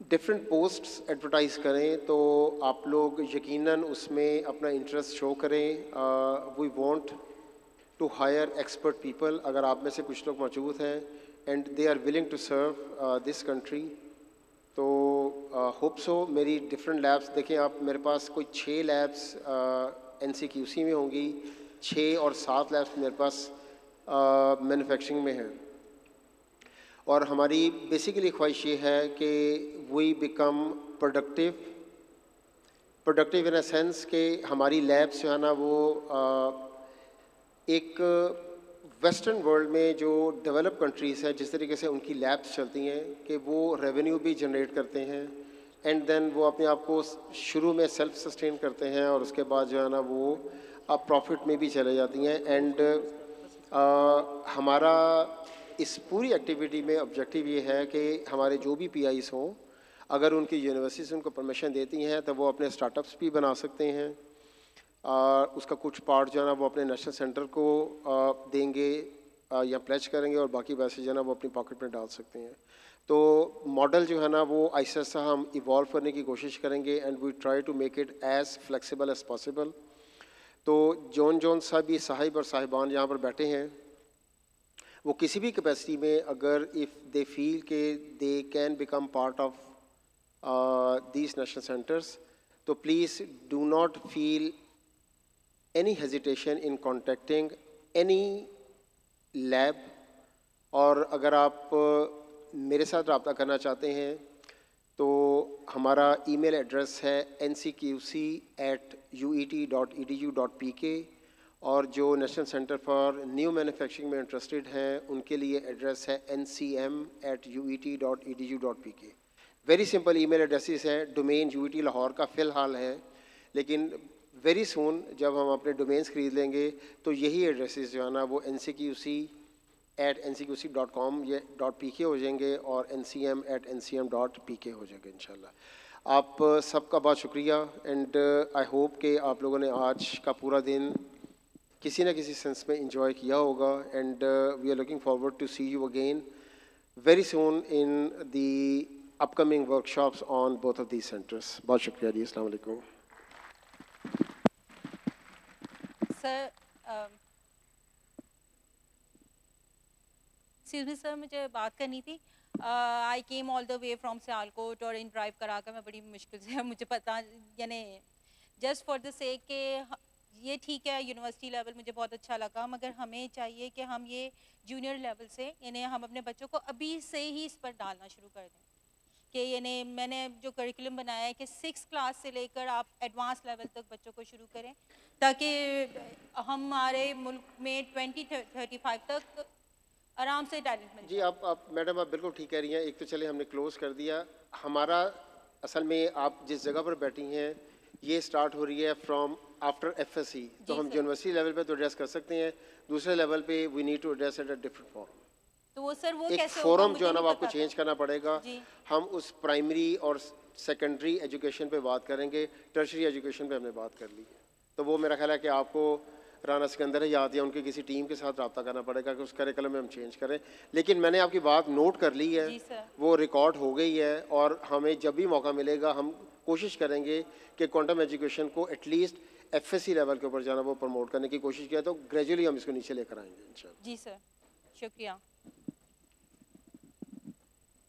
Speaker 13: डिफरेंट पोस्ट्स एडवर्टाइज़ करें तो आप लोग यकीनन उसमें अपना इंटरेस्ट शो करें। We want to hire expert people, अगर आप में से कुछ लोग मौजूद हैं and they are willing to serve this country, तो होप सो। मेरी डिफरेंट लैब्स देखें आप, मेरे पास कोई 6 लैब्स NCQC में होंगी, 6 और 7 लैब्स मेरे पास मैन्युफैक्चरिंग में हैं, और हमारी बेसिकली ख्वाहिश ये है कि we become productive in a sense कि हमारी लैब्स जो है ना वो एक वेस्टर्न वर्ल्ड में जो डेवलप कंट्रीज़ हैं जिस तरीके से उनकी लैब्स चलती हैं कि वो रेवेन्यू भी जनरेट करते हैं, एंड देन वो अपने आप को शुरू में सेल्फ सस्टेन करते हैं और उसके बाद जो है ना वो अब प्रॉफिट में भी चले जाती हैं। एंड हमारा इस पूरी एक्टिविटी में ऑब्जेक्टिव ये है कि हमारे जो भी PIs हों, अगर उनकी यूनिवर्सिटीज़ उनको परमिशन देती हैं तो वो अपने स्टार्टअप्स भी बना सकते हैं, उसका कुछ पार्ट जो है ना वो अपने नेशनल सेंटर को देंगे या प्लेज करेंगे, और बाकी पैसे जो है ना वो अपनी पॉकेट में डाल सकते हैं। तो मॉडल जो है ना वो ऐसा हम इवॉल्व करने की कोशिश करेंगे, and we try to make it as flexible as possible. तो जौन सभी साहिब और साहिबान यहाँ पर बैठे हैं, वो किसी भी कैपेसिटी में अगर इफ़ दे फील के they can become part of these national centres, तो please do not feel any hesitation in contacting any lab, और अगर आप मेरे साथ रब्ता करना चाहते हैं तो हमारा ईमेल एड्रेस है ncqc@uit.edu.pk, और जो national centre for new manufacturing में इंटरेस्टेड हैं उनके लिए एड्रेस है ncm@uit.edu.pk। Very simple email addresses हैं। डोमेन UET लाहौर का फ़िलहाल है, लेकिन वेरी सून जब हम अपने डोमेन्स खरीद लेंगे तो यही एड्रेसेस जो है ना वो ncqc@ncqc.com या .pk हो जाएंगे, और ncm@ncm.pk हो जाएंगे इंशाल्लाह। आप सबका बहुत शुक्रिया, एंड आई होप कि आप लोगों ने आज का पूरा दिन किसी न किसी सेंस में इंजॉय किया होगा, and we are looking forward to see you again very soon in the upcoming workshops on both of these centres. बहुत शुक्रिया जी, अस्सलाम वालेकुम।
Speaker 15: सर एक्सक्यूज मी सर, मुझे बात करनी थी। I came all the way from Sialkot, और इन ड्राइव करा कर मैं बड़ी मुश्किल से मुझे पता, यानी जस्ट फॉर द सेक के ये ठीक है यूनिवर्सिटी लेवल मुझे बहुत अच्छा लगा, मगर हमें चाहिए कि हम ये जूनियर लेवल से यानी हम अपने बच्चों को अभी से ही इस पर डालना शुरू कर दें कि यानी मैंने जो करिकुलम बनाया है कि 6th क्लास से लेकर आप एडवांस लेवल तक बच्चों को शुरू करें, ताकि हमारे मुल्क में 2035 तक आराम से टैलेंट मिल
Speaker 13: जी। आप मैडम आप बिल्कुल ठीक कह रही हैं। एक तो चले हमने क्लोज़ कर दिया, हमारा असल में आप जिस जगह पर बैठी हैं ये स्टार्ट हो रही है फ्रॉम आफ्टर FSC, तो हम यूनिवर्सिटी लेवल पे तो एड्रेस कर सकते हैं, दूसरे लेवल पे we need to address at a different form.
Speaker 15: तो वो सर वो
Speaker 13: एक
Speaker 15: कैसे
Speaker 13: फोरम जो है ना वो आपको चेंज करना पड़ेगा।
Speaker 15: जी।
Speaker 13: हम उस प्राइमरी और सेकेंडरी एजुकेशन पे बात करेंगे, टर्शरी एजुकेशन पे हमने बात कर ली है, तो वो मेरा ख्याल है कि आपको राना सिकंदर है याद, या उनकी किसी टीम के साथ रब्ता करना पड़ेगा कि उस करिकुलम में हम चेंज करें। लेकिन मैंने आपकी बात नोट कर ली है, वो रिकॉर्ड हो गई है, और हमें जब भी मौका मिलेगा हम कोशिश करेंगे कि क्वांटम एजुकेशन को एटलीस्ट FSC लेवल के ऊपर जाना वो प्रमोट करने की कोशिश किया, तो ग्रेजुअली हम इसको नीचे लेकर आएंगे इंशाल्लाह।
Speaker 15: जी सर, शुक्रिया।